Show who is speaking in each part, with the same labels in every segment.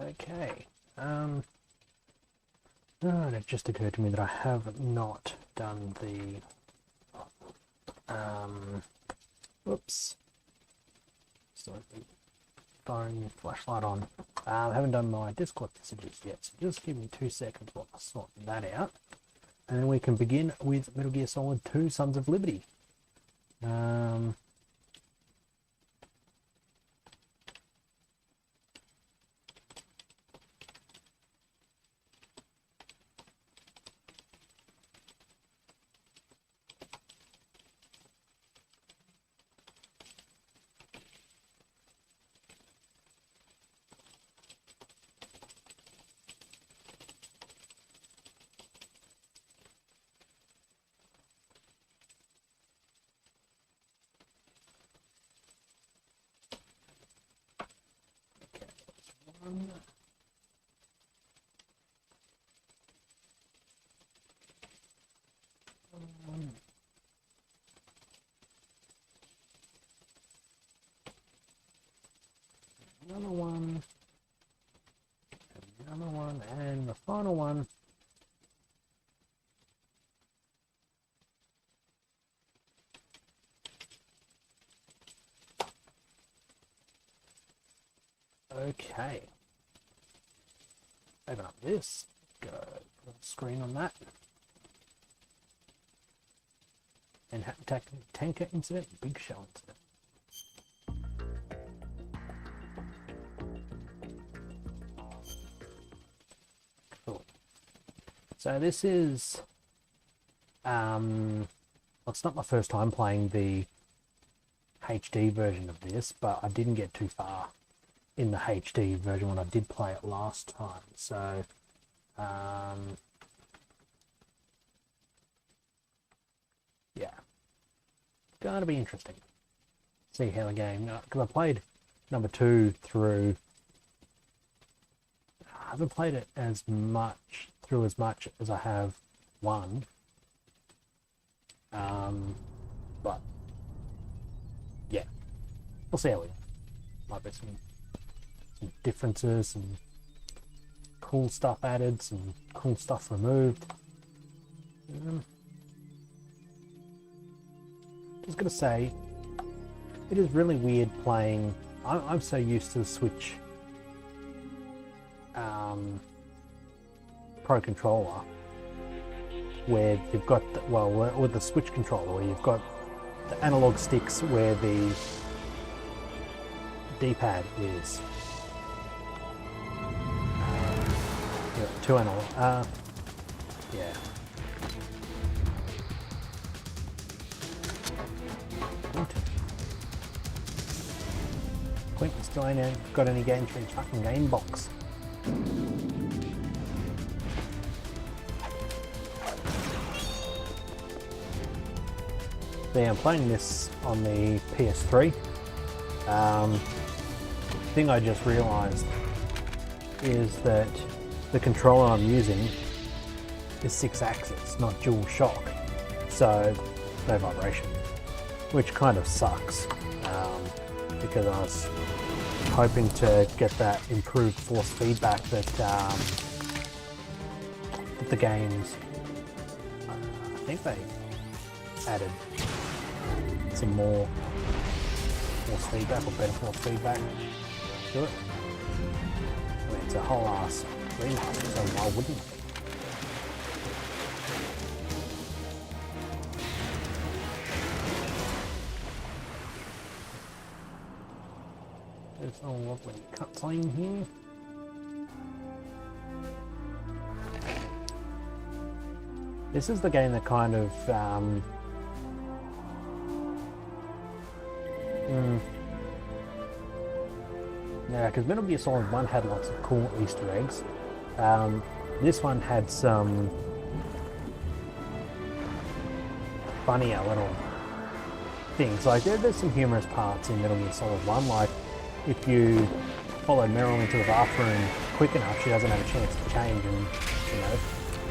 Speaker 1: Okay. Oh, and it just occurred to me that I have not done the whoops. Still have the phone flashlight on. I haven't done my Discord messages yet, so just give me 2 seconds while I sort that out. And then we can begin with Metal Gear Solid 2 Sons of Liberty. Another one, and the final one. Okay. Open up this, go screen on that. And tanker incident, big shell incident. Cool. So this is, well, it's not my first time playing the HD version of this, but I didn't get too far in the HD version when I did play it last time. So, yeah, it's going to be interesting. See how the game, because I played number 2 through. I haven't played it as much as I have 1. But yeah, we'll see how we go. Might be some differences, some cool stuff added, some cool stuff removed. Just gonna say, it is really weird playing. I'm so used to the Switch Pro controller, where you've got with the Switch controller, where you've got the analog sticks where the D-pad is. Yeah, 2 analog. Yeah. Quentin still ain't got any games for his fucking game box. Yeah, I'm playing this on the PS3. Thing I just realised is that the controller I'm using is 6-axis, not dual shock, so no vibration, which kind of sucks, because I was hoping to get that improved force feedback that, that the games, I think they added some more force feedback, or better force feedback to it. I mean, it's a whole ass remaster, so why wouldn't it? There's a lovely cutscene here. This is the game that kind of yeah, because Metal Gear Solid 1 had lots of cool Easter eggs. This one had some funnier little things. Like there's some humorous parts in Metal Gear Solid 1, like if you follow Meryl into the bathroom quick enough, she doesn't have a chance to change, and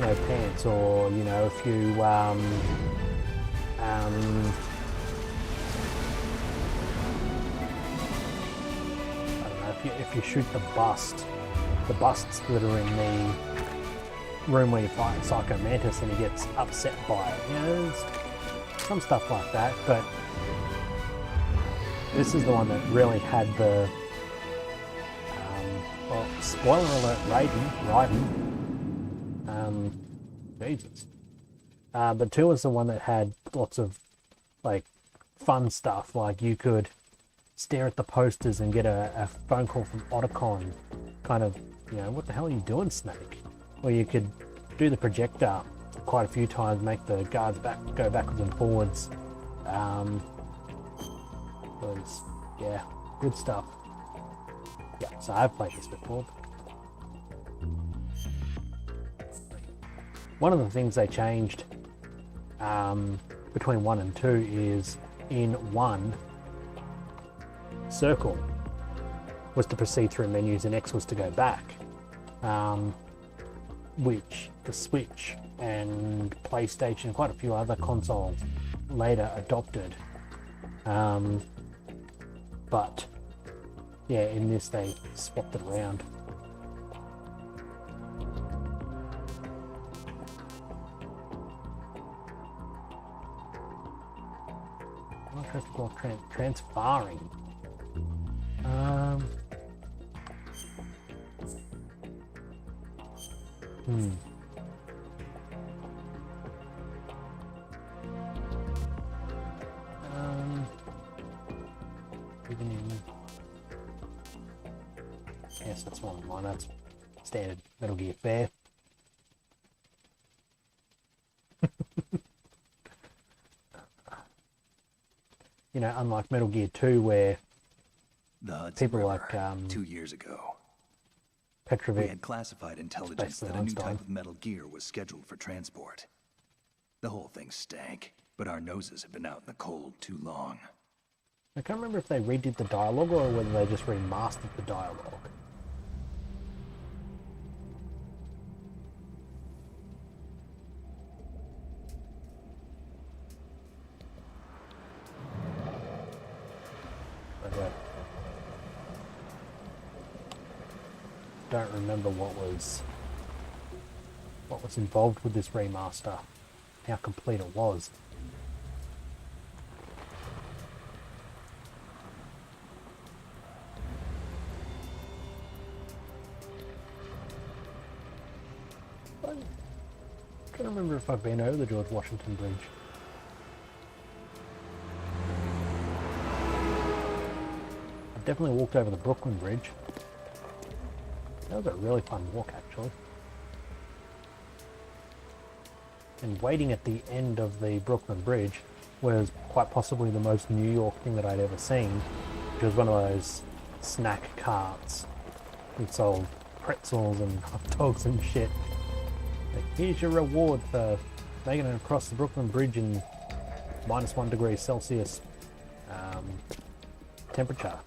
Speaker 1: no pants, or if you if you shoot the bust the busts that are in the room where you fight Psycho Mantis and he gets upset by it. You know, there's some stuff like that, but this is the one that really had the, well, spoiler alert, Raiden. Jesus. But 2 was the one that had lots of, like, fun stuff, like you could stare at the posters and get a phone call from Otacon, kind of, you know, what the hell are you doing, Snake? Or you could do the projector quite a few times, make the guards go backwards and forwards. Yeah, good stuff. Yeah, so I've played this before. One of the things they changed between 1 and 2 is in 1, circle was to proceed through menus and X was to go back, which the Switch and PlayStation, quite a few other consoles later adopted. But yeah, in this they swapped it around. Transferring. Even in, yes, that's one of mine. That's standard Metal Gear fare. You know, unlike Metal Gear 2, where people like
Speaker 2: 2 years ago,
Speaker 1: Petrovic,
Speaker 2: we had classified intelligence that a new type of Metal Gear was scheduled for transport. The whole thing stank, but our noses have been out in the cold too long.
Speaker 1: I can't remember if they redid the dialogue or whether they just remastered the dialogue. Don't remember what was involved with this remaster, how complete it was. I can't remember if I've been over the George Washington Bridge. I've definitely walked over the Brooklyn Bridge. That was a really fun walk, actually. And waiting at the end of the Brooklyn Bridge was quite possibly the most New York thing that I'd ever seen, which was one of those snack carts that sold pretzels and hot dogs and shit. Like, here's your reward for making it across the Brooklyn Bridge in -1 degree Celsius temperature.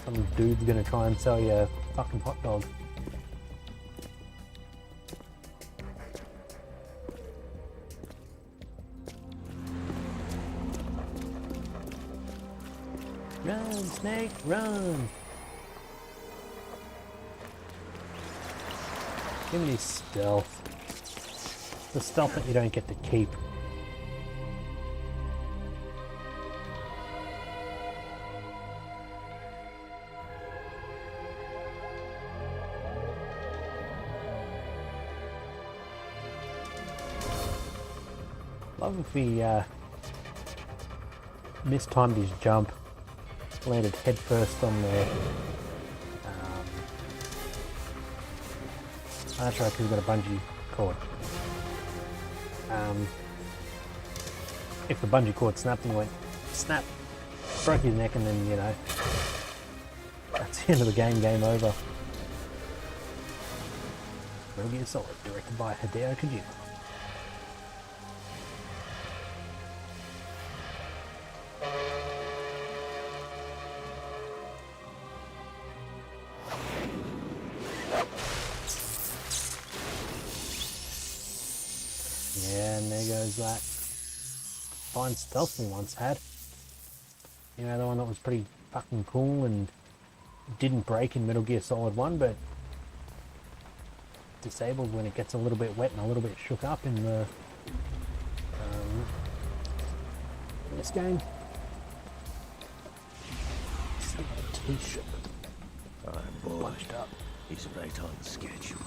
Speaker 1: Some dude's gonna try and sell you a fucking hot dog. Run, Snake, run! Give me stealth. The stealth that you don't get to keep. Love if he mistimed his jump, landed headfirst on the. That's right, because he's got a bungee cord. If the bungee cord snapped and he went snap, broke his neck, and then, you know, that's the end of the game. Game over. Metal Gear Solid, directed by Hideo Kojima. Yeah, and there goes that fine stealth we once had. You know, the one that was pretty fucking cool and didn't break in Metal Gear Solid 1, but disabled when it gets a little bit wet and a little bit shook up in the in this game. T-shirt.
Speaker 3: Alright, boy.
Speaker 1: Bunched up.
Speaker 3: He's right on schedule.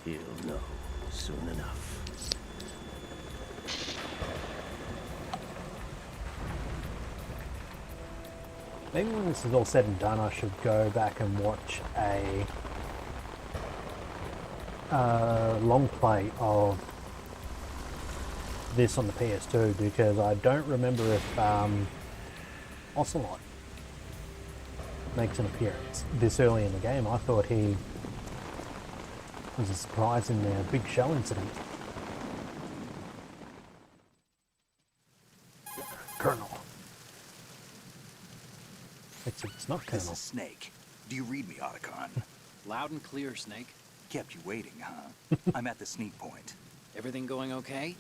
Speaker 3: He'll know soon enough.
Speaker 1: Maybe when this is all said and done, I should go back and watch a long play of this on the PS2, because I don't remember if Ocelot makes an appearance this early in the game. I thought he was a surprise in the big shell incident. Colonel. It's not Colonel.
Speaker 2: This is Snake. Do you read me, Otacon?
Speaker 4: Loud and clear, Snake.
Speaker 2: Kept you waiting, huh? I'm at the sneak point.
Speaker 4: Everything going okay?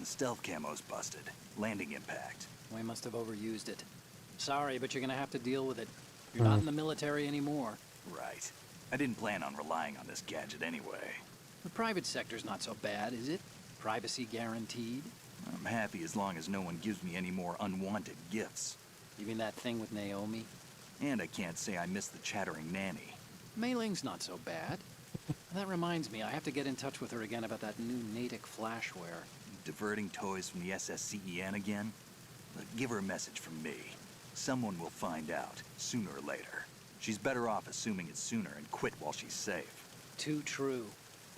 Speaker 2: Stealth camo's busted. Landing impact.
Speaker 4: We must have overused it. Sorry, but you're gonna have to deal with it. You're not in the military anymore.
Speaker 2: Right. I didn't plan on relying on this gadget anyway.
Speaker 4: The private sector's not so bad, is it? Privacy guaranteed?
Speaker 2: I'm happy as long as no one gives me any more unwanted gifts.
Speaker 4: You mean that thing with Naomi?
Speaker 2: And I can't say I miss the chattering nanny.
Speaker 4: Mei Ling's not so bad. That reminds me, I have to get in touch with her again about that new Natick flashware.
Speaker 2: Diverting toys from the SSCEN again? But give her a message from me. Someone will find out, sooner or later. She's better off assuming it sooner and quit while she's safe.
Speaker 4: Too true.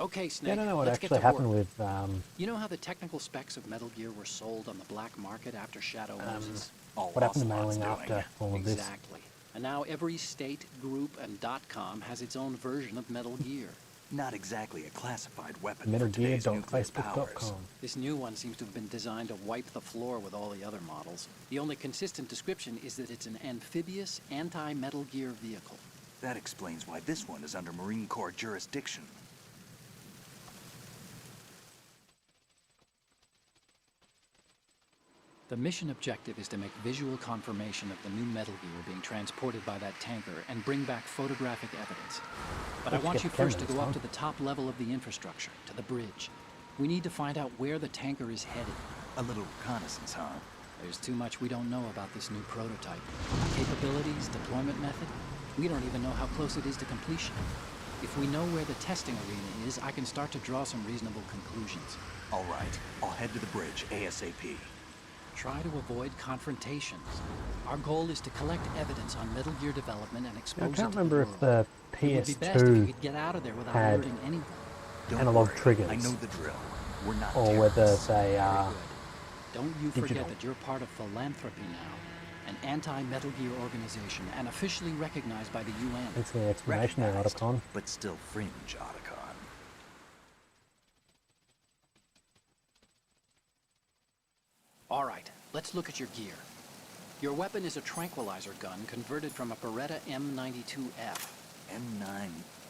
Speaker 4: Okay, Snake,
Speaker 1: Yeah, I don't know what
Speaker 4: let's get
Speaker 1: actually
Speaker 4: to
Speaker 1: happened
Speaker 4: work.
Speaker 1: with
Speaker 4: You know how the technical specs of Metal Gear were sold on the black market after Shadow Moses?
Speaker 2: All
Speaker 1: what happened to
Speaker 2: Ocelot's
Speaker 1: mailing
Speaker 2: doing.
Speaker 1: after all of this.
Speaker 4: Exactly. And now every state, group, and .com has its own version of Metal Gear.
Speaker 2: Not exactly a classified weapon for today's nuclear powers.
Speaker 1: MetalGear.facebook.com.
Speaker 4: This new one seems to have been designed to wipe the floor with all the other models. The only consistent description is that it's an amphibious, anti-Metal Gear vehicle.
Speaker 2: That explains why this one is under Marine Corps jurisdiction.
Speaker 4: The mission objective is to make visual confirmation of the new Metal Gear being transported by that tanker and bring back photographic evidence. But I
Speaker 1: Let's
Speaker 4: want
Speaker 1: get
Speaker 4: you first to
Speaker 1: cameras,
Speaker 4: go up
Speaker 1: huh?
Speaker 4: to the top level of the infrastructure, to the bridge. We need to find out where the tanker is headed.
Speaker 2: A little reconnaissance, huh?
Speaker 4: There's too much we don't know about this new prototype. Capabilities, deployment method. We don't even know how close it is to completion. If we know where the testing arena is, I can start to draw some reasonable conclusions.
Speaker 2: All right, I'll head to the bridge ASAP.
Speaker 4: Try to avoid confrontations. Our goal is to collect evidence on Metal Gear development and expose
Speaker 1: I
Speaker 4: it
Speaker 1: can't
Speaker 4: to
Speaker 1: remember
Speaker 4: the
Speaker 1: if
Speaker 4: world.
Speaker 1: the
Speaker 4: It would be best if you
Speaker 1: PS2
Speaker 4: could get out of there without
Speaker 1: had
Speaker 4: alerting anyone.
Speaker 2: Don't
Speaker 1: analog
Speaker 2: worry,
Speaker 1: triggers.
Speaker 2: I know the drill. We're not
Speaker 1: or whether
Speaker 2: terrorists.
Speaker 1: they
Speaker 4: Very
Speaker 1: are
Speaker 4: good. Don't you
Speaker 1: digital.
Speaker 4: forget that you're part of Philanthropy now, an anti-Metal Gear organization and officially recognized by the UN.
Speaker 1: Thanks for the explanation there,
Speaker 2: Recognized,
Speaker 1: Otacon.
Speaker 2: but still fringe, Otacon.
Speaker 4: All right, let's look at your gear. Your weapon is a tranquilizer gun converted from a Beretta M92F.
Speaker 2: M9.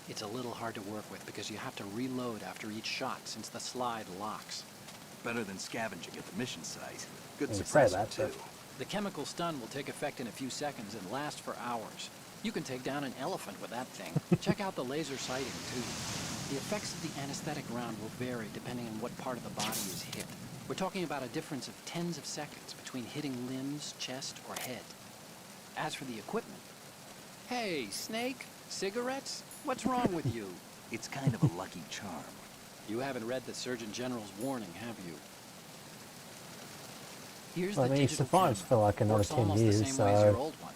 Speaker 4: It's a little hard to work with because you have to reload after each shot since the slide locks.
Speaker 2: Better than scavenging at the mission site. Good
Speaker 1: You say
Speaker 2: suppressor,
Speaker 1: that,
Speaker 2: too.
Speaker 1: but-
Speaker 4: The chemical stun will take effect in a few seconds and last for hours. You can take down an elephant with that thing. Check out the laser sighting, too. The effects of the anesthetic round will vary depending on what part of the body is hit. We're talking about a difference of tens of seconds between hitting limbs, chest, or head. As for the equipment... Hey, Snake, cigarettes? What's wrong with you?
Speaker 2: It's kind of a lucky charm.
Speaker 4: You haven't read the Surgeon General's warning, have you? Here's
Speaker 1: Well, I
Speaker 4: the
Speaker 1: mean, he
Speaker 4: digital
Speaker 1: survives
Speaker 4: camera.
Speaker 1: for like another
Speaker 4: Works
Speaker 1: 10
Speaker 4: almost
Speaker 1: years,
Speaker 4: the same way as your
Speaker 1: so
Speaker 4: old one.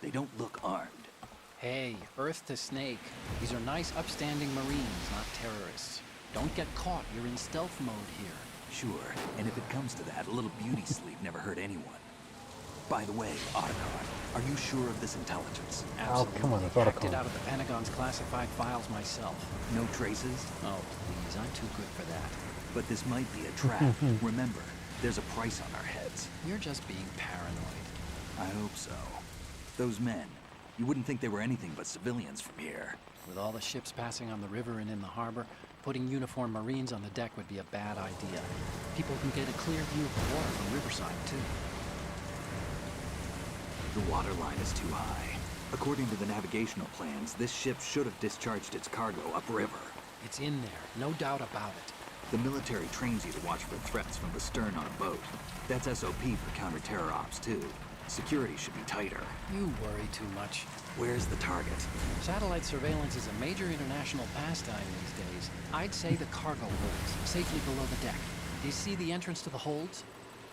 Speaker 2: They don't look armed.
Speaker 4: Hey, Earth to Snake. These are nice, upstanding Marines, not terrorists. Don't get caught. You're in stealth mode here.
Speaker 2: Sure, and if it comes to that, a little beauty sleep never hurt anyone. By the way, Otacon, are you sure of this intelligence?
Speaker 1: Oh, come on,
Speaker 4: Absolutely.
Speaker 1: it's
Speaker 4: Hacked it
Speaker 1: Otacon.
Speaker 4: out of the Pentagon's classified files myself.
Speaker 2: No traces?
Speaker 4: Oh, please, I'm too good for that.
Speaker 2: But this might be a trap. Remember, there's a price on our heads.
Speaker 4: You're just being paranoid.
Speaker 2: I hope so. Those men, You wouldn't think they were anything but civilians from here.
Speaker 4: With all the ships passing on the river and in the harbor, putting uniformed Marines on the deck would be a bad idea. People can get a clear view of the water from Riverside, too.
Speaker 2: The water line is too high. According to the navigational plans, this ship should have discharged its cargo upriver.
Speaker 4: It's in there, no doubt about it.
Speaker 2: The military trains you to watch for threats from the stern on a boat. That's SOP for counter-terror ops, too. Security should be tighter.
Speaker 4: You worry too much.
Speaker 2: Where's the target?
Speaker 4: Satellite surveillance is a major international pastime these days. I'd say the cargo holds, safely below the deck. Do you see the entrance to the holds?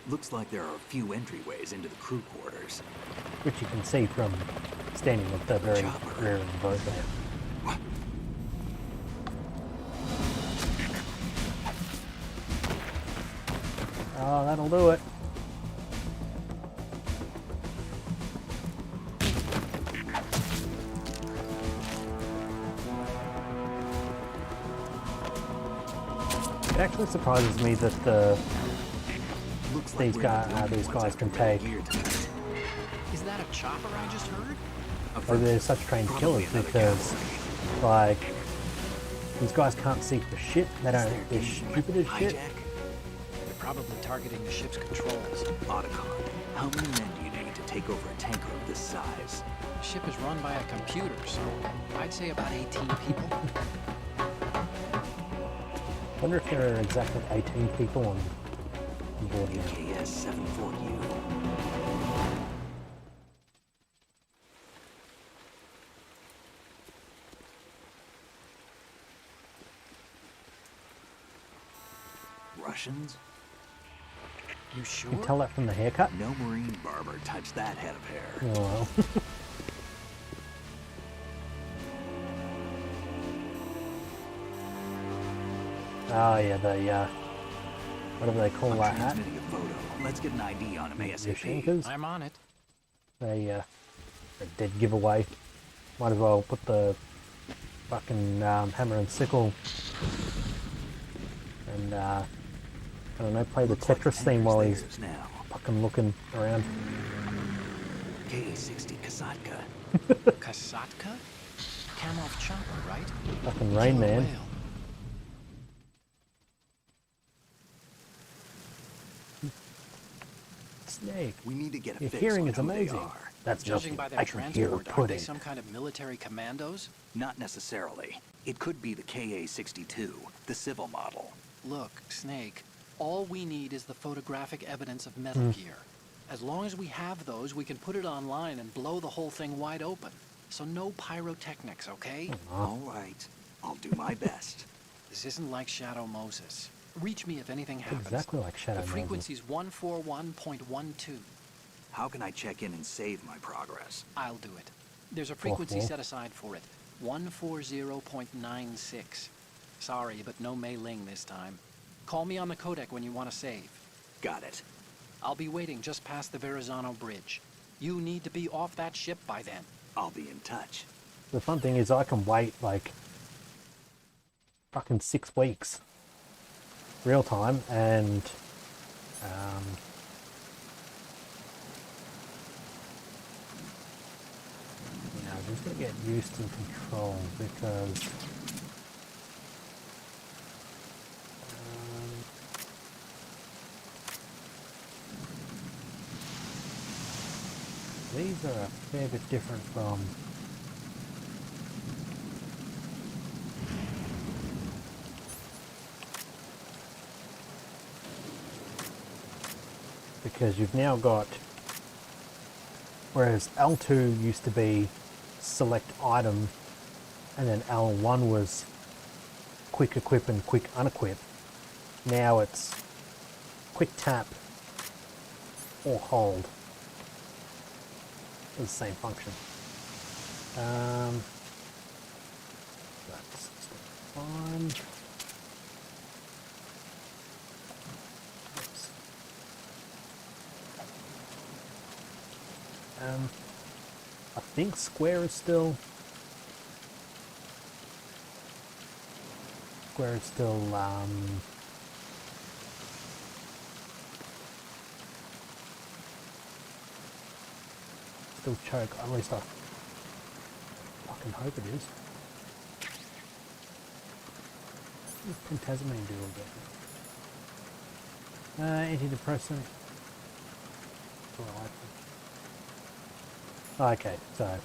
Speaker 2: Looks like there are a few entryways into the crew quarters.
Speaker 1: Which you can see from standing at the very
Speaker 2: Chopper.
Speaker 1: rear of the boat there.
Speaker 2: What?
Speaker 1: Oh, that'll do it. It actually surprises me that
Speaker 2: Looks like
Speaker 1: these
Speaker 2: we're not the only
Speaker 1: guys
Speaker 2: ones
Speaker 1: can
Speaker 2: after red
Speaker 1: take.
Speaker 2: gear tonight.
Speaker 4: Is that a chopper I just heard?
Speaker 1: They're such trained
Speaker 2: Probably
Speaker 1: killers
Speaker 2: another
Speaker 1: because,
Speaker 2: cavalry.
Speaker 1: like, these guys can't see for shit. They don't. They're stupid as shit.
Speaker 2: Hijack?
Speaker 4: They're probably targeting the ship's controls.
Speaker 2: Otacon, how many men do you need to take over a tanker of this size?
Speaker 4: The ship is run by a computer, so I'd say about 18 people.
Speaker 1: I wonder if there are exactly 18 people on board now.
Speaker 2: KS-74U. Russians?
Speaker 4: You sure?
Speaker 1: You can tell that from the haircut.
Speaker 2: No Marine barber touched that head of hair.
Speaker 1: Oh well. Oh yeah, the whatever they call
Speaker 2: I'm
Speaker 1: that hat.
Speaker 2: transmitting a photo. Let's get an ID on him ASAP.
Speaker 1: Yashenkas.
Speaker 4: I'm on it.
Speaker 1: A dead giveaway. Might as well put the fucking hammer and sickle and I don't know, play the
Speaker 2: Looks like
Speaker 1: Tetris theme while he's
Speaker 2: theirs now.
Speaker 1: fucking looking around.
Speaker 2: KA-60 Kasatka.
Speaker 4: Kasatka? Kamov chopper, right?
Speaker 1: Fucking Rain
Speaker 4: Killer
Speaker 1: Man.
Speaker 4: whale.
Speaker 1: Snake.
Speaker 2: We need to get a
Speaker 1: Your
Speaker 2: fix
Speaker 1: hearing
Speaker 2: on
Speaker 1: is
Speaker 2: who they
Speaker 1: amazing.
Speaker 2: are.
Speaker 1: That's
Speaker 4: Judging
Speaker 1: nothing.
Speaker 4: by
Speaker 1: I
Speaker 4: their
Speaker 1: can hear a
Speaker 4: transport, aren't they
Speaker 1: pudding.
Speaker 4: some kind of military commandos?
Speaker 2: Not necessarily. It could be the KA-62, the civil model.
Speaker 4: Look, Snake, all we need is the photographic evidence of Metal Gear. As long as we have those, we can put it online and blow the whole thing wide open. So no pyrotechnics, okay?
Speaker 2: All right. I'll do my best.
Speaker 4: This isn't like Shadow Moses. Reach me if anything happens.
Speaker 1: Exactly like Shadow
Speaker 4: The
Speaker 1: Moses.
Speaker 4: frequency's 141.12.
Speaker 2: How can I check in and save my progress?
Speaker 4: I'll do it. There's a frequency
Speaker 1: Okay.
Speaker 4: set aside for it. 140.96. Sorry, but no Mei Ling this time. Call me on the codec when you want to save.
Speaker 2: Got it.
Speaker 4: I'll be waiting just past the Verrazano Bridge. You need to be off that ship by then.
Speaker 2: I'll be in touch.
Speaker 1: The fun thing is I can wait like fucking 6 weeks real time and I'm just gonna get used to the control because these are a fair bit different from because you've now got, whereas L2 used to be select item and then L1 was quick equip and quick unequip, now it's quick tap or hold for the same function. That's fine. Oops. I think square is still still choke, at least I fucking hope it is. Pentassamine do again. Antidepressant. Oh, okay, so.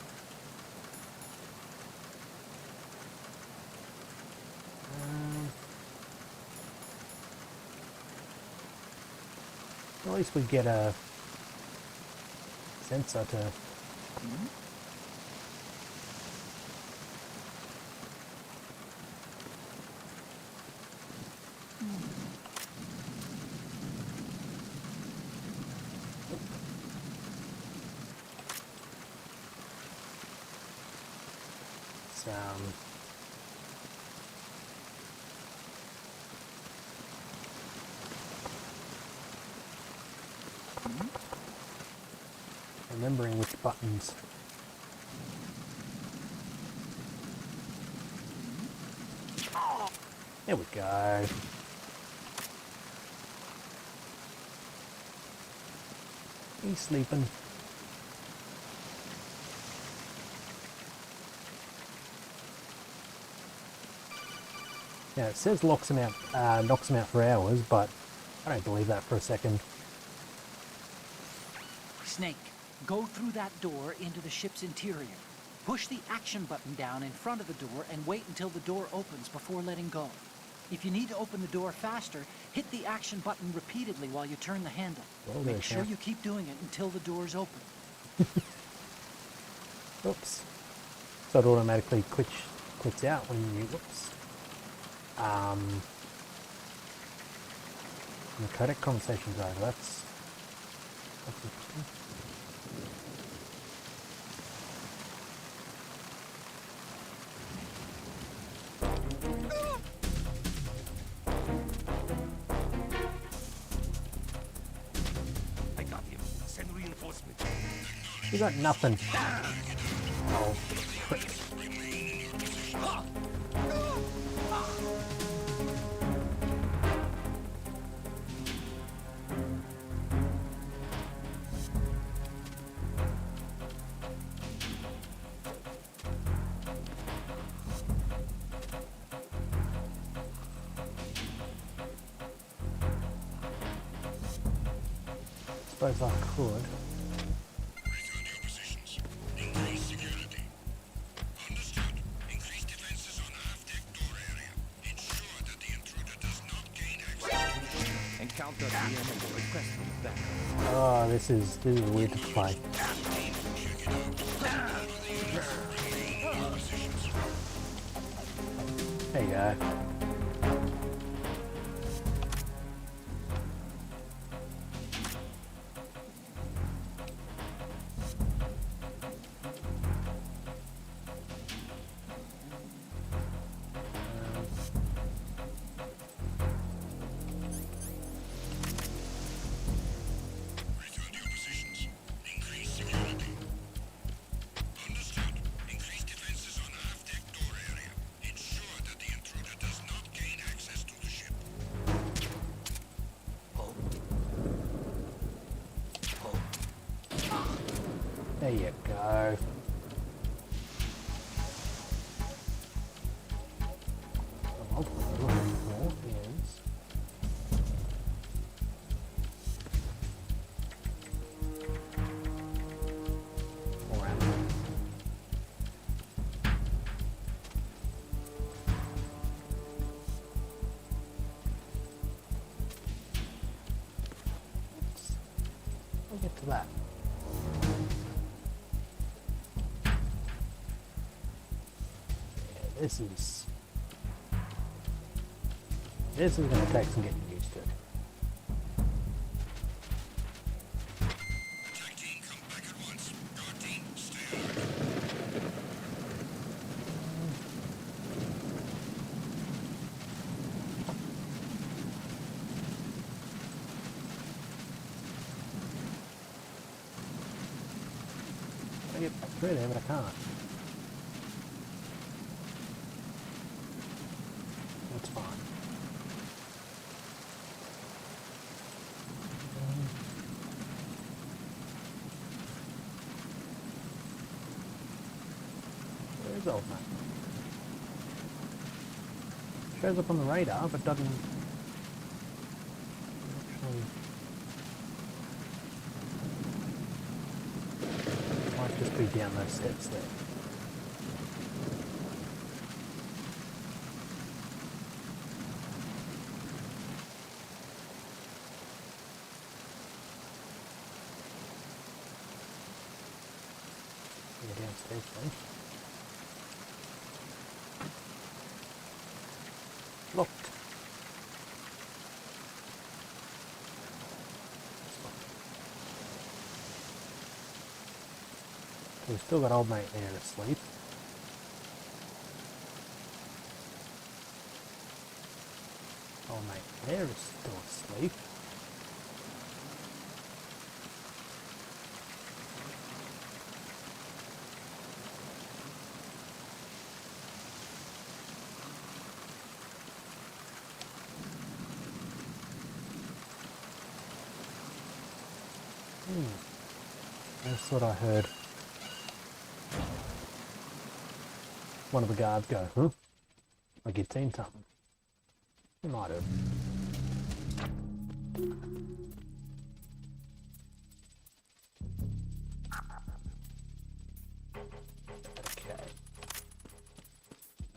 Speaker 1: At least we get a sensor to. Remembering which buttons. There we go. He's sleeping. Yeah, it says knocks him out for hours, but I don't believe that for a second.
Speaker 5: Snake, go through that door into the ship's interior. Push the action button down in front of the door and wait until the door opens before letting go. If you need to open the door faster, hit the action button repeatedly while you turn the handle.
Speaker 1: Well,
Speaker 5: Make sure you keep doing it until the door's open.
Speaker 1: Oops. So it automatically quits out when you, whoops. The codec conversation's over, that's interesting.
Speaker 3: I got him. Send reinforcements.
Speaker 1: You got nothing. Oh, prick. Suppose I could.
Speaker 6: Return to your positions. Increase security. Understood. Increase defenses on aft-deck door area. Ensure that the intruder does not gain access.
Speaker 3: Encounter the enemy. Request backup.
Speaker 1: Oh, this is weird to play. There you go.
Speaker 6: Return to your positions. Increase security. Understood. Increase defenses on aft-deck door area. Ensure that the intruder does not gain access to the ship.
Speaker 1: There you go. What we're looking for is more ammo. Oops. We'll get to that. This is going to take some getting used to.
Speaker 6: Attack team, come back at once. Guard team, stay alert.
Speaker 1: I get through there, but I can't. That's fine. Where Where's old mate? Shows up on the radar, but doesn't actually. Might just be down those steps there. Yeah, downstairs, please. Locked. So we've still got old mate there asleep. Old mate there is still asleep. I just thought I heard one of the guards go, huh? Like he'd seen something. He might have. Okay.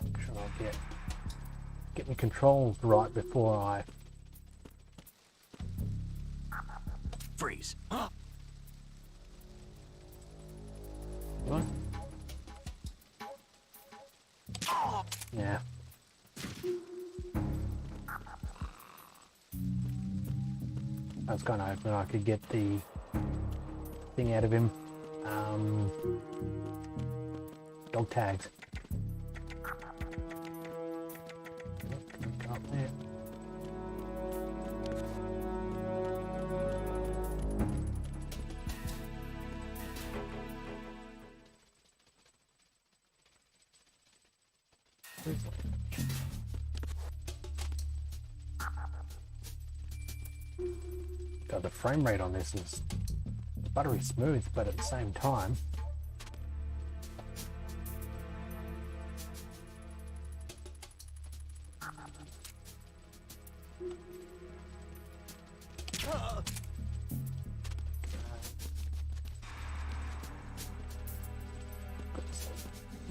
Speaker 1: Make sure I get my controls right before I
Speaker 2: Freeze.
Speaker 1: What? Yeah. I was kind of hoping I could get the thing out of him. Dog tags. Up there. God, the frame rate on this is buttery smooth, but at the same time,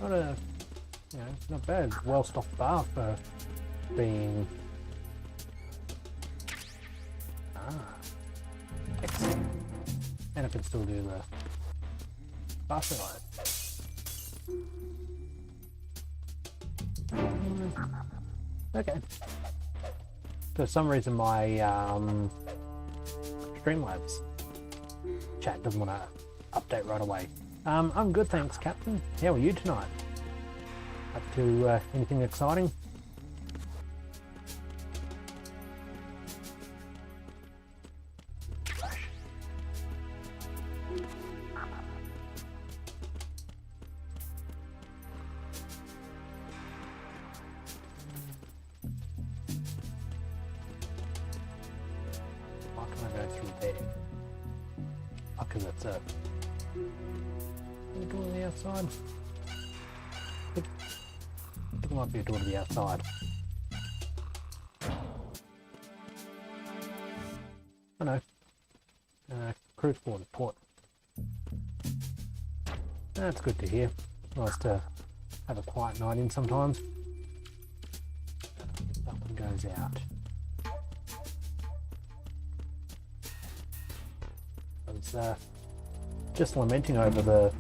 Speaker 1: not a, not bad, well-stocked bar for being excellent. And I can still do the faster line. Okay. For some reason my Streamlabs chat doesn't want to update right away. I'm good, thanks, Captain. How are you tonight? Up to anything exciting? Why can I go through there? Oh, because it's a... door on the outside? I think there might be a door to the outside. Oh no. Cruise forward port. That's good to hear. Nice to have a quiet night in sometimes. That one goes out. I was just lamenting over the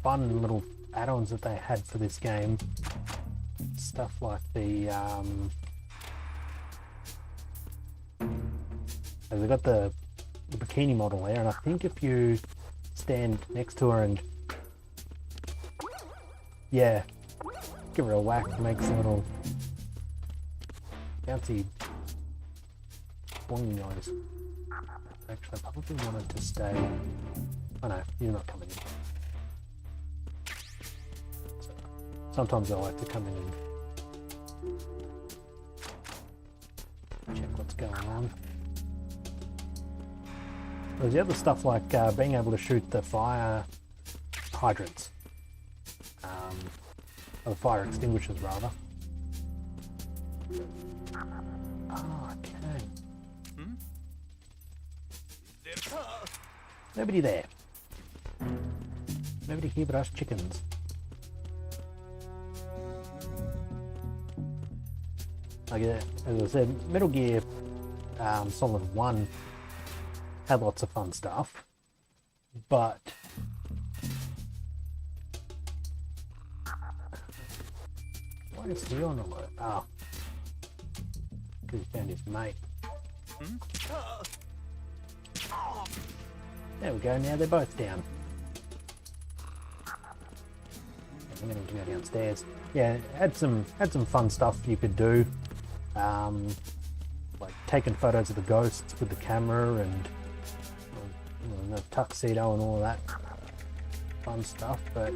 Speaker 1: fun little add-ons that they had for this game. Stuff like the they've got the bikini model there, and I think if you stand next to her and yeah, give her a whack, it makes a little bouncy boing noise. Actually, I probably wanted to stay. Oh no, you're not coming in. So, sometimes I like to come in and check what's going on. There's the other stuff like being able to shoot the fire hydrants. or the fire extinguishers rather. Oh, okay. Nobody there. Nobody here but us chickens. Like, as I said, Metal Gear Solid 1 had lots of fun stuff, but why is he on alert? Oh, because he found his mate. There we go, now they're both down. I'm going to go downstairs. Yeah, had some fun stuff you could do. Like taking photos of the ghosts with the camera and the tuxedo and all of that fun stuff, but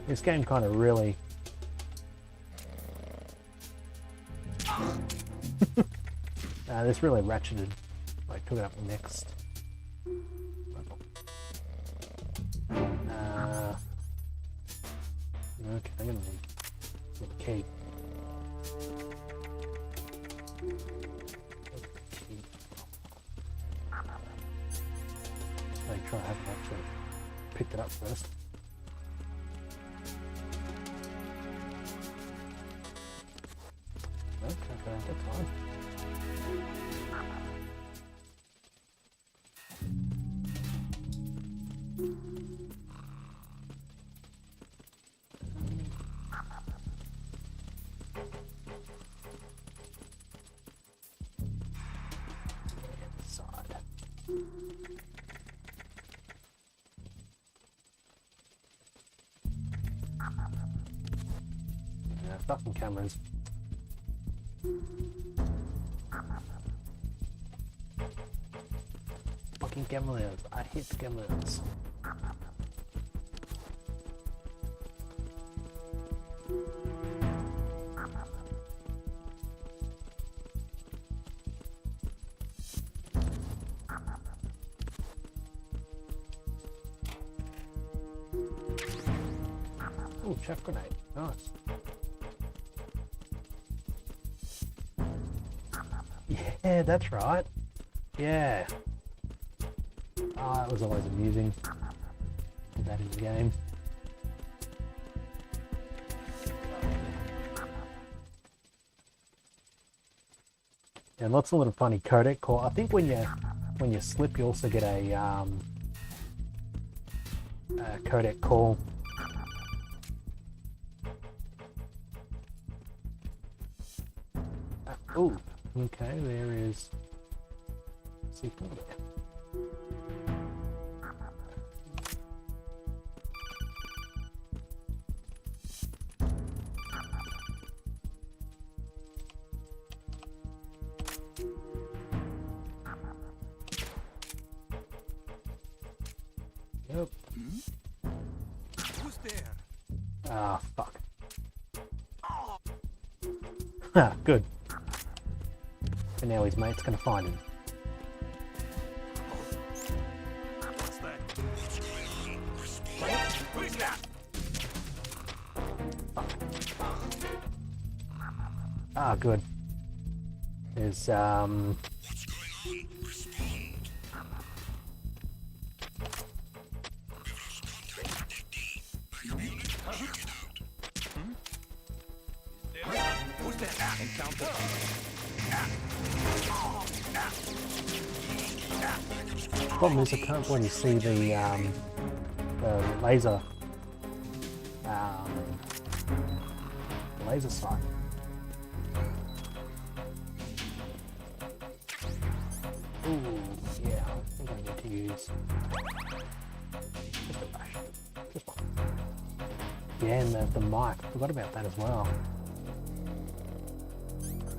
Speaker 1: this game kind of really this really ratcheted, like took it up next level. Okay, I'm gonna need a key. Make sure I haven't actually picked it up first. Okay, that's fine. Inside. Yeah, fucking cameras. Fucking cameras. I hate cameras. Oh, chef grenade. Nice. Yeah, that's right. Yeah. Oh, that was always amusing. Put that in the game. And lots of little funny codec call. I think when you slip, you also get a codec call. Oh, okay. There is C4 there. Yep.
Speaker 3: Who's there?
Speaker 1: Ah, fuck. Ah, good. And now his mate's gonna find him.
Speaker 3: What's that? Who's that?
Speaker 1: Ah, good. There's
Speaker 6: What's going on? Respond. We've lost contact with Deck D. Backup unit, check it out.
Speaker 3: Who's there? Encounter.
Speaker 1: problem is I can't really see the laser sight. Ooh, yeah, I think I need to use just a brush. Just one. Yeah, and the mic. Forgot about that as well.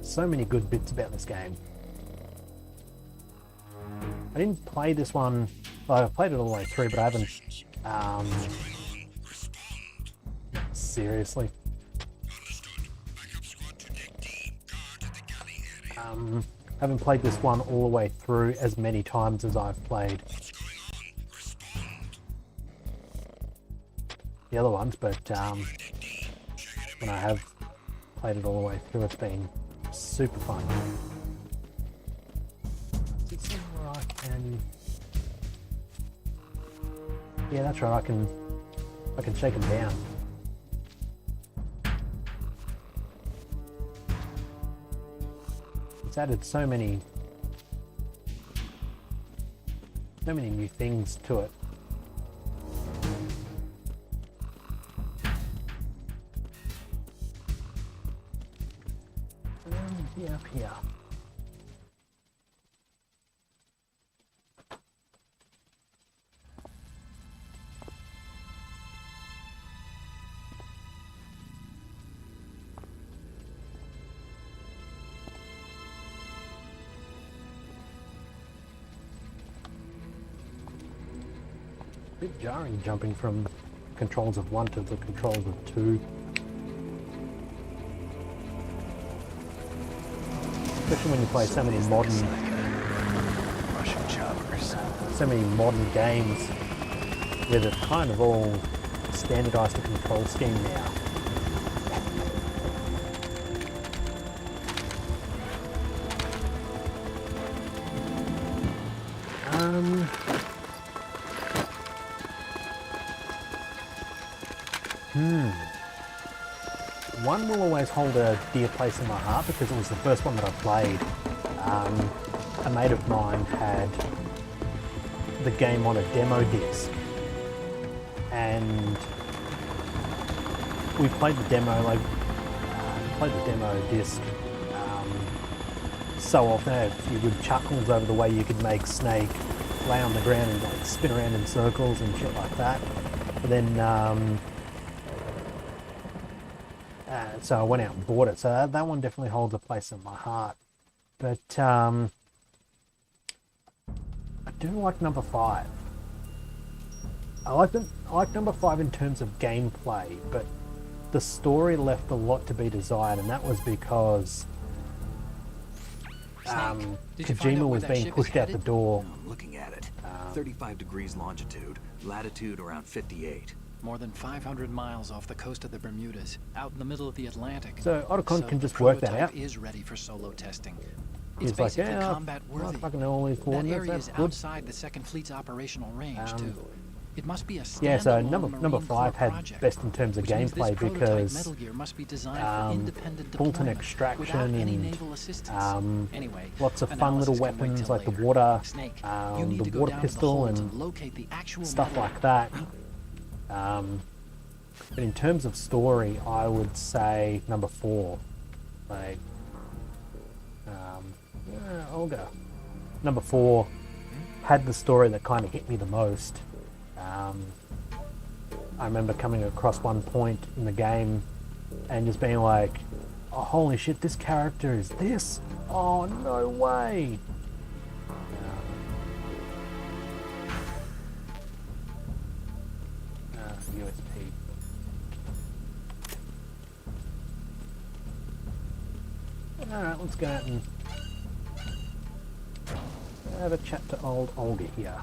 Speaker 1: So many good bits about this game. I didn't play this one. Well, I played it all the way through, but I haven't. Seriously. Haven't played this one all the way through as many times as I've played the other ones, but when I have played it all the way through. It's been super fun. Is it somewhere I can? Yeah, that's right. I can shake them down. It's added so many new things to it. Yeah, up here. Bit jarring jumping from controls of 1 to the controls of 2. Especially when you play so many
Speaker 2: Russian choppers.
Speaker 1: modern games where they've kind of all standardized the control scheme now. One will always hold a dear place in my heart because it was the first one that I played. A mate of mine had the game on a demo disc, and we played the demo disc so often. I had a few good chuckles over the way you could make Snake lay on the ground and like spin around in circles and shit like that. But then so I went out and bought it. So that one definitely holds a place in my heart. But I do like number 5. I like number 5 in terms of gameplay, but the story left a lot to be desired, and that was because Kojima was being pushed out the door.
Speaker 2: I'm looking at it. 35 degrees longitude, latitude around 58.
Speaker 4: More than 500 miles off the coast of the Bermudas, out in the middle of the Atlantic.
Speaker 1: So Otacon can
Speaker 4: the
Speaker 1: just work that
Speaker 4: prototype
Speaker 1: out.
Speaker 4: is ready for solo testing.
Speaker 1: He's
Speaker 4: It's
Speaker 1: like,
Speaker 4: basically
Speaker 1: yeah,
Speaker 4: combat
Speaker 1: I
Speaker 4: worthy.
Speaker 1: fucking know all these
Speaker 4: That
Speaker 1: coordinates.
Speaker 4: area
Speaker 1: That's
Speaker 4: is
Speaker 1: good.
Speaker 4: outside the Second Fleet's operational range too. It must be a
Speaker 1: Yeah, so
Speaker 4: standalone
Speaker 1: number
Speaker 4: Marine
Speaker 1: 5
Speaker 4: Corps
Speaker 1: had
Speaker 4: project,
Speaker 1: best in terms of
Speaker 4: which means this
Speaker 1: gameplay
Speaker 4: prototype
Speaker 1: because
Speaker 4: Metal Gear must be designed for independent
Speaker 1: bolt and
Speaker 4: deployment
Speaker 1: extraction
Speaker 4: without any
Speaker 1: and
Speaker 4: naval assistance. Anyway,
Speaker 1: lots of fun little
Speaker 4: analysis can wait
Speaker 1: weapons
Speaker 4: till
Speaker 1: like the
Speaker 4: later.
Speaker 1: water,
Speaker 4: Snake, you need
Speaker 1: the
Speaker 4: to go
Speaker 1: water
Speaker 4: down to the
Speaker 1: pistol
Speaker 4: hold to
Speaker 1: and
Speaker 4: locate the actual
Speaker 1: stuff
Speaker 4: metal.
Speaker 1: like that. But in terms of story, I would say number 4. Like, Olga. Number 4 had the story that kind of hit me the most. I remember coming across one point in the game and just being like, oh, holy shit, this character is this? Oh, no way! USP. Alright, let's go out and have a chat to old Olga here.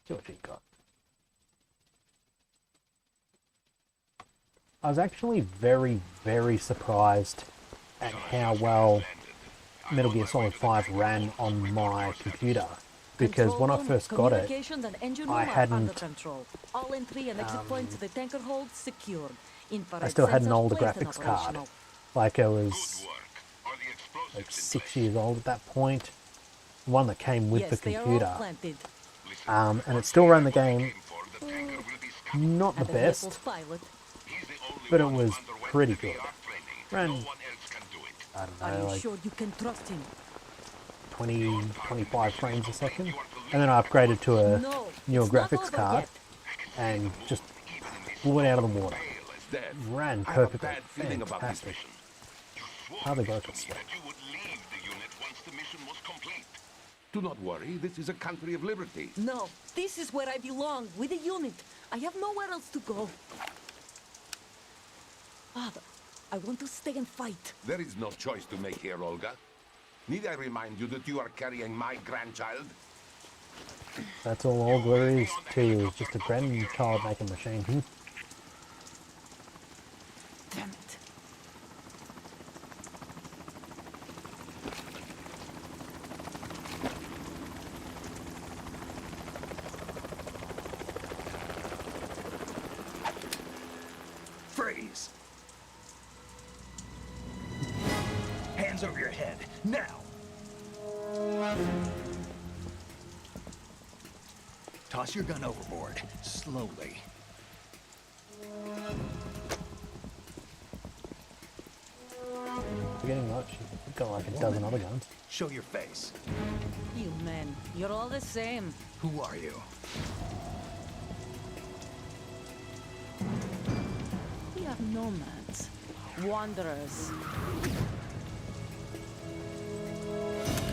Speaker 1: See what she's got. I was actually very, very surprised at how well Metal Gear Solid 5 ran on my computer. Because when I first got it, I hadn't... I still had an older graphics card. Like I was like 6 years old at that point. The one that came with the computer. And it still ran the game, not the best, but it was pretty good. Ran, I don't know, like 20, 25 frames a second. And then I upgraded to a newer graphics card and just blew it out of the water. Ran perfectly. Fantastic. Hardly broke a sweat.
Speaker 7: Do not worry, this is a country of liberty.
Speaker 8: No, this is where I belong, with the unit. I have nowhere else to go. Father, I want to stay and fight.
Speaker 7: There is no choice to make here, Olga. Need I remind you that you are carrying my grandchild?
Speaker 1: That's all Olga is to you, is just a grandchild making machine.
Speaker 8: Damn it.
Speaker 2: Toss your gun overboard, slowly.
Speaker 1: Forgetting what, she's got like a dozen other guns.
Speaker 2: Show your face.
Speaker 8: You men, you're all the same.
Speaker 2: Who are you?
Speaker 8: We are nomads, wanderers.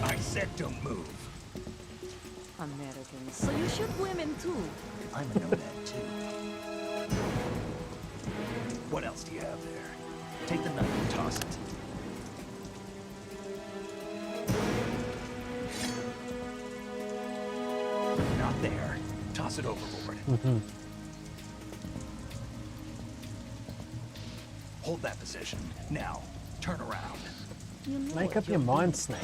Speaker 2: I said don't move.
Speaker 8: Americans. So you shoot women too.
Speaker 2: I'm a nomad too. What else do you have there? Take the knife and toss it. Not there. Toss it overboard. Hold that position. Now, turn around.
Speaker 8: You know
Speaker 1: Make
Speaker 8: what
Speaker 1: up your
Speaker 8: you're
Speaker 1: mind, Snake.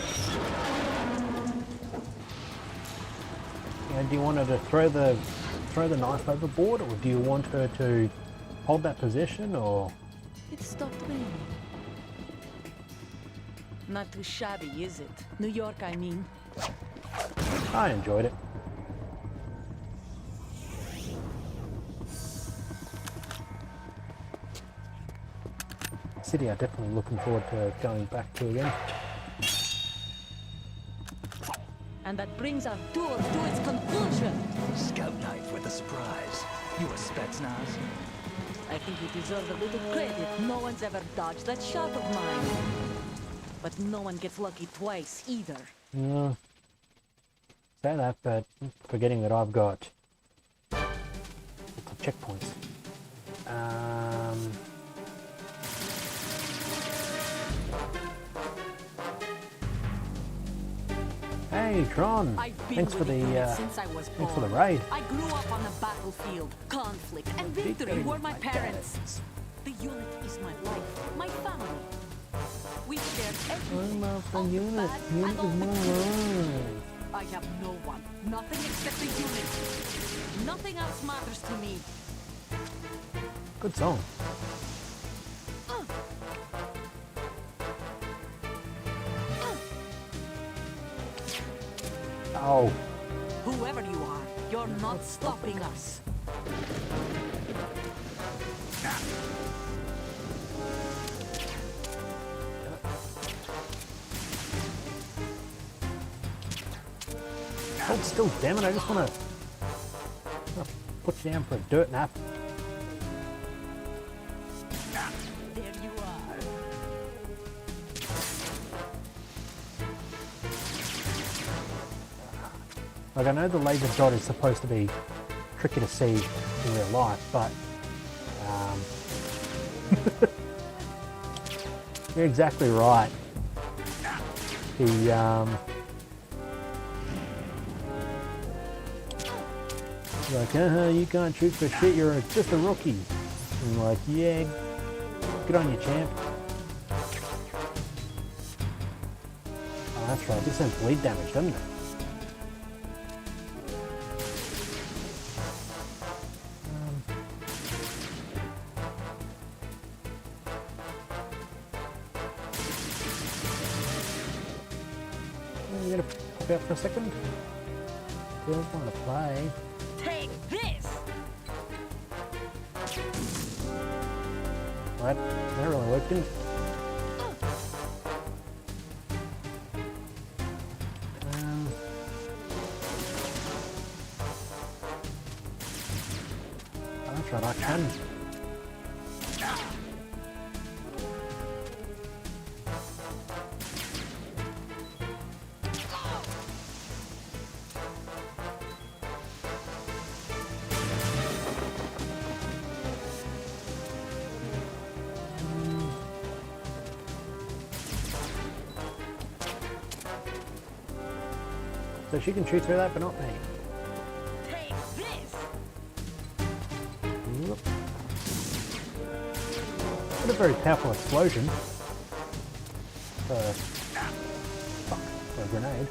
Speaker 1: You know, do you want her to throw the knife overboard, or do you want her to hold that position, or?
Speaker 8: It stopped raining. Not too shabby, is it? New York, I mean.
Speaker 1: I enjoyed it. City, I'm definitely looking forward to going back to again.
Speaker 8: And that brings our tour to its conclusion.
Speaker 2: Scout knife with a surprise. You a Spetsnaz?
Speaker 8: I think you deserve a little credit. No one's ever dodged that shot of mine. But no one gets lucky twice, either.
Speaker 1: Say that, but forgetting that I've got checkpoints. Hey Tron,
Speaker 8: I've been
Speaker 1: thanks for
Speaker 8: with
Speaker 1: the
Speaker 8: unit since I was
Speaker 1: thanks for the
Speaker 8: born.
Speaker 1: raid.
Speaker 8: I grew up on the battlefield. Conflict and victory were my parents. The unit is my life, my family. We shared everything. All the bad and all the good. I have no one, nothing except the unit. Nothing else matters to me.
Speaker 1: Good song. Oh,
Speaker 8: Whoever you are, you're not stopping us.
Speaker 1: hold still, damn it! I just want to put you down for a dirt nap.
Speaker 8: There you are.
Speaker 1: Like, I know the laser dot is supposed to be tricky to see in real life, but you're exactly right. The like, you can't shoot for shit. You're just a rookie. And like, yeah, good on you, champ. Oh, that's right. This has bleed damage, doesn't it? You gonna pop out for a second? Don't want to play.
Speaker 8: Take this!
Speaker 1: Well, that really worked, didn't it? Oh, that's right, I can. So she can shoot through that, but not me.
Speaker 8: Take this!
Speaker 1: Whoop. What a very powerful explosion. Fuck, for a grenade.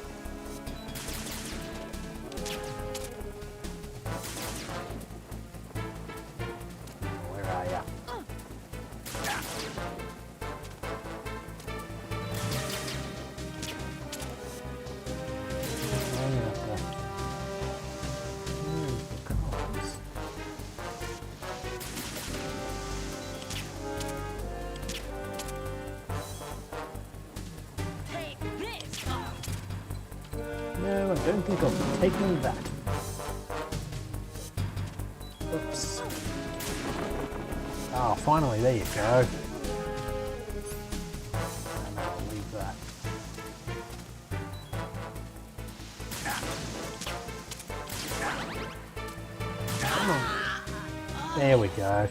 Speaker 1: Where are ya? Don't think I'm taking that. Oops. Oh, finally, there you go. And I'll leave that. Come on. There we go.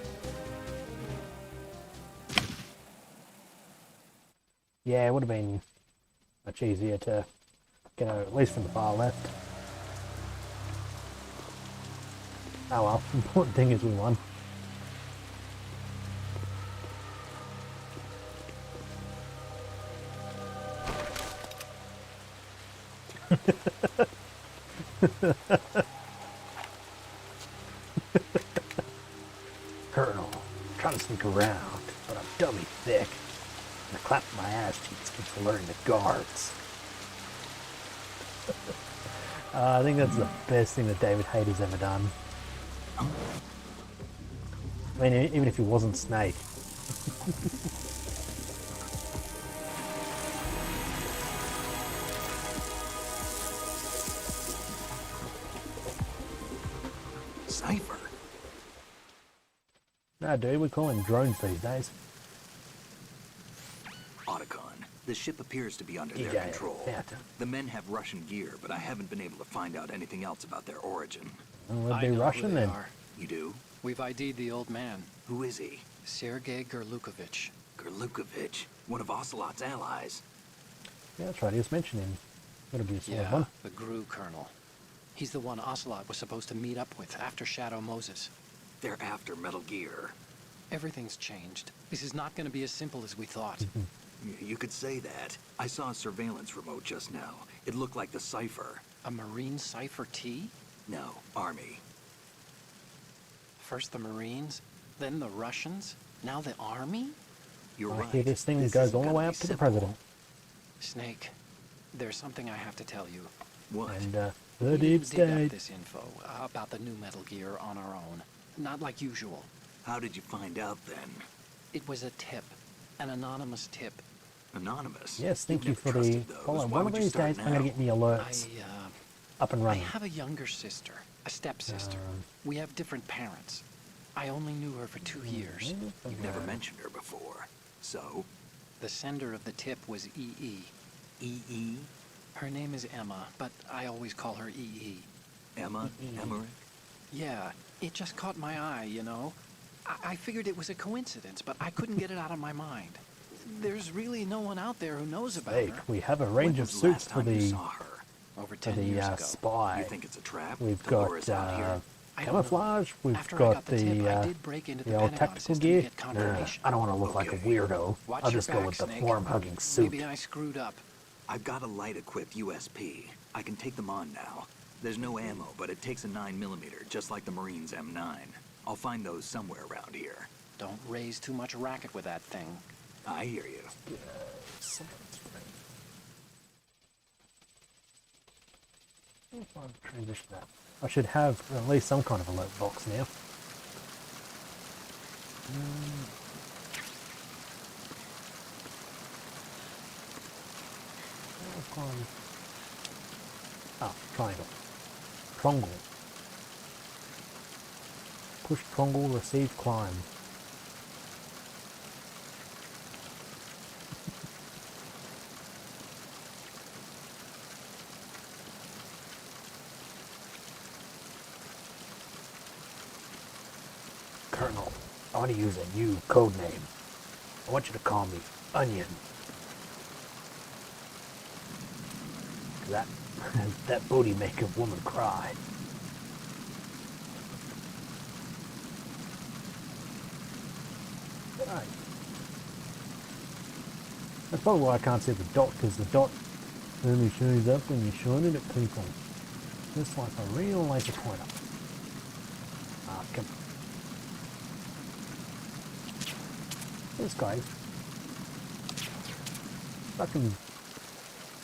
Speaker 1: Yeah, it would have been much easier to get out, at least from the far left. Oh well, the important thing is we won. Colonel, trying to sneak around, but I'm dummy thick. And I clap my ass cheeks keeps alerting the guards. I think that's the best thing that David Hayter's ever done. I mean, even if he wasn't Snake.
Speaker 2: Cypher.
Speaker 1: No, dude, we call him drones these days.
Speaker 2: Otacon. The ship appears to be under
Speaker 1: DJ,
Speaker 2: their control.
Speaker 1: Phantom.
Speaker 2: The men have Russian gear, but I haven't been able to find out anything else about their origin.
Speaker 1: Well, we'll
Speaker 4: I
Speaker 1: be
Speaker 4: know
Speaker 1: Russian
Speaker 4: who they
Speaker 1: then.
Speaker 4: are.
Speaker 2: You do?
Speaker 4: We've ID'd the old man,
Speaker 2: Who is he?
Speaker 4: Sergei Gerlukovich.
Speaker 2: Gerlukovich, one of Ocelot's allies.
Speaker 1: Yeah, that's right, he was mentioning. Gotta be a solid
Speaker 4: Yeah,
Speaker 1: one.
Speaker 4: the GRU colonel. He's the one Ocelot was supposed to meet up with after Shadow Moses.
Speaker 2: They're after Metal Gear.
Speaker 4: Everything's changed. This is not going to be as simple as we thought.
Speaker 2: You could say that. I saw a surveillance remote just now. It looked like the Cypher.
Speaker 4: A Marine Cypher T?
Speaker 2: No, Army.
Speaker 4: First the Marines, then the Russians, now the Army?
Speaker 2: You're
Speaker 1: I
Speaker 2: right.
Speaker 1: hear this thing
Speaker 2: This
Speaker 1: goes
Speaker 2: isn't
Speaker 1: all the
Speaker 2: gonna
Speaker 1: way
Speaker 2: be
Speaker 1: up to the
Speaker 2: simple.
Speaker 1: president.
Speaker 4: Snake, there's something I have to tell you.
Speaker 2: What?
Speaker 1: And the
Speaker 4: We
Speaker 1: deep
Speaker 4: didn't dig up
Speaker 1: state.
Speaker 4: this info about the new Metal Gear on our own. Not like usual.
Speaker 2: How did you find out then?
Speaker 4: It was a tip. An anonymous tip.
Speaker 2: Anonymous?
Speaker 1: Yes, thank you
Speaker 2: You've
Speaker 1: for
Speaker 2: never
Speaker 1: the
Speaker 2: trusted those.
Speaker 1: follow.
Speaker 2: Why
Speaker 1: One of
Speaker 2: would you
Speaker 1: these
Speaker 2: start
Speaker 1: days, I'm going to
Speaker 2: now?
Speaker 1: get the alerts up and
Speaker 4: I
Speaker 1: running.
Speaker 4: have a younger sister, a stepsister. We have different parents. I only knew her for 2 years.
Speaker 2: You've never mentioned her before. So?
Speaker 4: The sender of the tip was EE.
Speaker 2: E.E.?
Speaker 4: Her name is Emma, but I always call her EE.
Speaker 2: Emma? Emmerich?
Speaker 4: Yeah, it just caught my eye, you know? I figured it was a coincidence, but I couldn't get it out of my mind. There's really no one out there who knows about
Speaker 1: Hey,
Speaker 4: her.
Speaker 1: we have a range
Speaker 2: When
Speaker 1: of
Speaker 2: was the
Speaker 1: suits
Speaker 2: last
Speaker 1: for
Speaker 2: time you
Speaker 1: the
Speaker 2: saw her?
Speaker 4: Over
Speaker 1: for
Speaker 4: 10
Speaker 1: the
Speaker 4: years ago.
Speaker 1: spy.
Speaker 2: You think it's a trap?
Speaker 1: We've
Speaker 2: to lure
Speaker 1: got
Speaker 2: us out here?
Speaker 4: I don't know.
Speaker 1: camouflage. We've
Speaker 4: After I
Speaker 1: got
Speaker 4: the tip, I
Speaker 1: the
Speaker 4: did break into
Speaker 1: the
Speaker 4: the
Speaker 1: old
Speaker 4: Pentagon
Speaker 1: tactical
Speaker 4: system to
Speaker 1: gear.
Speaker 4: get confirmation.
Speaker 1: I don't want to look like a
Speaker 2: Okay.
Speaker 1: weirdo.
Speaker 4: Watch
Speaker 1: I'll
Speaker 4: your
Speaker 1: just go
Speaker 4: back,
Speaker 1: with the
Speaker 4: Snake.
Speaker 1: form-hugging suit.
Speaker 4: Maybe I screwed up.
Speaker 2: I've got a light-equipped USP. I can take them on now. There's no ammo, but it takes a 9mm, just like the Marines' M9. I'll find those somewhere around here.
Speaker 4: Don't raise too much racket with that thing.
Speaker 2: I hear you.
Speaker 1: Transition that. I should have at least some kind of alert box now. Ah, triangle. Trongle. Push trongle, receive climb. Colonel, I want to use a new code name. I want you to call me Onion. That that booty make a woman cry. Right. That's probably why I can't see the dot, because the dot only shows up when you shine it at people. Just like a real laser pointer. Ah, come on. This guy's fucking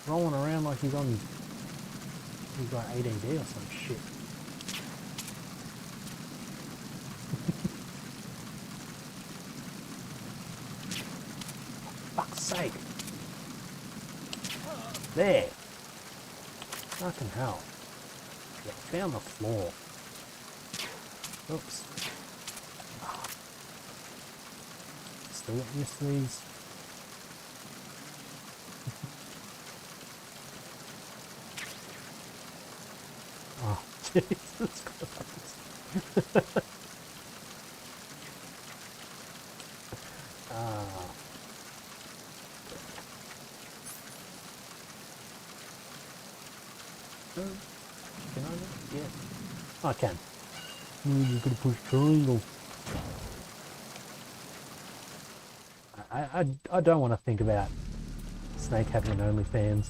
Speaker 1: rolling around like he's got ADD or some shit. Fuck's sake. There. Fucking hell. Get down the floor. Oops. Still getting used to these. Oh, Jesus Christ. Can I? Yeah. I can. You're gonna push triangle. I don't want to think about Snake having an OnlyFans.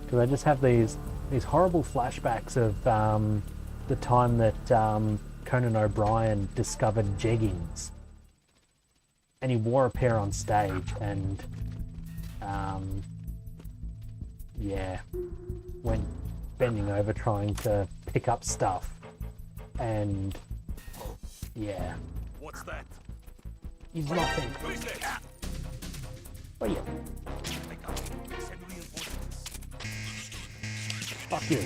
Speaker 1: Because I just have these horrible flashbacks of the time that Conan O'Brien discovered jeggings. And he wore a pair on stage and yeah, went bending over trying to pick up stuff, and yeah.
Speaker 3: What's that?
Speaker 1: He's nothing.
Speaker 3: Who is it?
Speaker 1: Oh yeah.
Speaker 3: Send reinforcements.
Speaker 1: Fuck you.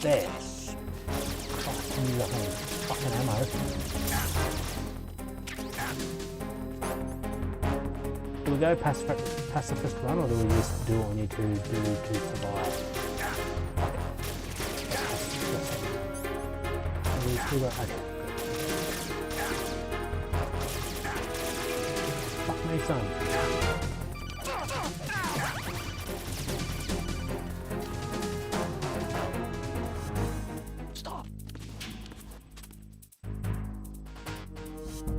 Speaker 1: There. Fuck you, fucking ammo. Do we go pacifist run, or do we just do what we need to do to survive? Okay. Fuck me, son.
Speaker 4: Stop.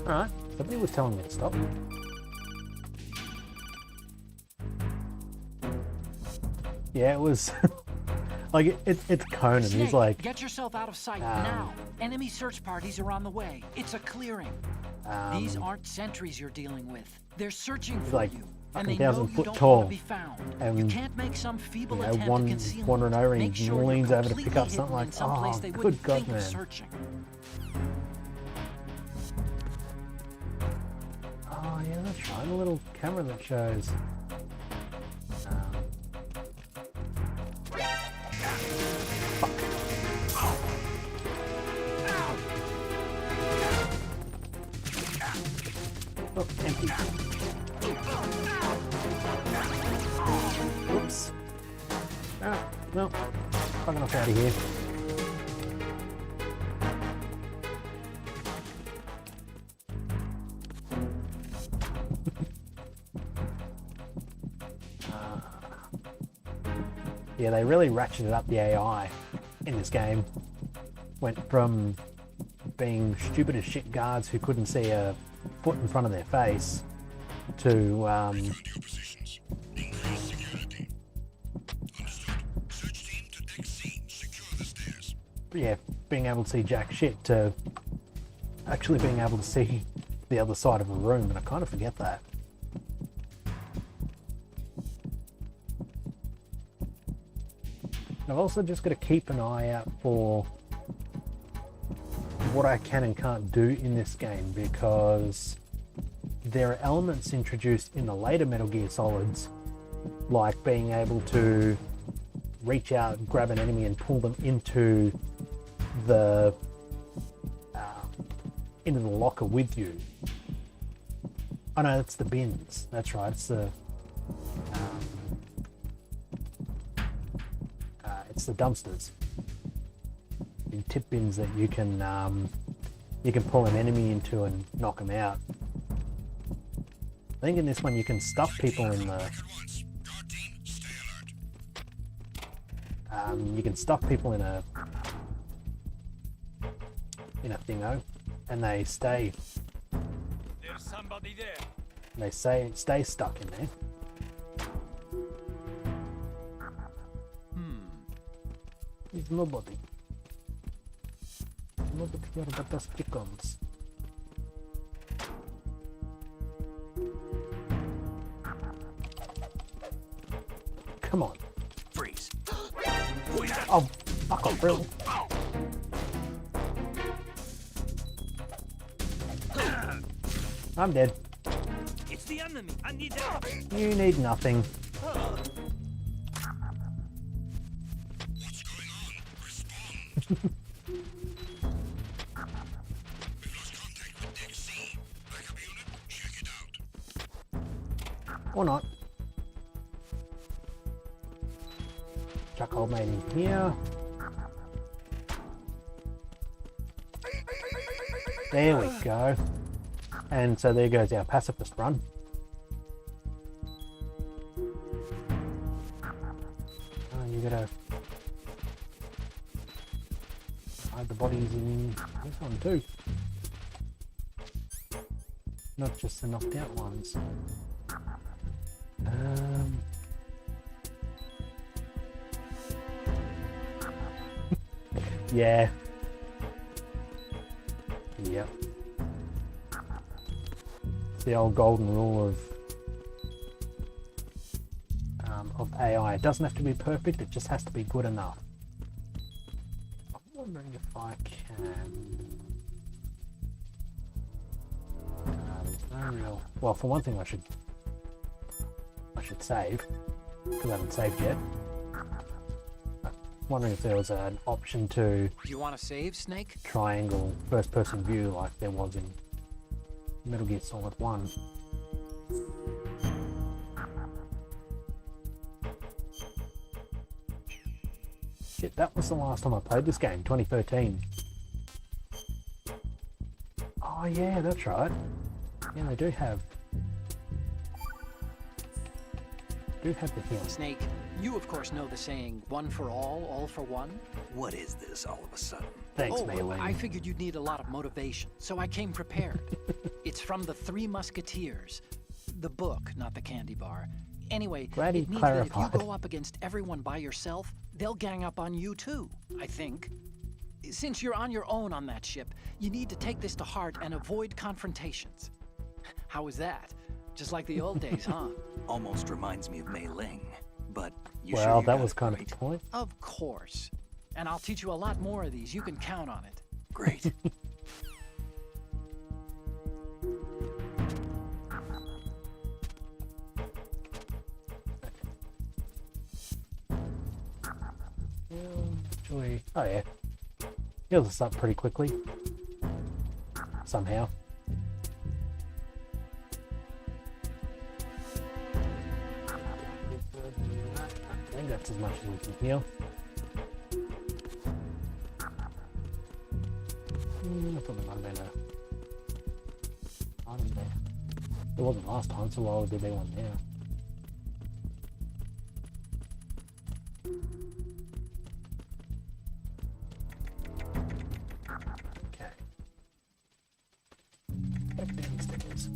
Speaker 1: Alright, somebody was telling me to stop. Yeah, it was like it's Conan.
Speaker 5: Snake,
Speaker 1: He's like,
Speaker 5: get yourself out of sight now. Enemy search parties are on the way. It's a clearing. These aren't sentries you're dealing with. They're searching for
Speaker 1: like
Speaker 5: you,
Speaker 1: fucking
Speaker 5: and they know
Speaker 1: 1,000
Speaker 5: you
Speaker 1: foot
Speaker 5: don't
Speaker 1: tall,
Speaker 5: want to be found.
Speaker 1: and
Speaker 5: You can't make some feeble
Speaker 1: you know,
Speaker 5: attempt
Speaker 1: one
Speaker 5: to conceal
Speaker 1: wandering over and
Speaker 5: Make
Speaker 1: he
Speaker 5: sure you're
Speaker 1: leans over to pick
Speaker 5: completely
Speaker 1: up something
Speaker 5: hidden
Speaker 1: like,
Speaker 5: in some place
Speaker 1: oh,
Speaker 5: they
Speaker 1: good
Speaker 5: wouldn't
Speaker 1: God,
Speaker 5: think of
Speaker 1: man.
Speaker 5: searching.
Speaker 1: Oh yeah, that's right. A little camera that shows. Fuck. Oh, empty. Oops. Ah, no. Fucking off out of here. Yeah, they really ratcheted up the AI in this game. Went from being stupid as shit guards who couldn't see a foot in front of their face to
Speaker 6: Your positions. Increase security. Understood. Search team to deck C. Secure the stairs.
Speaker 1: yeah, being able to see jack shit to actually being able to see the other side of a room, and I kind of forget that. I've also just got to keep an eye out for what I can and can't do in this game, because there are elements introduced in the later Metal Gear Solids, like being able to reach out, grab an enemy and pull them into the locker with you. Oh no, that's the bins. That's right. It's the dumpsters, the tip bins that you can pull an enemy into and knock them out. I think in this one you can stuff people in the.
Speaker 6: Guard team, stay alert.
Speaker 1: You can stuff people in a thingo, and they stay.
Speaker 3: There's somebody there.
Speaker 1: They stay stuck in there. There's nobody. Nobody here but us chickens. Come on.
Speaker 2: Freeze.
Speaker 1: Oh, fuck off, really? I'm dead.
Speaker 3: It's the enemy. I need help.
Speaker 1: You need nothing.
Speaker 6: What's going on? Respond. We've lost contact with Deck C. Backup unit, check it out.
Speaker 1: Or not. Chuck old mate in here. There we go. And so there goes our pacifist run. Oh, you gotta hide the bodies in this one too. Not just the knocked out ones. Yeah. Yep. It's the old golden rule of AI. It doesn't have to be perfect, it just has to be good enough. I'm wondering if I can... there's no real... Well, for one thing I should save, because I haven't saved yet. Wondering if there was an option to
Speaker 4: Do you want to save, Snake?
Speaker 1: triangle first person view like there was in Metal Gear Solid 1. Shit, that was the last time I played this game, 2013. Oh yeah, that's right. Yeah, they do have the heal.
Speaker 4: Snake, you of course know the saying, one for all for one?
Speaker 2: What is this all of a sudden?
Speaker 1: Thanks,
Speaker 4: Oh,
Speaker 1: Maylene.
Speaker 4: I figured you'd need a lot of motivation, so I came prepared. It's from the Three Musketeers. The book, not the candy bar. Anyway,
Speaker 1: Glad he
Speaker 4: it means that if you
Speaker 1: clarified.
Speaker 4: go up against everyone by yourself, they'll gang up on you too, I think. Since you're on your own on that ship, you need to take this to heart and avoid confrontations. How was that? Just like the old days, huh?
Speaker 2: Almost reminds me of Mei Ling, but you
Speaker 1: Well,
Speaker 2: sure you
Speaker 1: that
Speaker 2: got
Speaker 1: was
Speaker 2: it
Speaker 1: kind
Speaker 2: right?
Speaker 1: of the point.
Speaker 4: Of course. And I'll teach you a lot more of these. You can count on it.
Speaker 2: Great.
Speaker 1: Actually, oh yeah. Heals us up pretty quickly. Somehow. I think that's as much as we can heal. I thought there might have been a item there. It wasn't last time, so why would there be one now? Okay. Back downstairs.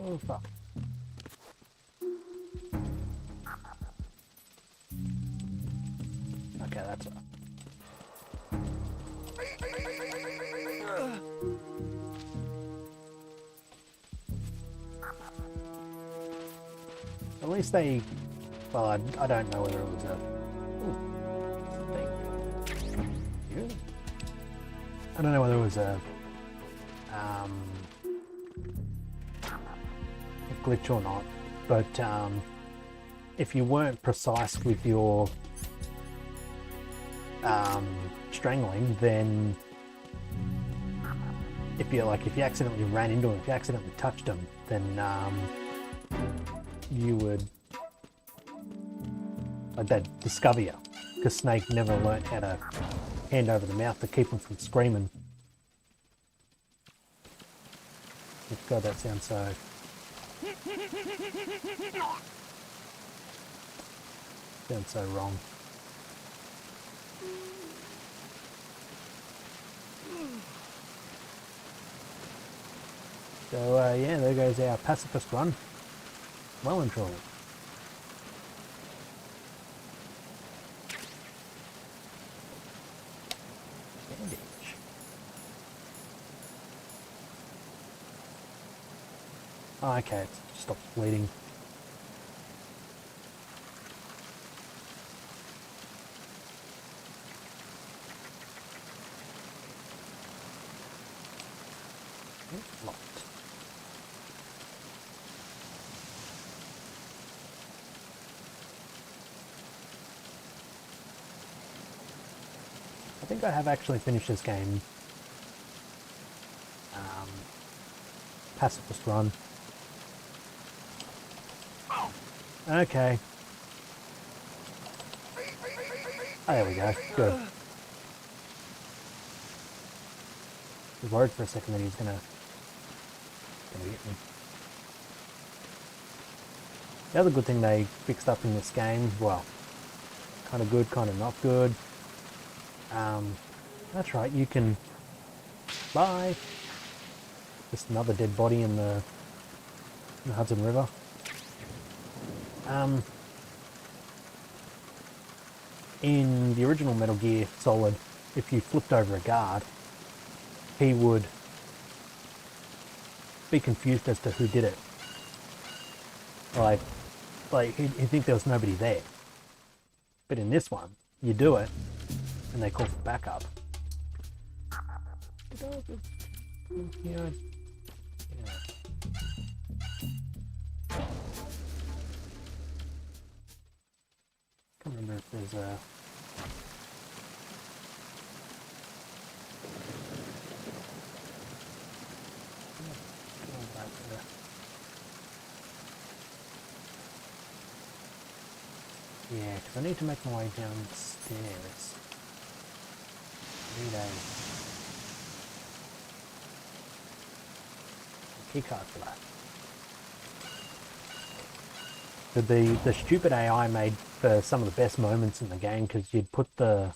Speaker 1: Oh fuck. Okay, that's enough. At least they... Well, I don't know whether it was a... Ooh, I don't know whether it was a glitch or not, but if you weren't precise with your strangling, then if you accidentally ran into him, if you accidentally touched him, then you would they'd discover you, because Snake never learnt how to hand over the mouth to keep him from screaming. God, that sounds so... Sounds so wrong. So yeah, there goes our pacifist run. Well and truly. Oh, okay, it stopped bleeding. It's locked. I think I have actually finished this game. Pacifist run. Okay. Oh, there we go. Good. I was worried for a second that he was gonna get me. The other good thing they fixed up in this game, well, kind of good, kind of not good. That's right, you can... Bye! Just another dead body in the Hudson River. In the original Metal Gear Solid, if you flipped over a guard, he would be confused as to who did it. Like he'd think there was nobody there. But in this one, you do it, and they call for backup. Yeah. Can't remember if there's a... Yeah, because I need to make my way downstairs. Need a key card for that. But the stupid AI made for some of the best moments in the game, because you'd put the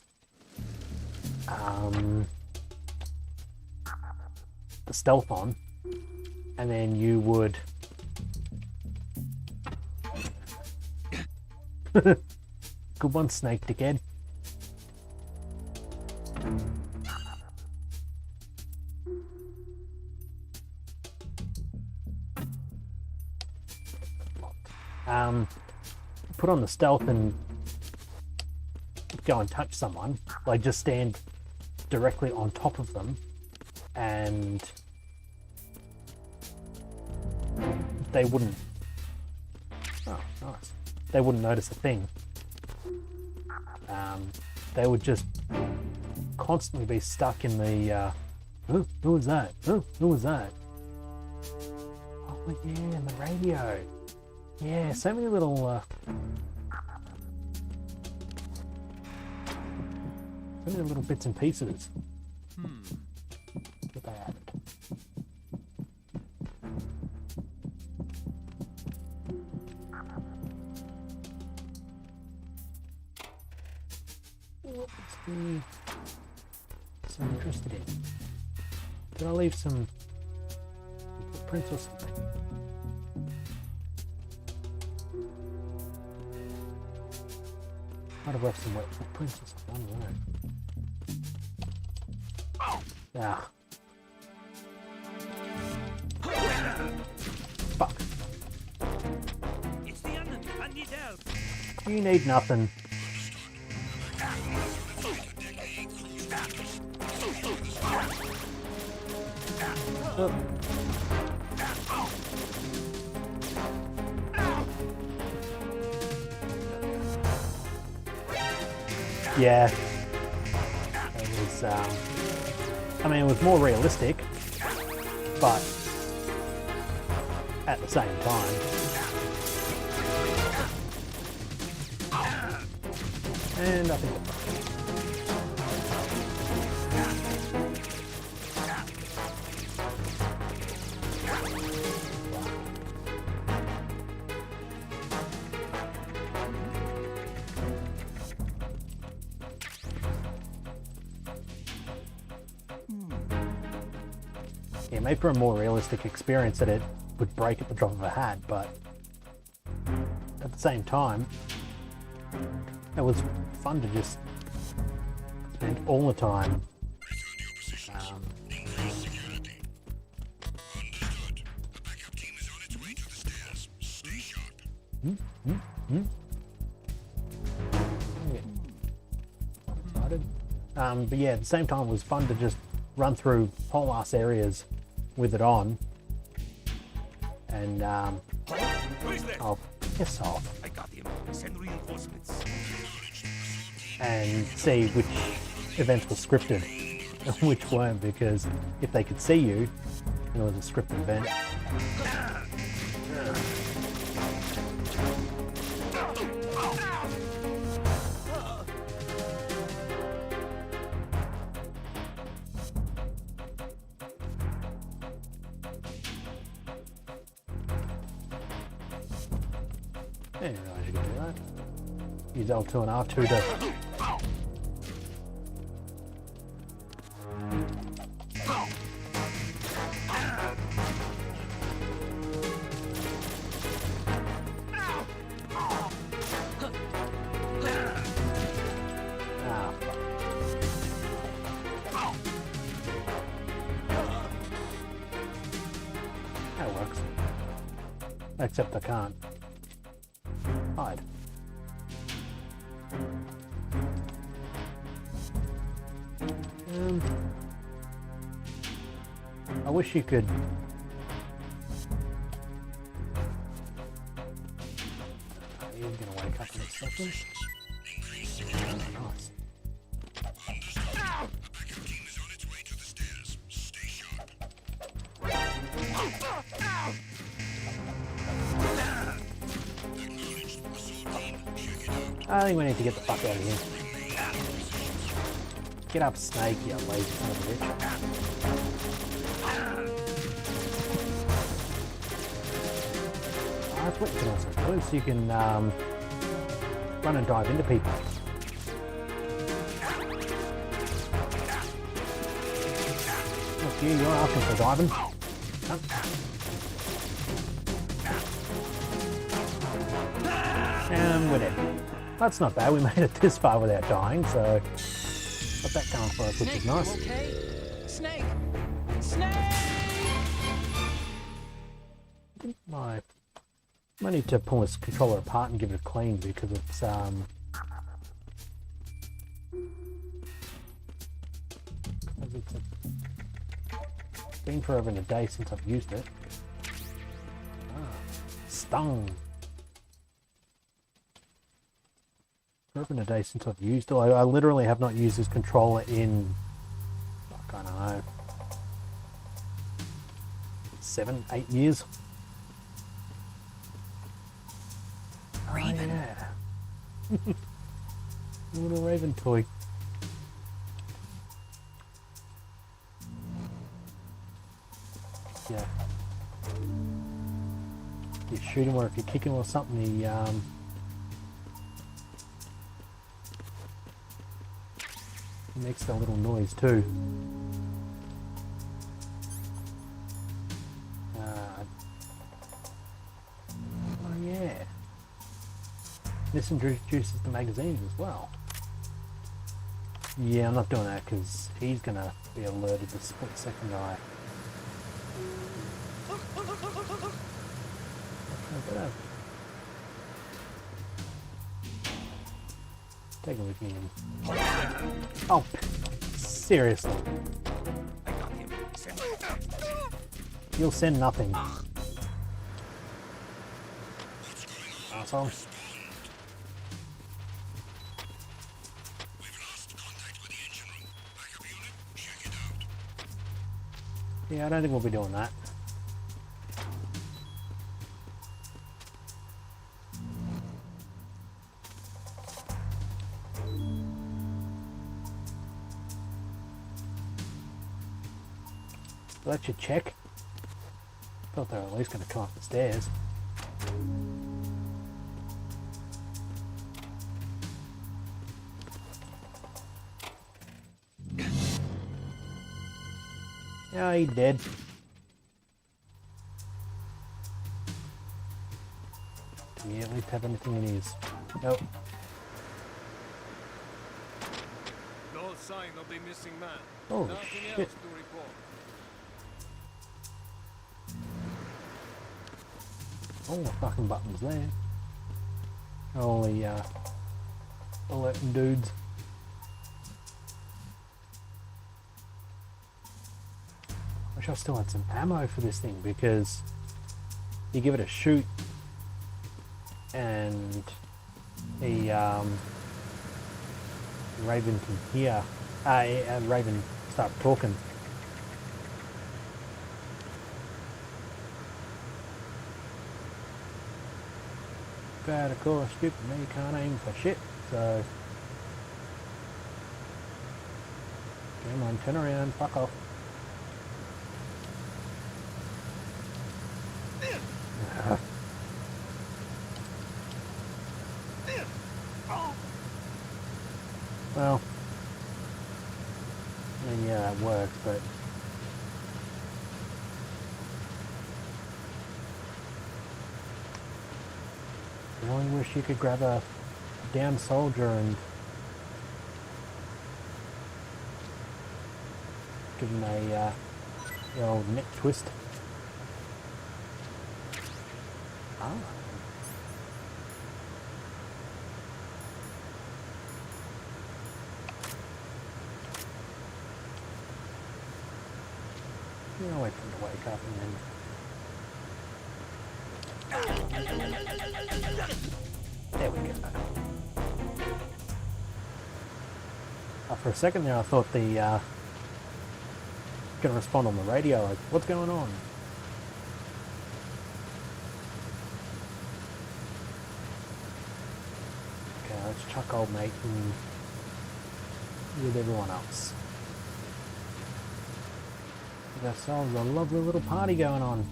Speaker 1: stealth on, and then you would good one, Snake Dickhead. Put on the stealth and go and touch someone, like just stand directly on top of them, and they wouldn't... Oh, nice. They wouldn't notice a thing. They would just constantly be stuck in the, who was that? Who was that? Oh yeah, and the radio. Yeah, so many little, so many little bits and pieces that they added. What's so interested in? Did I leave some footprints or something? Might have left some wet footprints or something, I don't know. Ah. Fuck.
Speaker 3: It's the enemy. I need help.
Speaker 1: You need nothing. Oh. Yeah, it was, I mean, it was more realistic, but at the same time, and I think yeah, made for a more realistic experience that it would break at the drop of a hat, but at the same time, it was fun to just spend all the time Excited. But yeah, at the same time, it was fun to just run through whole ass areas with it on, and
Speaker 3: Who is that?
Speaker 1: I'll piss off
Speaker 3: I got him. Send reinforcements.
Speaker 1: and see which events were scripted and which weren't, because if they could see you, it was a scripted event. I didn't realise you could do that. Use L2 and R2 to... Ah, fuck. That works. Except I can't hide. I wish you could. He's gonna wake up in a second. Oh, nice.
Speaker 6: Backup team is on its way to the stairs. Stay sharp. Acknowledged. Assault team, check it out.
Speaker 1: I think we need to get the fuck out of here. Get up, Snake, you lazy son of a bitch. Oh, that's what you can also do, so you can run and dive into people. Look, you're asking for diving. Huh? And we're dead. That's not bad, we made it this far without dying, so got that going for us, which is
Speaker 4: Snake,
Speaker 1: nice.
Speaker 4: you okay? Snake! Snake!
Speaker 1: I need to pull this controller apart and give it a clean, because it's been forever and a day since I've used it. Stung. Forever and a day since I've used it. I literally have not used this controller in, I don't know, 7, 8 years.
Speaker 8: Raven.
Speaker 1: Oh, yeah. Little Raven toy. Yeah. You shoot him, or if you kick him or something, he makes that little noise too. Oh yeah. This introduces the magazines as well. Yeah, I'm not doing that because he's gonna be alerted the split second I take it with me. Oh, seriously.
Speaker 3: I got him. Send
Speaker 1: You'll send nothing. Asshole.
Speaker 6: We've lost contact with the engine room. Backup unit, check it out.
Speaker 1: Yeah, I don't think we'll be doing that. Let you check. Thought they were at least going to come up the stairs. Yeah, he's dead. Do you at least have anything in his? Nope.
Speaker 3: no sign of the missing man.
Speaker 1: Holy
Speaker 3: Nothing
Speaker 1: shit.
Speaker 3: else to report.
Speaker 1: All the fucking buttons there. All the bulletin dudes. Wish I still had some ammo for this thing, because you give it a shoot and the Raven can hear, Raven start talking. But of course, stupid me can't aim for shit, so come on, turn around, fuck off. Well, I mean, yeah, that worked, but I only wish you could grab a down soldier and give him a the old neck twist. Ah. Yeah, I'll wait for him to wake up and then... There we go. For a second there I thought the gonna respond on the radio, like, what's going on? Okay, let's chuck old mate and with everyone else. Give ourselves a lovely little party going on.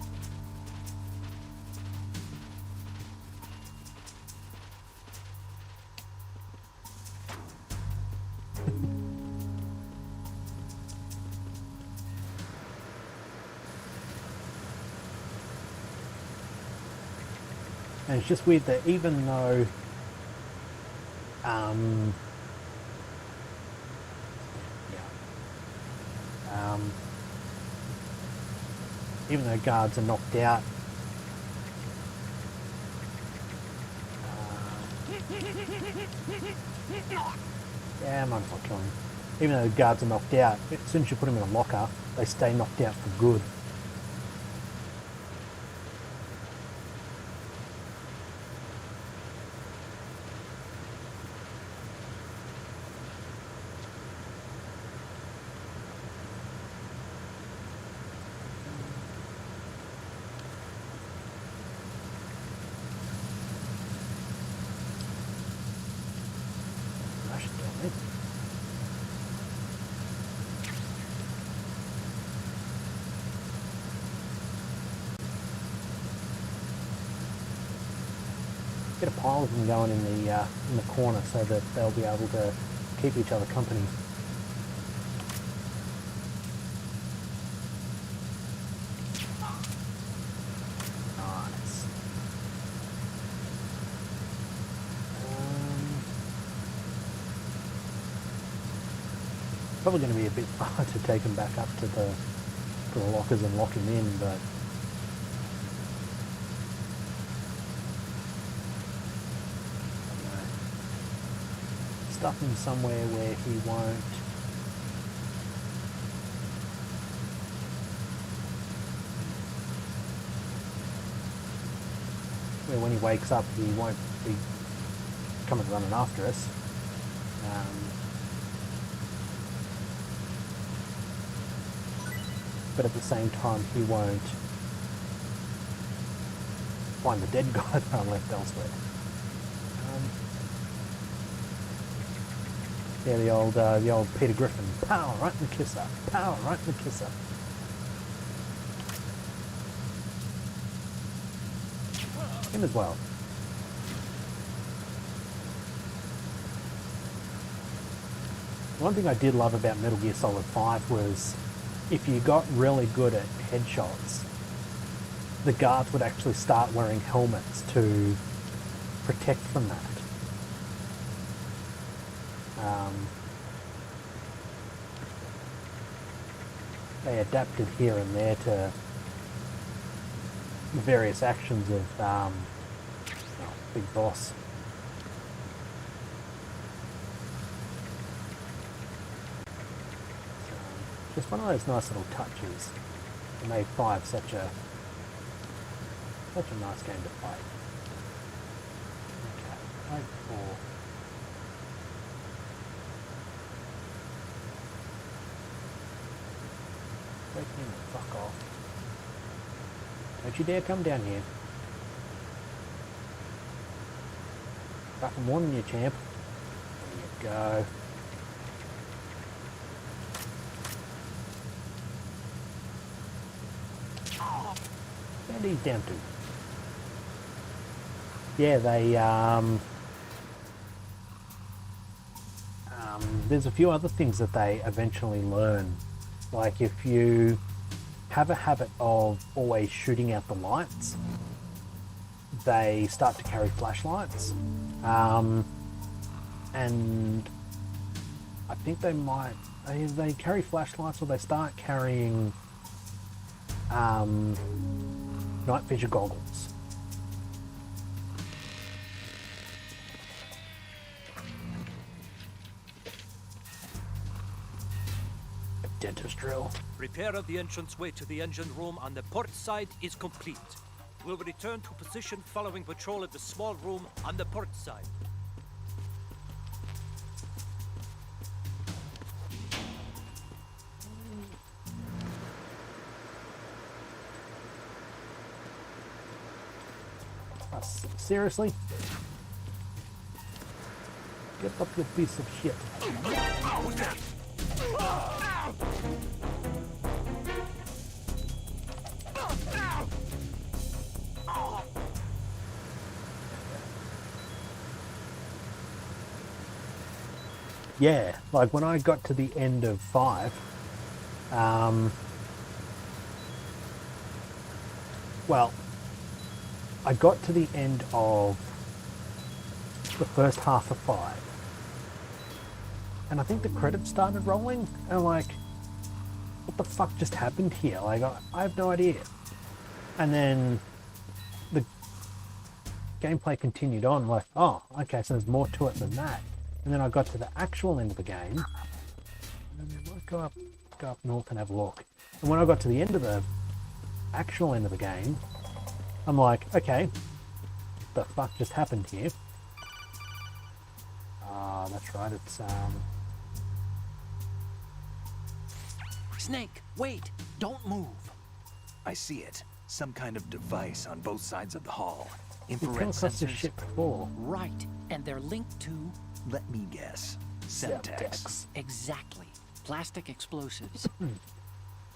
Speaker 1: And it's just weird that even though even though guards are knocked out, yeah, might as well kill him. Even though guards are knocked out, as soon as you put them in a locker, they stay knocked out for good. Get a pile of them going in the corner so that they'll be able to keep each other company. Nice. Probably going to be a bit far to take them back up to the lockers and lock him in, but stuff him somewhere where he won't when he wakes up he won't be coming running after us. But at the same time he won't find the dead guy that I left elsewhere. Yeah, the old Peter Griffin. Power right in the kisser. Power right in the kisser. Him as well. One thing I did love about Metal Gear Solid 5 was if you got really good at headshots, the guards would actually start wearing helmets to protect from that. They adapted here and there to the various actions of Big Boss. Just one of those nice little touches that made 5 such a nice game to play. Okay, play 4. Break in and fuck off. Don't you dare come down here. Fucking warning you, champ. There you go. And he's down too. Yeah, they there's a few other things that they eventually learn. Like if you have a habit of always shooting out the lights, they start to carry flashlights. And I think they carry flashlights, or they start carrying night vision goggles. A dentist drill.
Speaker 3: Repair of the entranceway to the engine room on the port side is complete. We'll return to position following patrol of the small room on the port side.
Speaker 1: Seriously? Get up, you piece of shit. Yeah, like when I got to the end of 5, well, I got to the end of the first half of 5, and I think the credits started rolling, and I'm like, what the fuck just happened here? Like, I have no idea. And then the gameplay continued on, like, oh, okay, so there's more to it than that. And then I got to the actual end of the game, and then I go up north and have a look. And when I got to the end of the actual end of the game, I'm like, okay, what the fuck just happened here? That's right, it's,
Speaker 5: Snake, wait! Don't move!
Speaker 2: I see it. Some kind of device on both sides of the hall.
Speaker 1: we've come
Speaker 2: Infrared
Speaker 1: across this
Speaker 2: sensors.
Speaker 1: shit before.
Speaker 5: Right, and they're linked to...
Speaker 2: Let me guess. Semtex.
Speaker 5: Exactly. Plastic explosives.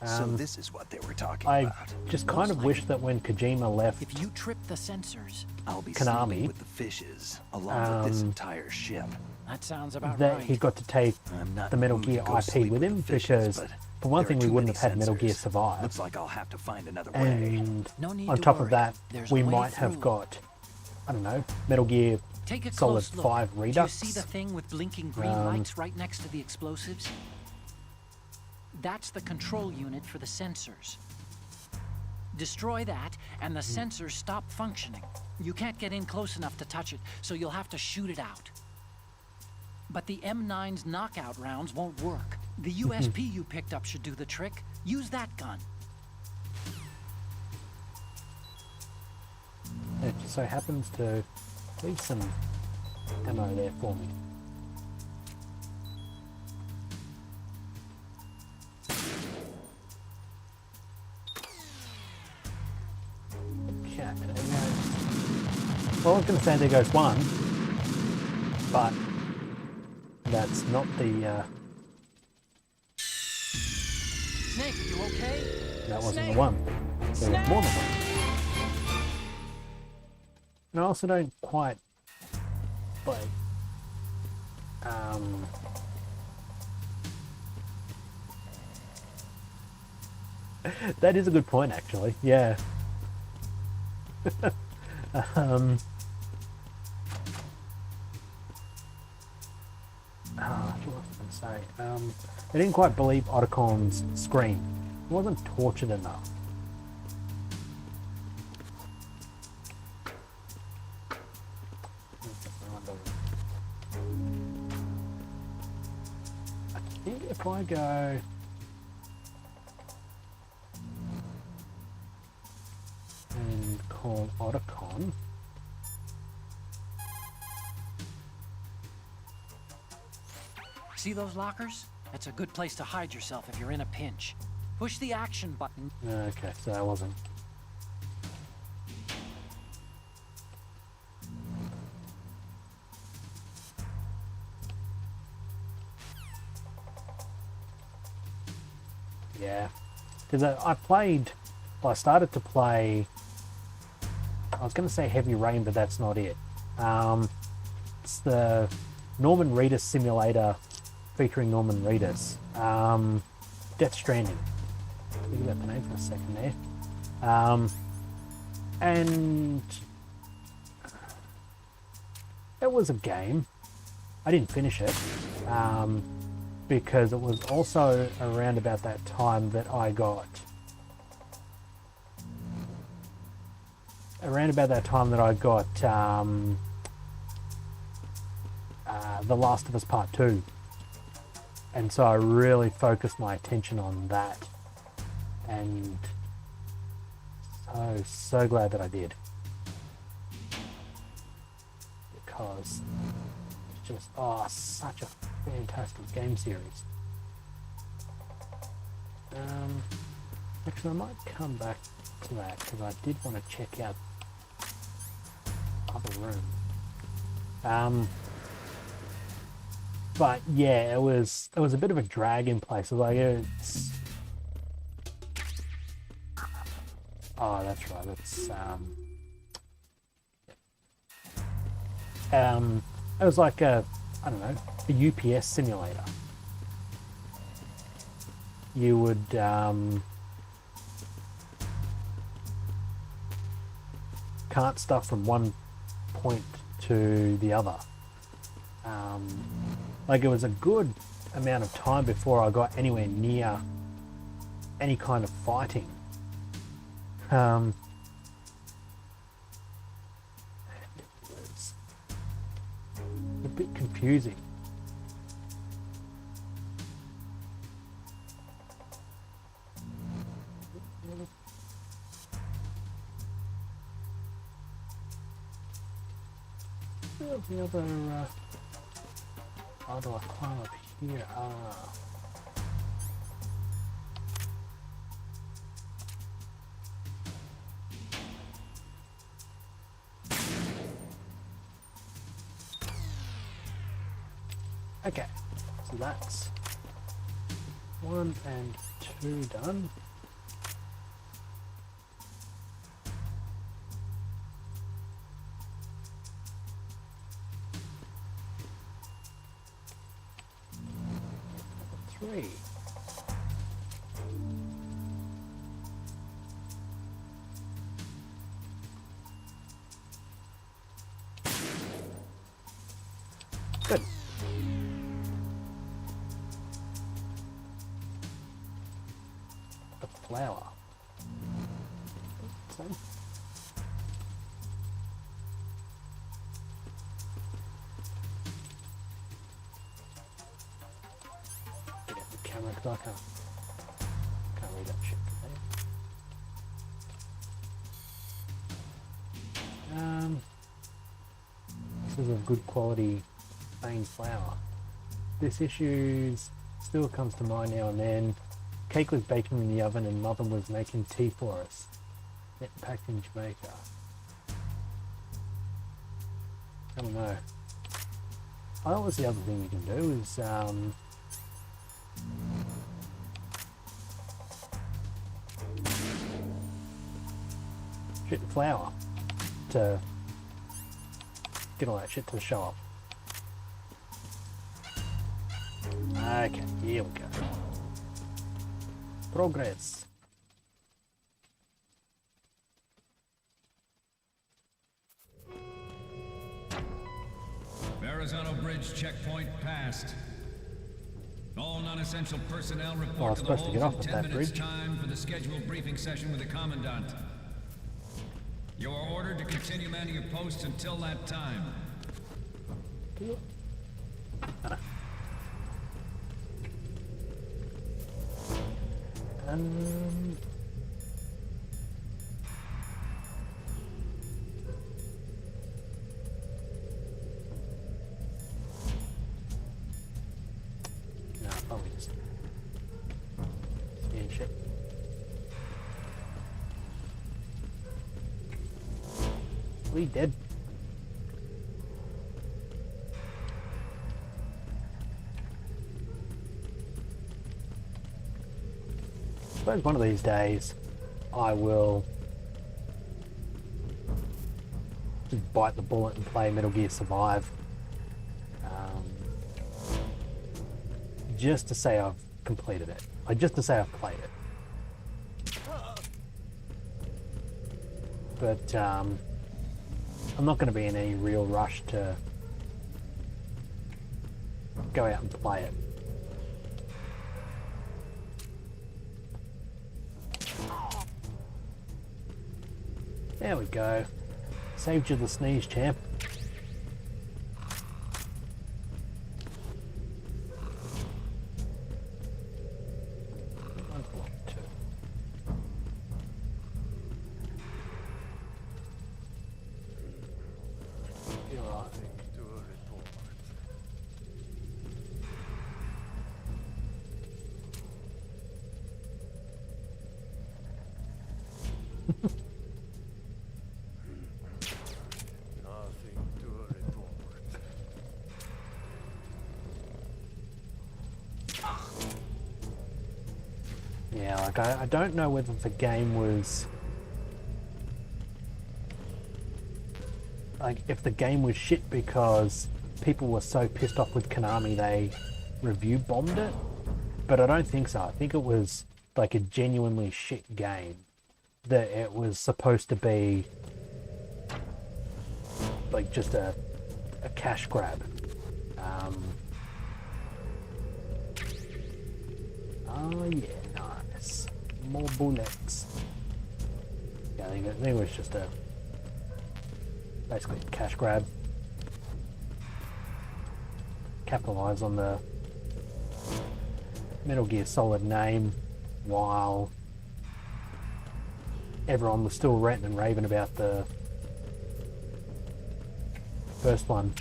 Speaker 2: So this is what they were talking
Speaker 1: I
Speaker 2: about.
Speaker 1: just kind of wish that when Kojima left
Speaker 5: If you trip the sensors,
Speaker 2: I'll be
Speaker 1: Konami,
Speaker 2: sleeping with the fishes, along with this entire ship.
Speaker 5: that sounds about
Speaker 1: that
Speaker 5: right.
Speaker 1: he got to take
Speaker 2: I'm not
Speaker 1: the Metal
Speaker 2: in the mood
Speaker 1: Gear
Speaker 2: to go
Speaker 1: IP
Speaker 2: sleep
Speaker 1: with him,
Speaker 2: the fishes,
Speaker 1: because
Speaker 2: but
Speaker 1: for one
Speaker 2: there
Speaker 1: thing
Speaker 2: are
Speaker 1: we
Speaker 2: too
Speaker 1: wouldn't
Speaker 2: many
Speaker 1: have had Metal Gear
Speaker 2: sensors.
Speaker 1: Survive,
Speaker 2: Looks like I'll have to find another way.
Speaker 1: and
Speaker 5: No need
Speaker 1: on
Speaker 5: to
Speaker 1: top
Speaker 5: worry.
Speaker 1: of that,
Speaker 5: There's
Speaker 1: we
Speaker 5: a way
Speaker 1: might have
Speaker 5: through.
Speaker 1: got, I don't know, Metal Gear
Speaker 5: Take a
Speaker 1: Solid
Speaker 5: close look.
Speaker 1: 5
Speaker 5: Do you
Speaker 1: Redux.
Speaker 5: see the thing with blinking green lights right next to the explosives? That's the control unit for the sensors. Destroy that, and the sensors stop functioning. You can't get in close enough to touch it, so you'll have to shoot it out. But the M9's knockout rounds won't work. The USP you picked up should do the trick. Use that gun.
Speaker 1: It just so happens to leave some ammo there for me. Okay, there goes. Well, I was going to say there goes one, but that's not the,
Speaker 5: Snake, you okay?
Speaker 1: that wasn't
Speaker 5: Snake!
Speaker 1: the one. There was more than one. And I also don't quite, like, that is a good point, actually. Yeah. What was I going to say? I didn't quite believe Otacon's scream. It wasn't tortured enough. I think if I go called Otacon.
Speaker 5: See those lockers? That's a good place to hide yourself if you're in a pinch. Push the action button.
Speaker 1: Okay, so that wasn't. Yeah, because I started to play, I was going to say Heavy Rain, but that's not it. It's the Norman Reedus simulator featuring Norman Reedus. Death Stranding. Think about the name for a second there. And it was a game. I didn't finish it. Because it was also around about that time that I got The Last of Us Part 2, and so I really focused my attention on that, and so glad that I did, because it's just such a fantastic game series. Actually, I might come back to that because I did want to check out other room. But yeah, it was a bit of a drag in places. Like it's that's right. It's it was like a UPS simulator. You would cart stuff from one point to the other. Like it was a good amount of time before I got anywhere near any kind of fighting. It was a bit confusing. Where's the other how do I climb up here? Okay, so that's 1 and 2 done. Three. Good. A flower. Same. Get out the camera because I can't read that shit today. This is a good quality plain flour. This issue still comes to mind now and then. Cake was baking in the oven and Mother was making tea for us. Net packed in Jamaica. I don't know. I thought was the other thing you can do is shit the flour to get all that shit to show up. Okay, here we go. Progress.
Speaker 9: Verrazano Bridge checkpoint passed. All non-essential personnel report
Speaker 1: I was
Speaker 9: to the
Speaker 1: supposed to get
Speaker 9: hold
Speaker 1: off
Speaker 9: in
Speaker 1: at
Speaker 9: 10
Speaker 1: that
Speaker 9: minutes
Speaker 1: bridge.
Speaker 9: time for the scheduled briefing session with the Commandant. You are ordered to continue manning your posts until that time.
Speaker 1: We dead. I suppose one of these days I will just bite the bullet and play Metal Gear Survive. Just to say I've completed it. Like, just to say I've played it. But I'm not going to be in any real rush to go out and play it. There we go. Saved you the sneeze, champ. Yeah, like I don't know whether the game was like if the game was shit because people were so pissed off with Konami they review bombed it, but I don't think so. I think it was like a genuinely shit game that it was supposed to be like just a cash grab. Oh yeah, nice. More bullets. Yeah, I think it was just basically a cash grab. Capitalize on the Metal Gear Solid name while everyone was still ranting and raving about the first one.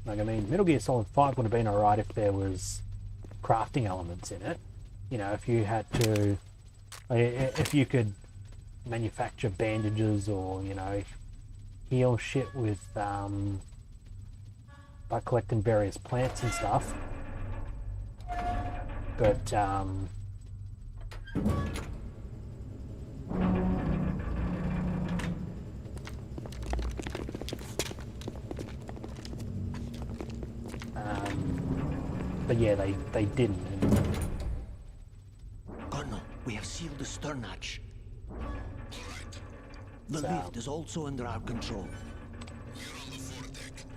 Speaker 1: Like, I mean, Metal Gear Solid 5 would have been alright if there was crafting elements in it. You know, if you had to, if you could manufacture bandages or, you know, heal shit with, by collecting various plants and stuff. But, but yeah, they didn't.
Speaker 10: Colonel, we have sealed the stern hatch. The lift is also under our control.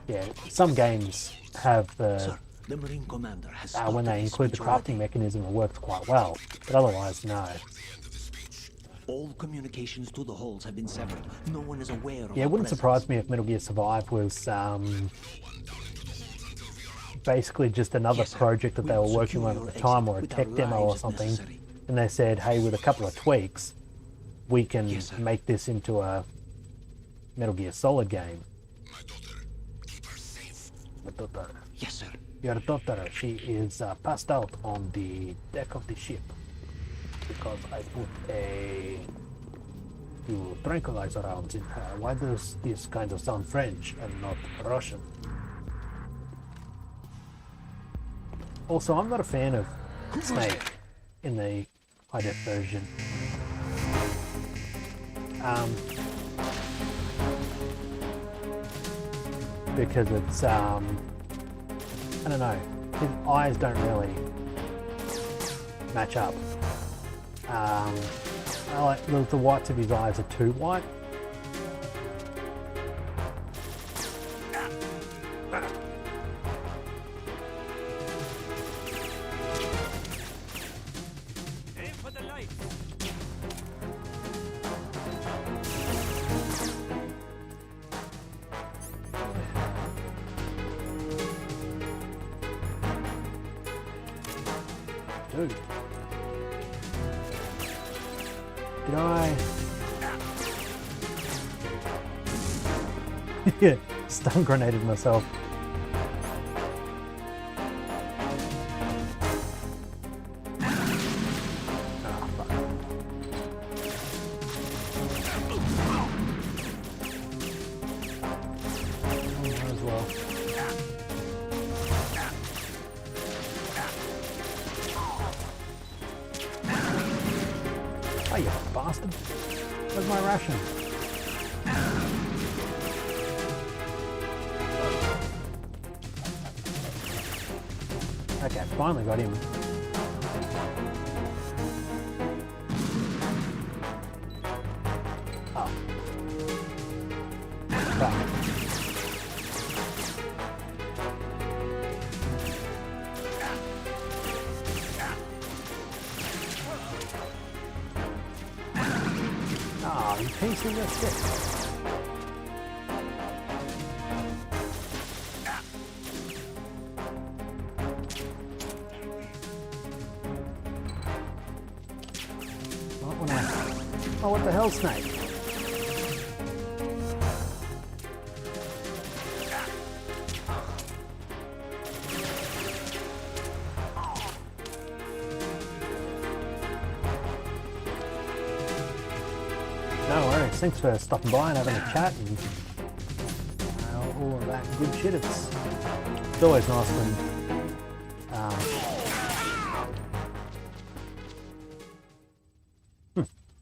Speaker 1: Yeah, some games have
Speaker 10: Sir, the Marine Commander has
Speaker 1: when they include the crafting mechanism, it works quite well. But otherwise, no.
Speaker 10: All communications to the halls have been severed. No one is aware of
Speaker 1: Yeah, it wouldn't surprise me if Metal Gear Survive was basically just another project that they were working on at the time, or a tech demo or something, and they said, hey, with a couple of tweaks we can make this into a Metal Gear Solid game. My daughter.
Speaker 10: Yes, sir.
Speaker 1: Your daughter, she is passed out on the deck of the ship because I put a few tranquilizer rounds in her. Why does this kind of sound French and not Russian? Also, I'm not a fan of Snake in the high-def version. Because it's, I don't know, his eyes don't really match up. I like the whites of his eyes are too white. Dude. Did I? Yeah, stun grenaded myself. Ah, fuck. Oh, might as well. Oh, you bastard. Where's my ration? Okay, finally got him. Oh. Fuck. Oh, you piece of shit. Oh, what the hell, Snake? No worries. Thanks for stopping by and having a chat and all of that good shit. It's always nice when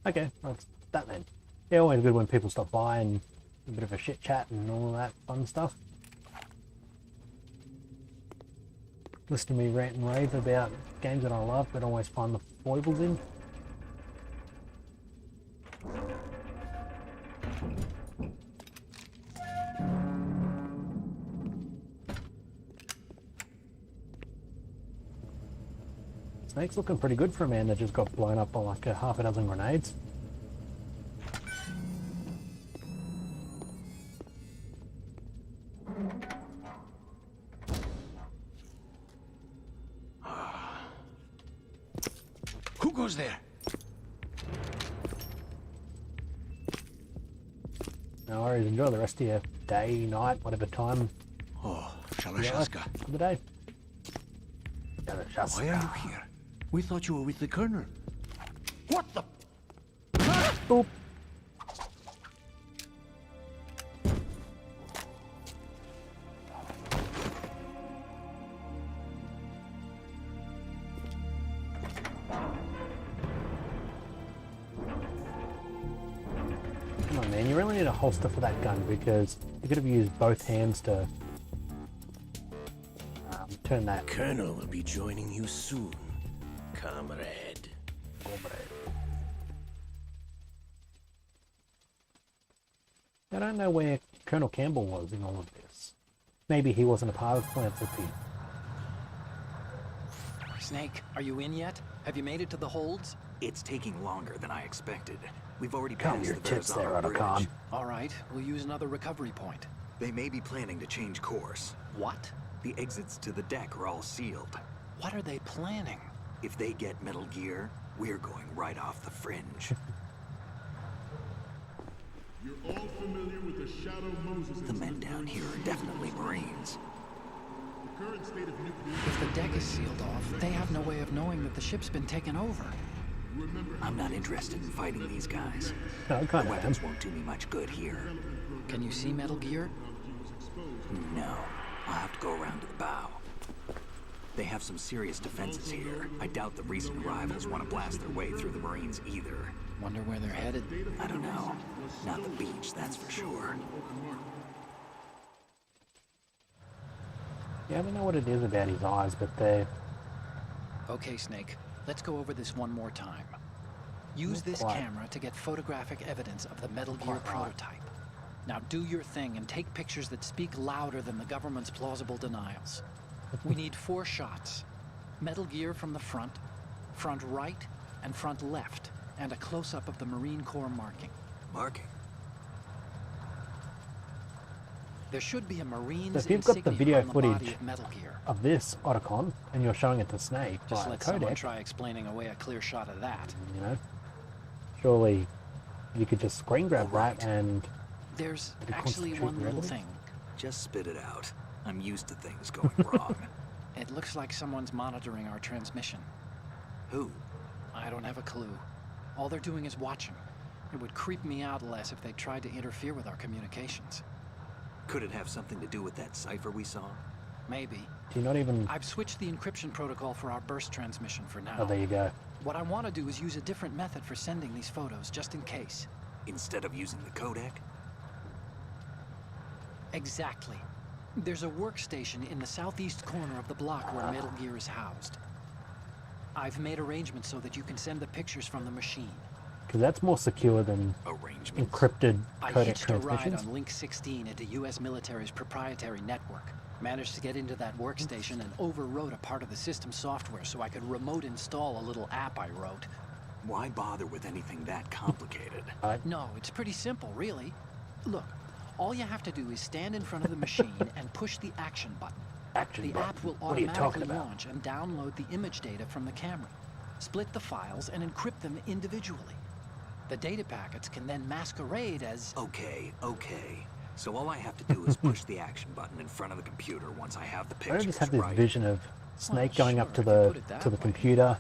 Speaker 1: okay, that's that then. Yeah, always good when people stop by and a bit of a shit chat and all that fun stuff. Listen to me rant and rave about games that I love but always find the foibles in. Snake's looking pretty good for a man that just got blown up by like a half a dozen grenades.
Speaker 10: Who goes there?
Speaker 1: No worries, enjoy the rest of your day, night, whatever time.
Speaker 10: Oh,
Speaker 1: you like
Speaker 10: Shalashaska.
Speaker 1: for the day. Shalashaska.
Speaker 10: Why are you here? We thought you were with the Colonel. What the?
Speaker 1: Boop. Come on, man, you really need a holster for that gun because you could have used both hands to turn that.
Speaker 10: Colonel will be joining you soon, comrade.
Speaker 1: I don't know where Colonel Campbell was in all of this. Maybe he wasn't a part of philanthropy.
Speaker 4: Snake, are you in yet? Have you made it to the holds?
Speaker 2: It's taking longer than I expected. We've already
Speaker 1: Calm
Speaker 2: passed
Speaker 1: your
Speaker 2: the
Speaker 1: tits there,
Speaker 2: Verrazano
Speaker 1: Otacon.
Speaker 2: Bridge.
Speaker 4: All right, we'll use another recovery point.
Speaker 2: They may be planning to change course.
Speaker 4: What?
Speaker 2: The exits to the deck are all sealed.
Speaker 4: What are they planning?
Speaker 2: If they get Metal Gear, we're going right off the fringe.
Speaker 6: You're all familiar with the Shadow Moses
Speaker 2: The men down here are definitely Marines.
Speaker 6: The current state of nuclear...
Speaker 4: If the deck is sealed off, they have no way of knowing that the ship's been taken over.
Speaker 2: I'm not interested in fighting these guys.
Speaker 1: No,
Speaker 2: The
Speaker 1: kind of
Speaker 2: weapons won't do me much good here.
Speaker 4: Can you see Metal Gear?
Speaker 2: No, I'll have to go around to the bow. They have some serious defenses here. I doubt the recent arrivals want to blast their way through the Marines either.
Speaker 4: Wonder where they're headed.
Speaker 2: I don't know. Not the beach, that's for sure.
Speaker 1: Yeah, I don't know what it is about his eyes, but they're...
Speaker 4: Okay, Snake, let's go over this one more time. Use this
Speaker 1: Quite.
Speaker 4: camera to get photographic evidence of the Metal Gear
Speaker 1: Quite right.
Speaker 4: prototype. Now do your thing and take pictures that speak louder than the government's plausible denials. We need 4 shots. Metal Gear from the front right, and front left, and a close-up of the Marine Corps marking.
Speaker 2: Marking?
Speaker 4: There should be a Marine's
Speaker 1: So if you've got the
Speaker 4: insignia
Speaker 1: video
Speaker 4: on the body
Speaker 1: footage
Speaker 4: of Metal Gear.
Speaker 1: of this Otacon, and you're showing it to Snake
Speaker 4: Just
Speaker 1: via
Speaker 4: let
Speaker 1: the
Speaker 4: someone
Speaker 1: codec,
Speaker 4: try explaining away a clear shot of that.
Speaker 1: you know, surely you could just screen grab
Speaker 2: Right.
Speaker 1: that and
Speaker 4: There's
Speaker 1: Did it
Speaker 4: actually
Speaker 1: constitute
Speaker 4: one little
Speaker 1: evidence?
Speaker 4: thing.
Speaker 2: Just spit it out. I'm used to things going wrong.
Speaker 4: It looks like someone's monitoring our transmission.
Speaker 2: Who?
Speaker 4: I don't have a clue. All they're doing is watching. It would creep me out less if they tried to interfere with our communications.
Speaker 2: Could it have something to do with that cipher we saw?
Speaker 4: Maybe.
Speaker 1: Do you not even...
Speaker 4: I've switched the encryption protocol for our burst transmission for now.
Speaker 1: Oh, there you go.
Speaker 4: What I want to do is use a different method for sending these photos, just in case.
Speaker 2: Instead of using the codec?
Speaker 4: Exactly. There's a workstation in the southeast corner of the block where Metal Gear is housed. I've made arrangements so that you can send the pictures from the machine.
Speaker 1: Because that's more secure than
Speaker 2: Arrangements.
Speaker 1: encrypted
Speaker 4: I
Speaker 1: codec
Speaker 4: hitched a ride
Speaker 1: transmissions.
Speaker 4: on Link 16 into U.S. military's proprietary network. Managed to get into that workstation and overwrote a part of the system software so I could remote install a little app I wrote.
Speaker 2: Why bother with anything that complicated?
Speaker 4: No, it's pretty simple, really. Look, all you have to do is stand in front of the machine and push the action button.
Speaker 1: Action
Speaker 4: The
Speaker 1: button.
Speaker 4: app will
Speaker 1: What are you talking
Speaker 4: automatically
Speaker 1: about?
Speaker 4: launch and download the image data from the camera. Split the files and encrypt them individually. The data packets can then masquerade as...
Speaker 2: Okay. So all I have to do is push the action button in front of the computer once I have the
Speaker 1: I
Speaker 2: pictures,
Speaker 1: just have this
Speaker 2: right?
Speaker 1: vision of Snake going
Speaker 4: sure,
Speaker 1: up to
Speaker 4: if you
Speaker 1: the
Speaker 4: put it that way.
Speaker 1: computer,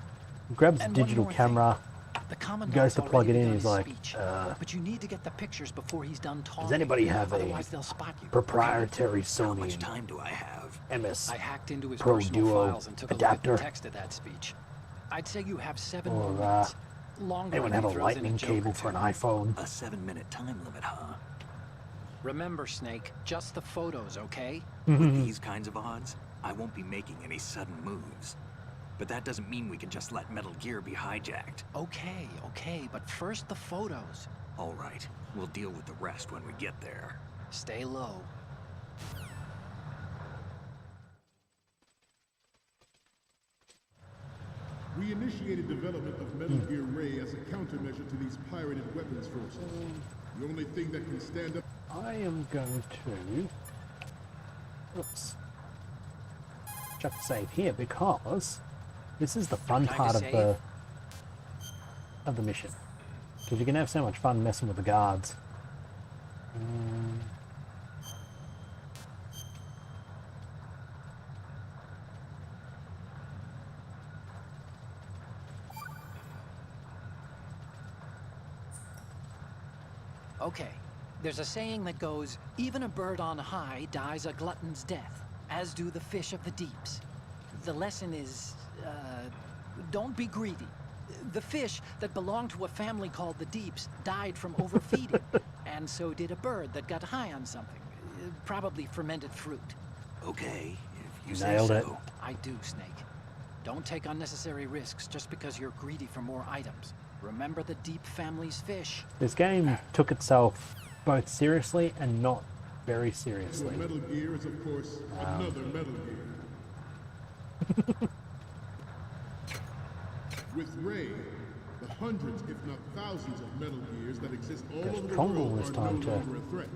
Speaker 1: grabs a
Speaker 4: And one
Speaker 1: digital
Speaker 4: more thing.
Speaker 1: camera,
Speaker 4: The commandant's
Speaker 1: goes to plug it
Speaker 4: already
Speaker 1: in,
Speaker 4: begun
Speaker 1: he's
Speaker 4: his
Speaker 1: like,
Speaker 4: speech, but you need to get the pictures before he's done talking.
Speaker 1: does anybody have a
Speaker 4: Otherwise they'll spot you.
Speaker 1: proprietary
Speaker 2: How much
Speaker 1: Sony
Speaker 2: time do I have?
Speaker 1: MS
Speaker 4: I hacked into his
Speaker 1: Pro
Speaker 4: personal
Speaker 1: Duo
Speaker 4: files and took a
Speaker 1: adapter?
Speaker 4: look at the text of that speech. I'd say you have 7
Speaker 1: Or,
Speaker 4: more minutes. Longer
Speaker 1: anyone
Speaker 4: if
Speaker 1: have
Speaker 4: he
Speaker 1: a
Speaker 4: throws in
Speaker 1: lightning
Speaker 4: joke or
Speaker 1: cable for
Speaker 4: two.
Speaker 1: an iPhone?
Speaker 2: A 7-minute time limit, huh?
Speaker 4: Remember, Snake, just the photos, okay?
Speaker 2: With these kinds of odds, I won't be making any sudden moves. But that doesn't mean we can just let Metal Gear be hijacked.
Speaker 4: Okay, but first the photos.
Speaker 2: All right, we'll deal with the rest when we get there.
Speaker 4: Stay low.
Speaker 6: We initiated development of Metal Gear Ray as a countermeasure to these pirated weapons forces. The only thing that can stand up...
Speaker 1: I am going to... Oops. Chuck the save here because this is the fun
Speaker 4: Time to
Speaker 1: part
Speaker 4: save.
Speaker 1: of the mission. Because you can have so much fun messing with the guards.
Speaker 4: Okay, there's a saying that goes, even a bird on high dies a glutton's death, as do the fish of the deeps. The lesson is, don't be greedy. The fish that belonged to a family called the Deeps died from overfeeding, and so did a bird that got high on something, probably fermented fruit.
Speaker 2: Okay, if you say
Speaker 1: Nailed it.
Speaker 2: so.
Speaker 4: I do, Snake. Don't take unnecessary risks just because you're greedy for more items. Remember the Deep family's fish.
Speaker 1: This game took itself both seriously and not very
Speaker 6: So
Speaker 1: seriously.
Speaker 6: Metal Gear is, of course, another Metal Gear. With Ray, the hundreds, if not thousands, of Metal Gears that exist all
Speaker 1: Guess
Speaker 6: over the
Speaker 1: Trumbull
Speaker 6: world
Speaker 1: this
Speaker 6: are
Speaker 1: time
Speaker 6: no
Speaker 1: to
Speaker 6: longer a threat.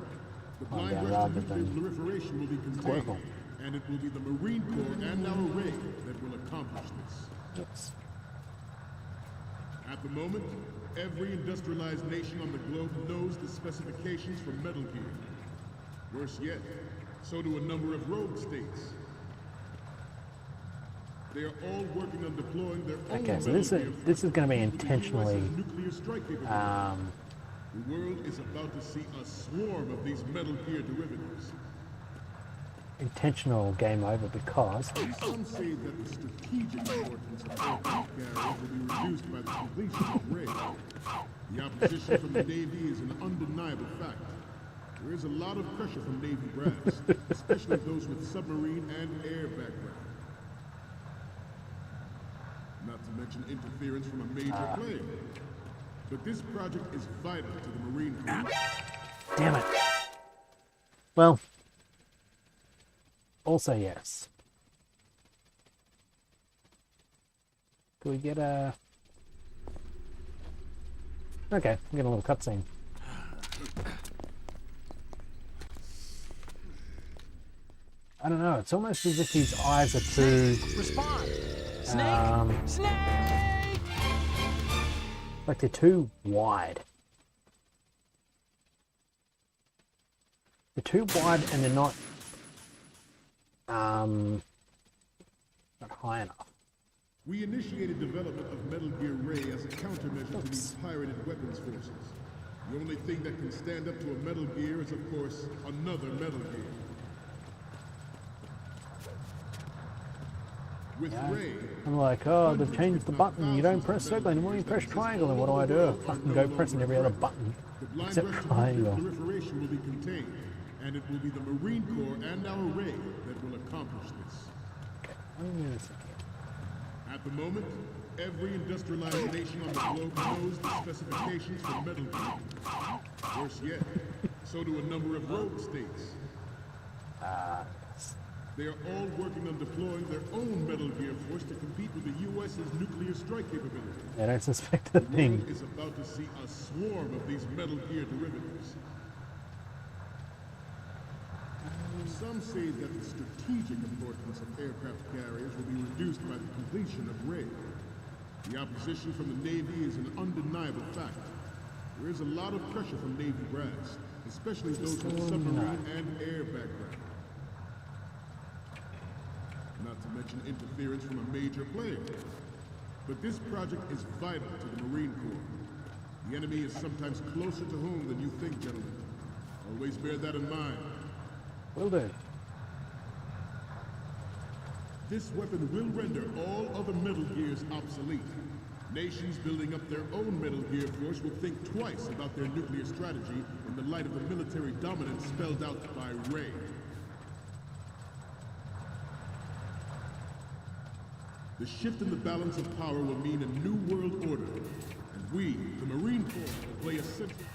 Speaker 6: The
Speaker 1: find
Speaker 6: blind
Speaker 1: out
Speaker 6: rush
Speaker 1: rather
Speaker 6: to nuclear
Speaker 1: than
Speaker 6: proliferation will be contained,
Speaker 1: Squircle.
Speaker 6: and it will be the Marine Corps and our Ray that will accomplish this.
Speaker 1: Oops.
Speaker 6: At the moment, every industrialized nation on the globe knows the specifications for Metal Gear. Worse yet, so do a number of rogue states. They are all working on deploying their own
Speaker 1: Okay, so
Speaker 6: Metal
Speaker 1: this
Speaker 6: Gear
Speaker 1: is going to be
Speaker 6: forces to the
Speaker 1: intentionally
Speaker 6: US's nuclear strike capability. The world is about to see a swarm of these Metal Gear derivatives.
Speaker 1: intentional game over because
Speaker 6: Some say that the strategic importance of aircraft carriers will be reduced by the completion of Ray. The opposition from the Navy is an undeniable fact. There is a lot of pressure from Navy brass, especially those with submarine and air background. Not to mention interference from a major player. But this project is vital to the Marine Corps.
Speaker 1: damn it. Well, also yes. Do we get a... Okay, we get a little cutscene. I don't know, it's almost as if his eyes are too...
Speaker 4: Respond! Snake! Snake!
Speaker 1: like they're too wide. They're too wide and they're not high enough.
Speaker 6: We initiated development of Metal Gear Ray as a countermeasure to these pirated weapons forces. The only thing that can stand up to a Metal Gear is, of course, another Metal Gear. With Ray,
Speaker 1: I'm like, oh, they've changed the button. You don't press circle anymore, you press triangle. And what do? I fucking go pressing every other button except triangle.
Speaker 6: proliferation will be contained, and it will be the Marine Corps and our Ray that will accomplish this. At the moment, every industrialized nation on the globe knows the specifications for Metal Gear. Worse yet, so do a number of rogue states. They are all working on deploying their own Metal Gear force to compete with the U.S.'s nuclear strike capability.
Speaker 1: They don't suspect a thing.
Speaker 6: The world is about to see a swarm of these Metal Gear derivatives. Some say that the strategic importance of aircraft carriers will be reduced by the completion of Ray. The opposition from the Navy is an undeniable fact. There is a lot of pressure from Navy brass, especially those with submarine and air background. Not to mention interference from a major player. But this project is vital to the Marine Corps. The enemy is sometimes closer to home than you think, gentlemen. Always bear that in mind.
Speaker 1: Will do.
Speaker 6: This weapon will render all other Metal Gears obsolete. Nations building up their own Metal Gear force will think twice about their nuclear strategy in the light of the military dominance spelled out by Ray. The shift in the balance of power will mean a new world order, and we, the Marine Corps, will play a central...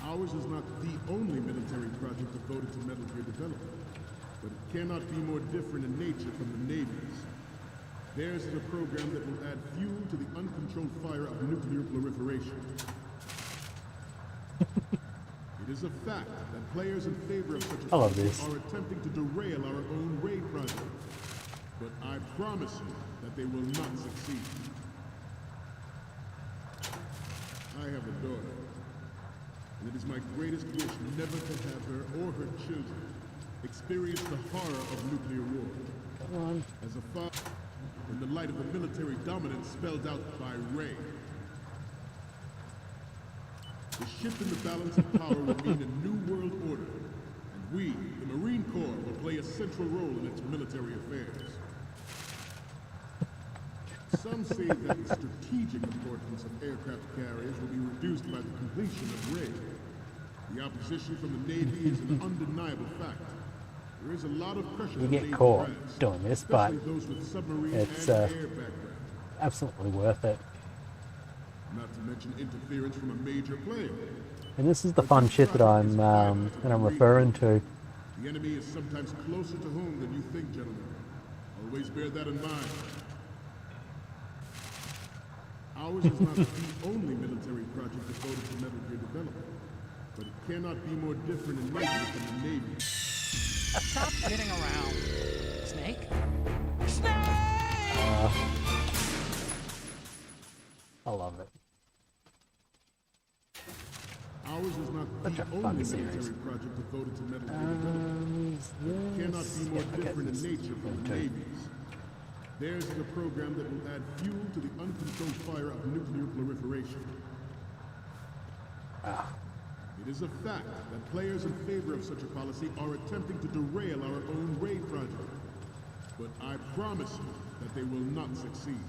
Speaker 6: Ours is not the only military project devoted to Metal Gear development, but it cannot be more different in nature from the Navy's. Theirs is a program that will add fuel to the uncontrolled fire of nuclear proliferation. It is a fact that players in favor of such a project are attempting to derail our own Ray project. But I promise you that they will not succeed. I have a daughter, and it is my greatest wish never to have her or her children experience the horror of nuclear war. As a father, in the light of the military dominance spelled out by Ray. The shift in the balance of power will mean a new world order, and we, the Marine Corps, will play a central role in its military affairs. Some say that the strategic importance of aircraft carriers will be reduced by the completion of Ray. The opposition from the Navy is an undeniable fact. There is a lot of pressure.
Speaker 1: You get caught doing this, but it's absolutely worth it.
Speaker 6: Not to mention interference from a major player.
Speaker 1: And this is the fun shit that I'm referring to.
Speaker 6: The enemy is sometimes closer to home than you think, gentlemen. Always bear that in mind. Ours is not the only military project devoted to Metal Gear development, but it cannot be more different in nature from the Navy.
Speaker 4: Stop kidding around. Snake?
Speaker 1: I love it.
Speaker 6: Ours is not the only military project devoted to Metal Gear development, but it cannot be more different in nature from the Navy's. Theirs is a program that will add fuel to the uncontrolled fire of nuclear proliferation. It is a fact that players in favor of such a policy are attempting to derail our own Ray project. But I promise you that they will not succeed.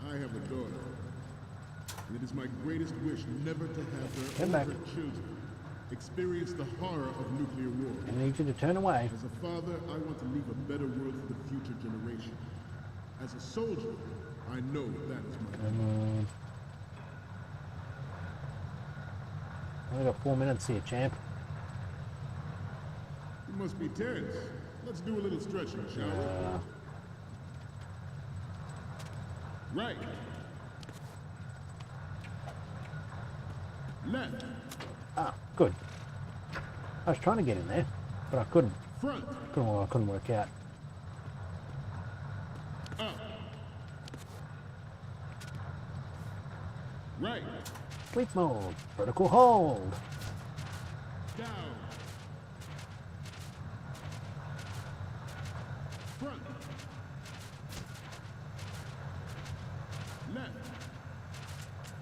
Speaker 6: I have a daughter, and it is my greatest wish never to have her or her children experience the horror of nuclear war.
Speaker 1: I need you to turn away.
Speaker 6: As a father, I want to leave a better world for the future generation. As a soldier, I know that is my duty.
Speaker 1: Only got 4 minutes here, champ.
Speaker 6: You must be tense. Let's do a little stretching, shall we? Right. Left.
Speaker 1: Ah, good. I was trying to get in there, but I couldn't.
Speaker 6: Front.
Speaker 1: I couldn't work out.
Speaker 6: Up. Right.
Speaker 1: Sleep mode. Vertical hold.
Speaker 6: Down. Front. Left.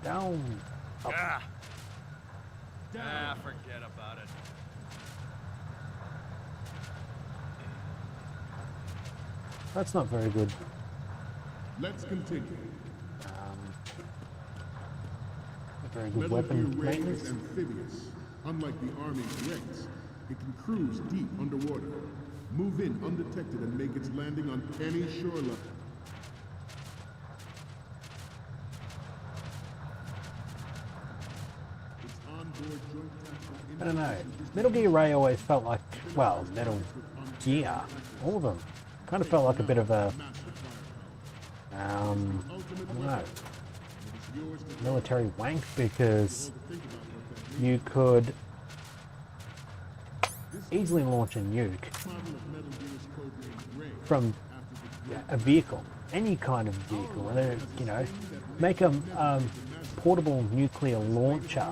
Speaker 1: Down. Up.
Speaker 3: Ah,
Speaker 6: Down.
Speaker 3: forget about it.
Speaker 1: That's not very good.
Speaker 6: Let's continue.
Speaker 1: A very good
Speaker 6: Metal
Speaker 1: weapon
Speaker 6: Gear Ray
Speaker 1: maintenance.
Speaker 6: is amphibious. Unlike the Army's Rex, it can cruise deep underwater, move in undetected, and make its landing on any shoreline. Its onboard joint tackle
Speaker 1: I don't know. Metal Gear Ray always felt like, well, Metal Gear, all of them, kind of felt like a bit of a, I don't know, military wank, because you could easily launch a nuke from a vehicle, any kind of vehicle, and you know, make a portable nuclear launcher,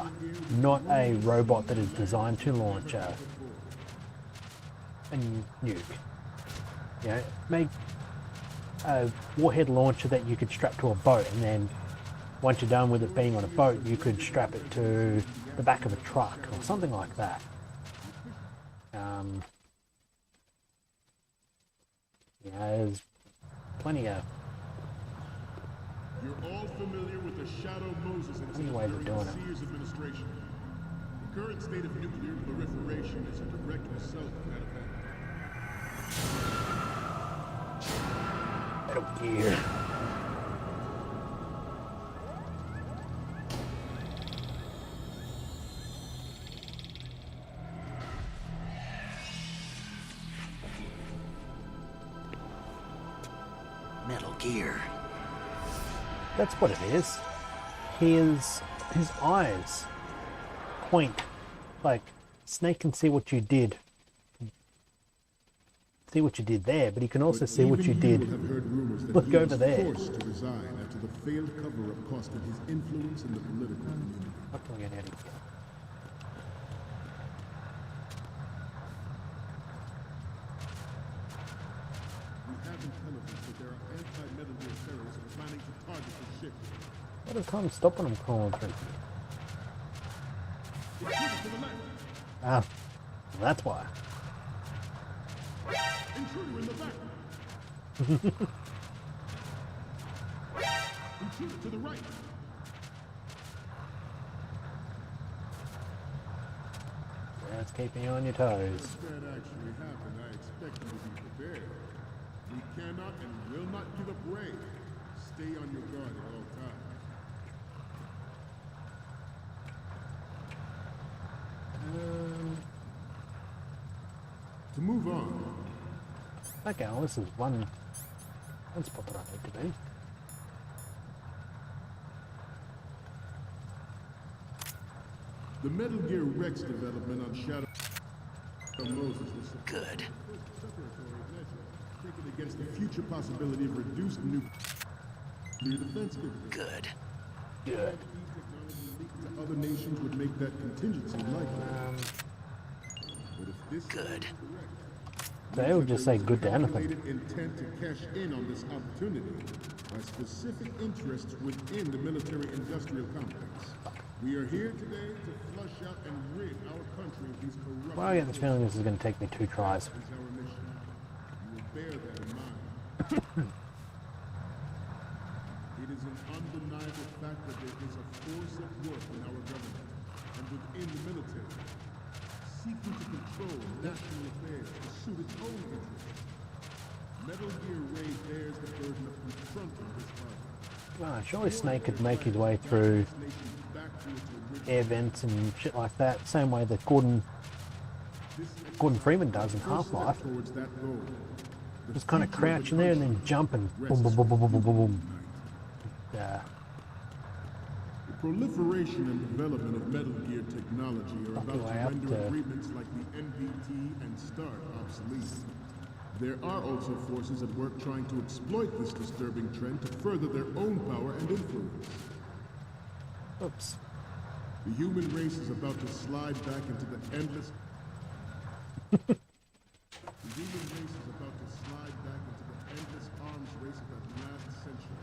Speaker 1: not a robot that is designed to launch a nuke. You know, make a warhead launcher that you could strap to a boat, and then once you're done with it being on a boat, you could strap it to the back of a truck or something like that. You know, there's plenty of
Speaker 6: You're all familiar with the Shadow Moses incident
Speaker 1: ways of
Speaker 6: during
Speaker 1: doing
Speaker 6: the
Speaker 1: it.
Speaker 6: Sears administration. The current state of nuclear proliferation is a direct result of that event.
Speaker 1: Metal Gear.
Speaker 10: Metal Gear.
Speaker 1: That's what it is. His eyes point, like Snake can see what you did. See what you did there, but he can also see what you did.
Speaker 6: Have heard rumors that
Speaker 1: Look
Speaker 6: he
Speaker 1: over
Speaker 6: was
Speaker 1: there.
Speaker 6: forced to resign after the failed cover-up cost him his influence in the political community.
Speaker 1: What can we get out of here?
Speaker 6: We have intelligence that there are anti-Metal Gear terrorists planning to target the ship.
Speaker 1: What is time stopping them crawling through?
Speaker 6: Intruder to the left.
Speaker 1: Ah, well, that's why.
Speaker 6: Intruder in the back. Intruder to the right.
Speaker 1: That's keeping you on your toes.
Speaker 6: If that actually happened, I expect you to be prepared. We cannot and will not give up Ray. Stay on your guard at all times. To move on,
Speaker 1: Okay, well, this is one spot that I need to be.
Speaker 6: the Metal Gear Rex development on Shadow Moses was
Speaker 10: Good.
Speaker 6: taken against the future possibility of reduced nuclear defense capability.
Speaker 10: Good.
Speaker 1: Good.
Speaker 6: Technology leaked to other nations would make that contingency likely. But if this
Speaker 10: Good.
Speaker 1: They would just say good to anything.
Speaker 6: calculated intent to cash in on this opportunity by specific interests within the military-industrial complex. We are here today to flush out and rid our country of these corrupt.
Speaker 1: Well, I get this feeling this is going to take me 2 tries.
Speaker 6: Is our mission. You will bear that in mind. It is an undeniable fact that there is a force at work in our government and within the military, seeking to control national affairs to suit its own interests. Metal Gear Ray bears the burden of confronting this target.
Speaker 1: Well, surely Snake could make his way through air vents and shit like that, same way that Gordon Freeman does in Half-Life.
Speaker 6: Towards that goal.
Speaker 1: Just kind of crouch in there and then jump and boom, boom, boom, boom, boom, boom, boom, boom. Yeah.
Speaker 6: The proliferation and development of Metal Gear technology are
Speaker 1: Fuck
Speaker 6: about
Speaker 1: your
Speaker 6: to
Speaker 1: way up
Speaker 6: render
Speaker 1: to-
Speaker 6: agreements like the NPT and START obsolete. There are also forces at work trying to exploit this disturbing trend to further their own power and influence.
Speaker 1: Oops.
Speaker 6: The human race is about to slide back into the endless... The human race is about to slide back into the endless arms race of that last century.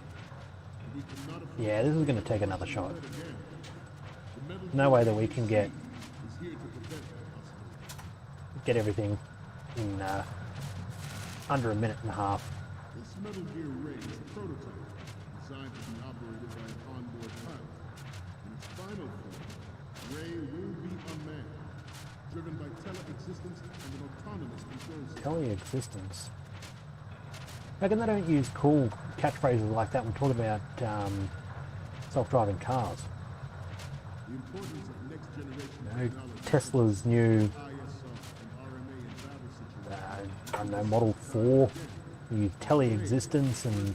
Speaker 6: And we cannot afford
Speaker 1: Yeah, this is going to take another
Speaker 6: to
Speaker 1: shot.
Speaker 6: let again. The Metal
Speaker 1: No
Speaker 6: Gear
Speaker 1: way that we can get
Speaker 6: is here to prevent that possibility.
Speaker 1: get everything in under a minute and a half.
Speaker 6: This Metal Gear Ray is a prototype designed to be operated by an onboard pilot. In its final form, Ray will be unmanned, driven by tele-existence and an autonomous control system.
Speaker 1: Tele-existence. How come they don't use cool catchphrases like that when talking about self-driving cars?
Speaker 6: The importance of next generation
Speaker 1: You know,
Speaker 6: technology,
Speaker 1: Tesla's new,
Speaker 6: ISR and RMA in battle situations,
Speaker 1: I don't know, Model 4, the tele-existence and,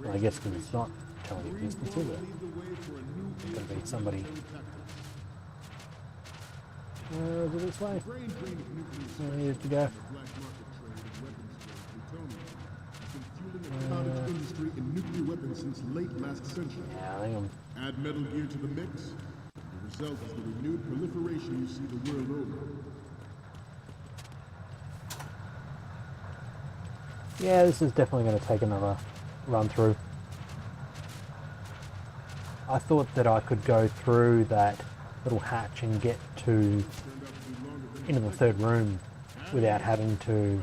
Speaker 1: well, I guess because it's not tele-existence, is it?
Speaker 6: lead the way for a new
Speaker 1: It's going to be somebody.
Speaker 6: military tactics.
Speaker 1: Is it this way?
Speaker 6: Brain drain of nuclear
Speaker 1: Where needed to go?
Speaker 6: the black market trade in weapons grade plutonium has been fueling a cottage industry in nuclear weapons since late last century.
Speaker 1: Yeah, I think I'm...
Speaker 6: Add Metal Gear to the mix, the result is the renewed proliferation you see the world over.
Speaker 1: Yeah, this is definitely going to take another run through. I thought that I could go through that little hatch and get to into the third room without having to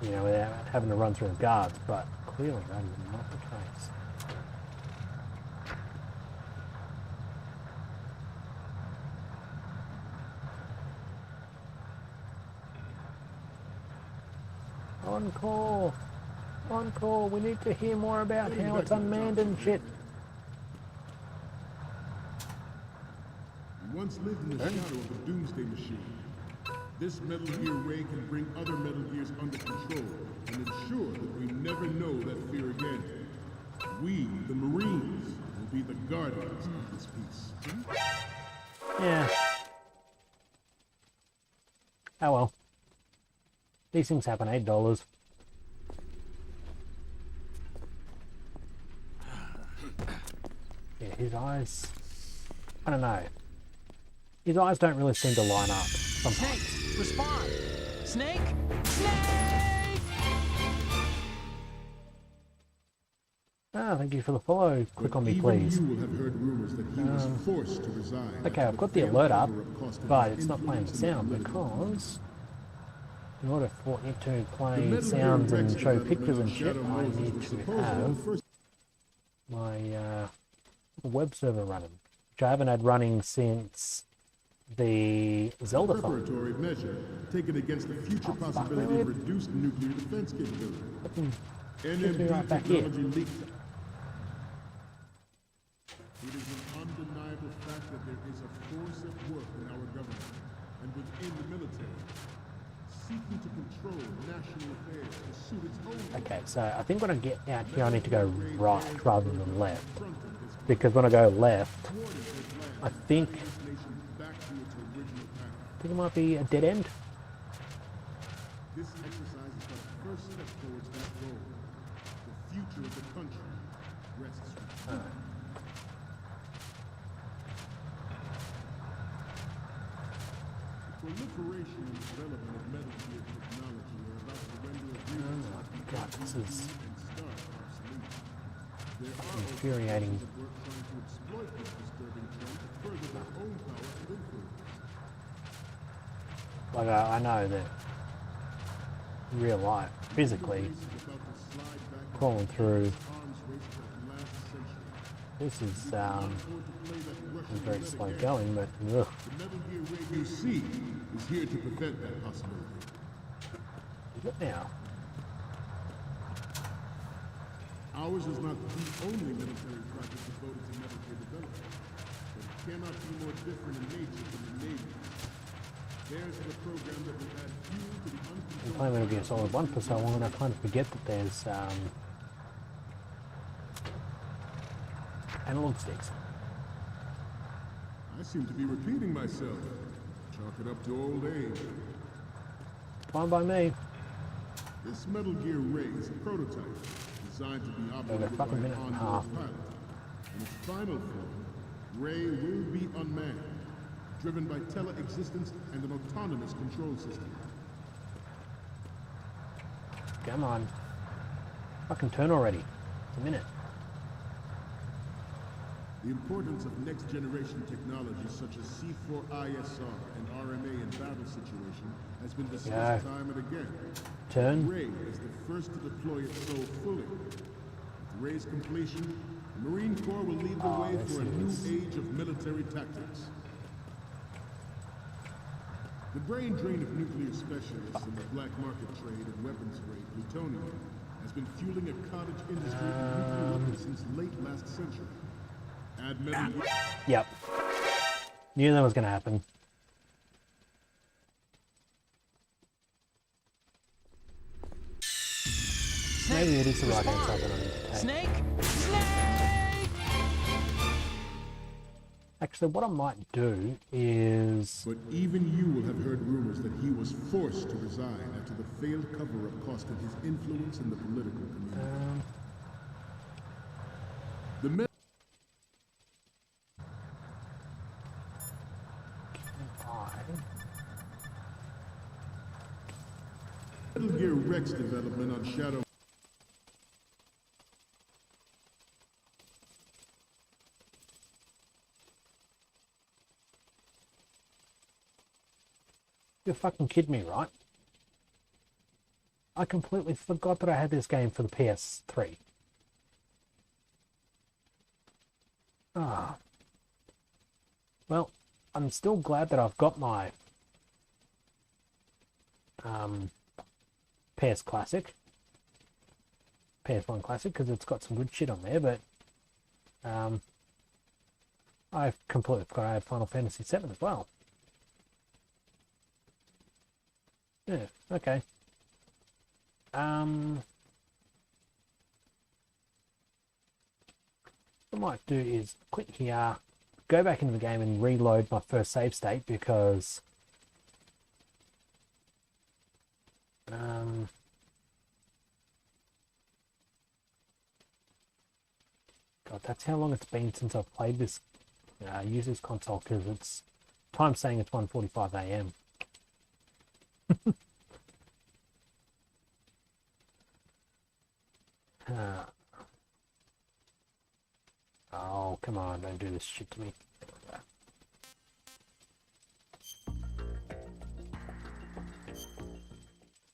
Speaker 1: you know, without having to run through the guards, but clearly that is not the case. Encore! Encore! We need to hear more about how it's unmanned and shit.
Speaker 6: We once lived in the shadow of the Doomsday Machine. This Metal Gear Ray can bring other Metal Gears under control and ensure that we never know that fear again. We, the Marines, will be the guardians of this peace.
Speaker 1: Yeah. Oh well. These things happen, $8. Yeah, his eyes... I don't know. His eyes don't really seem to line up sometimes.
Speaker 4: Snake, respond! Snake? Snake!
Speaker 1: Ah, thank you for the follow. Click on me,
Speaker 6: Even
Speaker 1: please.
Speaker 6: you will have heard rumors that he was forced to resign.
Speaker 1: Okay, I've got the alert up, but it's not playing the sound because in order for it to play sounds and show pictures and shit, I need to have my web server running, which I haven't had running since the Zeldathon.
Speaker 6: Preparatory measure taken against the future possibility of reduced nuclear defense capability.
Speaker 1: Should be right back here.
Speaker 6: Technology leaked. It is an undeniable fact that there is a force at work in our government and within the military, seeking to control national affairs to suit its own.
Speaker 1: Okay, so I think when I get out here I need to go right rather than left. Because when I go left, I think it might be a dead end.
Speaker 6: This exercise is the first step towards that goal. The future of the country rests with you. The proliferation and development of Metal Gear technology are about to render agreements
Speaker 1: God, this is
Speaker 6: and start obsolete. There are
Speaker 1: infuriating.
Speaker 6: that work trying to exploit this disturbing trend to further their own power and influence.
Speaker 1: Like I know that in real life, physically, crawling through this is very slow going, but ugh.
Speaker 6: The Metal Gear Ray you see is here to prevent that possibility.
Speaker 1: Is it now?
Speaker 6: Ours is not the only military project devoted to Metal Gear development, but it cannot be more different in nature from the Navy. Theirs is a program that will add fuel to the
Speaker 1: I've been
Speaker 6: uncontrolled...
Speaker 1: playing Metal Gear Solid 1 for so long and I kind of forget that there's analog sticks.
Speaker 6: I seem to be repeating myself. Chalk it up to old age.
Speaker 1: Fine by me.
Speaker 6: This Metal Gear Ray is a prototype designed to be operated by
Speaker 1: fucking
Speaker 6: an
Speaker 1: minute and a
Speaker 6: onboard
Speaker 1: half.
Speaker 6: pilot. In its final form, Ray will be unmanned, driven by tele-existence and an autonomous control system.
Speaker 1: Come on. Fucking turn already. It's a minute.
Speaker 6: The importance of next-generation technologies such as C4ISR and RMA in battle situation has been discussed time and again.
Speaker 1: Turn.
Speaker 6: Ray is the first to deploy it so fully. With Ray's completion, the Marine Corps will lead the way for a new age of military tactics. The brain drain of nuclear specialists in the black market trade and weapons trade, plutonium, has been fueling a cottage industry in nuclear weapons since late last century. Add Metal Gear.
Speaker 1: Yep. Knew that was going to happen. Maybe it is the right answer that I need to take.
Speaker 4: Snake! Snake!
Speaker 1: Actually, what I might do is...
Speaker 6: But even you will have heard rumors that he was forced to resign after the failed cover-up costed his influence in the political community. The Metal Gear Rex development on Shadow.
Speaker 1: You're fucking kidding me, right? I completely forgot that I had this game for the PS3. Ah. Well, I'm still glad that I've got my PS Classic. PS1 Classic, because it's got some good shit on there, but I've completely forgot I had Final Fantasy VII as well. Yeah, okay. What I might do is quit here, go back into the game and reload my first save state because God, that's how long it's been since I've played this, used this console, because it's time saying it's 1:45 AM. Oh, come on, don't do this shit to me.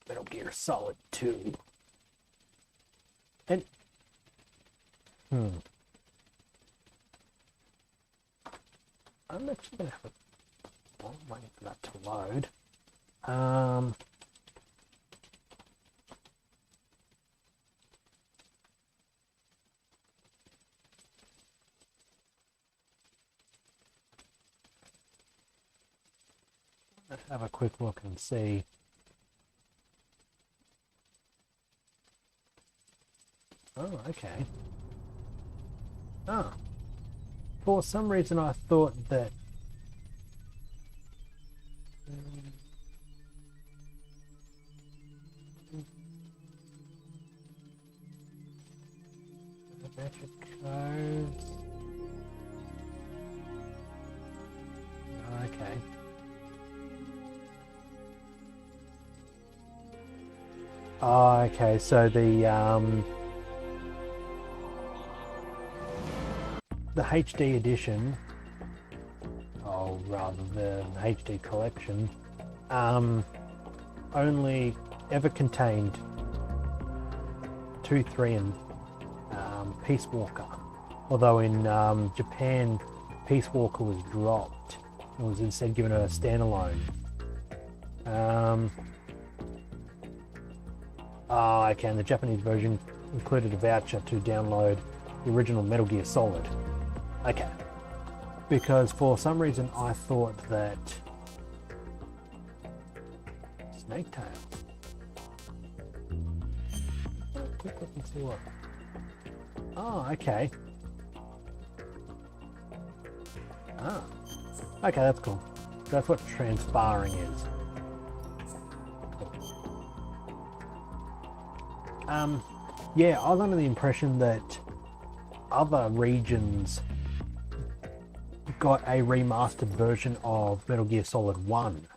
Speaker 1: Metal Gear Solid 2. And I'm actually gonna have a while I'm waiting for that to load. Let's have a quick look and see. Oh, okay. Ah. For some reason I thought that magic codes. Okay. Oh, okay, so the HD edition, or rather the HD collection, only ever contained 2, 3, and Peace Walker. Although in Japan, Peace Walker was dropped. It was instead given a standalone. Oh, okay, and the Japanese version included a voucher to download the original Metal Gear Solid. Okay. Because for some reason I thought that Snake Tail. Quick look and see what. Oh, okay. Ah. Okay, that's cool. That's what transparring is. Yeah, I was under the impression that other regions got a remastered version of Metal Gear Solid 1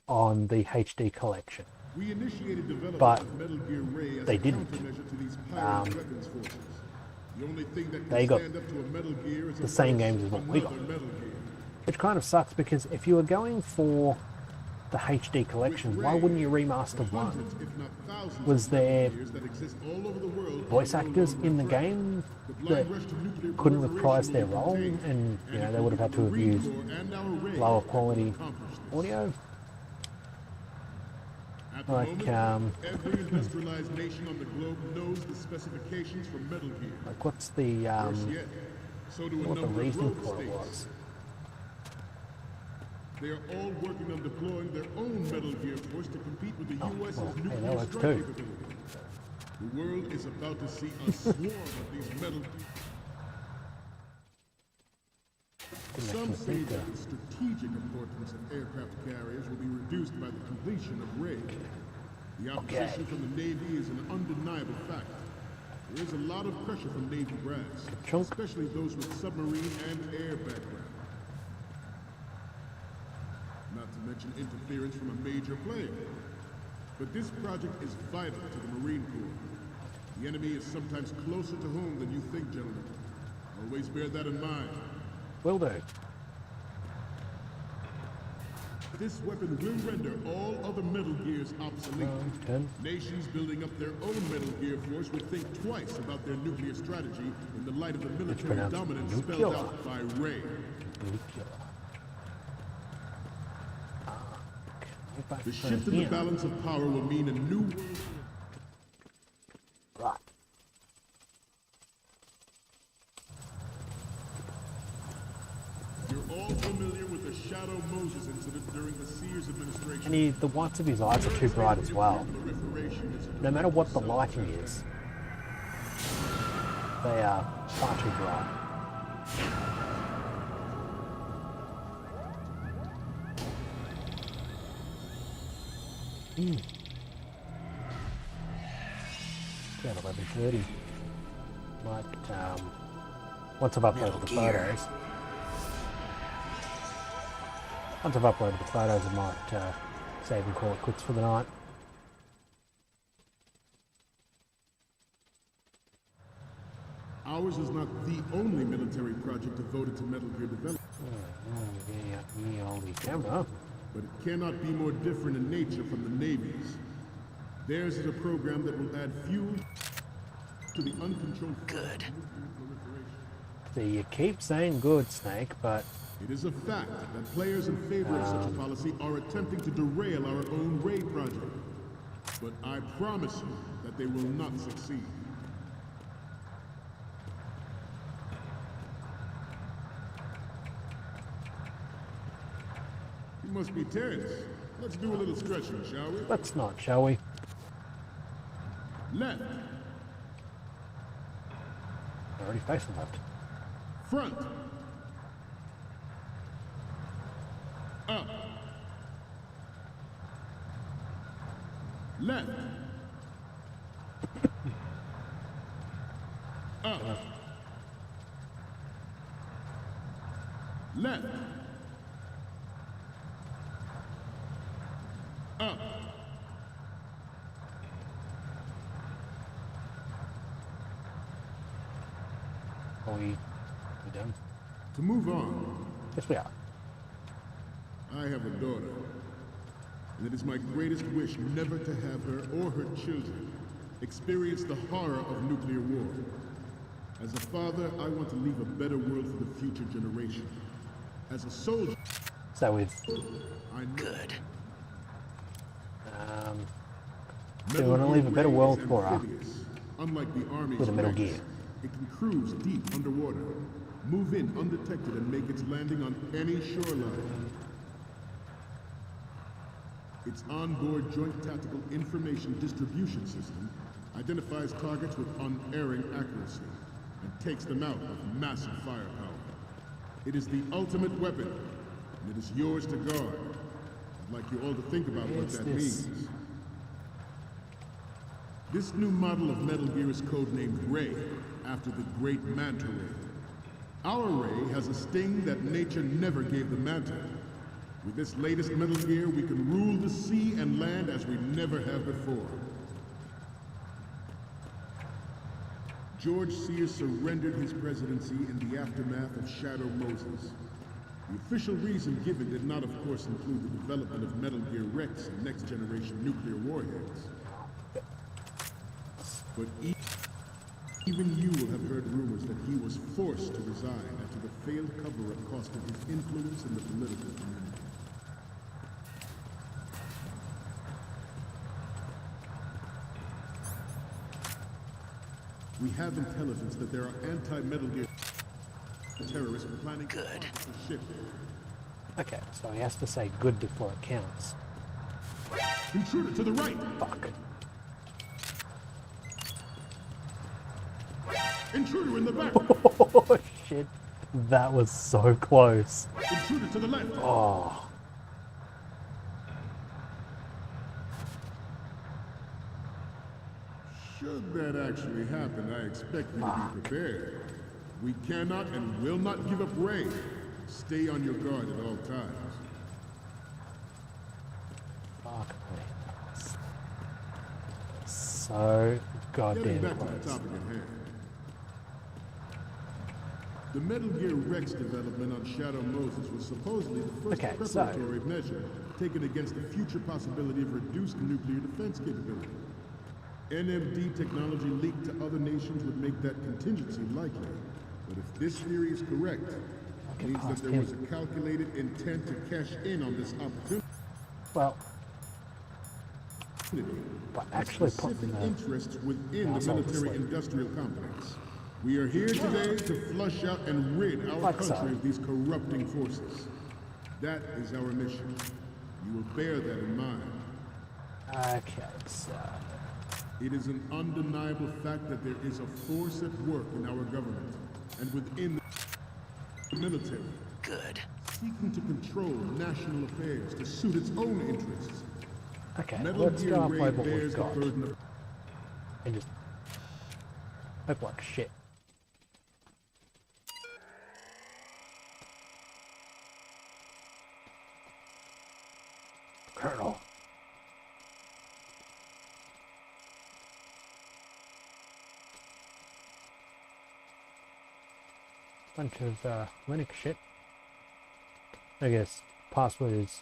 Speaker 1: on the HD collection.
Speaker 11: We initiated development
Speaker 1: But
Speaker 11: of Metal Gear Ray as
Speaker 1: they
Speaker 11: a
Speaker 1: didn't.
Speaker 11: countermeasure to these pirate weapons forces. The only thing that can
Speaker 1: They got
Speaker 11: stand up to a Metal Gear is
Speaker 1: the same games as what we got.
Speaker 11: Metal Gear.
Speaker 1: Which kind of sucks, because if you were going for the HD collection, why wouldn't you remaster one?
Speaker 11: Hundreds, if not thousands,
Speaker 1: Was
Speaker 11: of Metal
Speaker 1: there
Speaker 11: Gears that exist all over the world
Speaker 1: voice
Speaker 11: are no
Speaker 1: actors
Speaker 11: longer
Speaker 1: in the
Speaker 11: fresh.
Speaker 1: game
Speaker 11: The blind
Speaker 1: that
Speaker 11: rush to nuclear
Speaker 1: couldn't
Speaker 11: proliferation
Speaker 1: reprise their
Speaker 11: will
Speaker 1: role,
Speaker 11: continue,
Speaker 1: and you know
Speaker 11: if
Speaker 1: they would have had to have
Speaker 11: Marine
Speaker 1: used
Speaker 11: Corps and our Ray
Speaker 1: lower
Speaker 11: have
Speaker 1: quality
Speaker 11: accomplished this.
Speaker 1: audio?
Speaker 11: At the
Speaker 1: Like,
Speaker 11: moment, every industrialized nation on the globe knows the specifications for Metal Gear.
Speaker 1: like what's the
Speaker 11: Worse yet, so do a
Speaker 1: what the
Speaker 11: number of
Speaker 1: reason
Speaker 11: rogue
Speaker 1: for it
Speaker 11: states.
Speaker 1: was?
Speaker 11: They are all working on deploying their own Metal Gear force to compete with the U.S.'s
Speaker 1: well, hey, that
Speaker 11: nuclear
Speaker 1: works
Speaker 11: strike
Speaker 1: too.
Speaker 11: capability. The world is about to see a swarm of these metal...
Speaker 1: Didn't
Speaker 11: Some
Speaker 1: actually
Speaker 11: say
Speaker 1: think
Speaker 11: that
Speaker 1: that.
Speaker 11: the strategic importance of aircraft carriers will be reduced by the completion of Ray. The opposition from the Navy is an undeniable fact. There is a lot of pressure from Navy brass,
Speaker 1: Chunk.
Speaker 11: especially those with submarine and air background. Not to mention interference from a major player. But this project is vital to the Marine Corps. The enemy is sometimes closer to home than you think, gentlemen. Always bear that in mind.
Speaker 1: Will do.
Speaker 11: This weapon will render all other Metal Gears obsolete.
Speaker 1: 10.
Speaker 11: Nations building up their own Metal Gear force would think twice about their nuclear strategy in the light of the military
Speaker 1: pronounced
Speaker 11: dominance
Speaker 1: nuclear.
Speaker 11: spelled out by Ray. The shift in the balance of power will mean a new world.
Speaker 1: Right.
Speaker 11: You're all familiar with the Shadow Moses incident during the Sears administration.
Speaker 1: And the whites of his eyes are too bright as well.
Speaker 11: Proliferation is a
Speaker 1: No matter what the lighting is, they are far too bright. About 11:30. Might once I've uploaded the photos. Once I've uploaded the photos, I might save and call it quits for the night.
Speaker 11: Ours is not the only military project devoted to Metal Gear development,
Speaker 1: Yeah, on the camera.
Speaker 11: but it cannot be more different in nature from the Navy's. Theirs is a program that will add fuel to the uncontrolled
Speaker 10: Good.
Speaker 1: So you keep saying good, Snake, but
Speaker 11: It is a fact that players in favor of such a policy are attempting to derail our own Ray project. But I promise you that they will not succeed. You must be tense. Let's do a little stretching, shall we?
Speaker 1: let's not, shall we?
Speaker 11: Left,
Speaker 1: I already facing left.
Speaker 11: front, up, left, up, left, up.
Speaker 1: Are we done?
Speaker 11: To move on,
Speaker 1: Yes, we are.
Speaker 11: I have a daughter, and it is my greatest wish never to have her or her children experience the horror of nuclear war. As a father, I want to leave a better world for the future generation. As a soldier,
Speaker 1: So with
Speaker 11: I know
Speaker 10: Good.
Speaker 1: so we want to leave a better world for her.
Speaker 11: Unlike the Army's
Speaker 1: with a Metal
Speaker 11: tanks,
Speaker 1: Gear.
Speaker 11: it can cruise deep underwater, move in undetected, and make its landing on any shoreline. Its onboard Joint Tactical Information Distribution System identifies targets with unerring accuracy and takes them out with massive firepower. It is the ultimate weapon, and it is yours to guard. I'd like you all to think about what
Speaker 1: It's
Speaker 11: that
Speaker 1: this.
Speaker 11: means. This new model of Metal Gear is codenamed Ray, after the great Manta Ray. Our Ray has a sting that nature never gave the Manta. With this latest Metal Gear, we can rule the sea and land as we never have before. George Sears surrendered his presidency in the aftermath of Shadow Moses. The official reason given did not, of course, include the development of Metal Gear Rex and next-generation nuclear warheads. But even you will have heard rumors that he was forced to resign after the failed cover-up cost him his influence in the political community. We have intelligence that there are anti-Metal Gear terrorists planning to target the ship.
Speaker 1: Okay, so he has to say good before it counts.
Speaker 11: Intruder to the right!
Speaker 1: Fuck.
Speaker 11: Intruder in the back!
Speaker 1: Oh shit. That was so close.
Speaker 11: Intruder to the left!
Speaker 1: Oh.
Speaker 11: Should that actually happen, I expect you to be prepared. We cannot and will not give up Ray. Stay on your guard at all times.
Speaker 1: Fuck me. So goddamn
Speaker 11: Getting back
Speaker 1: close.
Speaker 11: to the topic at hand. The Metal Gear Rex development on Shadow Moses was supposedly the first preparatory measure taken against the future possibility of reduced nuclear defense capability. NMD technology leaked to other nations would make that contingency likely. But if this theory is correct, it means that there was a calculated intent to cash in on this opportunity.
Speaker 1: Well, but actually
Speaker 11: specific interests within the military-industrial complex. We are here today to flush out and rid our country of these corrupting forces. That is our mission. You will bear that in mind.
Speaker 1: Okay, so...
Speaker 11: It is an undeniable fact that there is a force at work in our government and within the military.
Speaker 10: Good.
Speaker 11: Seeking to control national affairs to suit its own interests.
Speaker 1: Okay,
Speaker 11: Metal
Speaker 1: let's
Speaker 11: Gear
Speaker 1: go and play
Speaker 11: Ray
Speaker 1: what
Speaker 11: bears
Speaker 1: we've
Speaker 11: the
Speaker 1: got.
Speaker 11: burden of
Speaker 1: And just hope like shit. Colonel. Bunch of Linux shit. I guess password is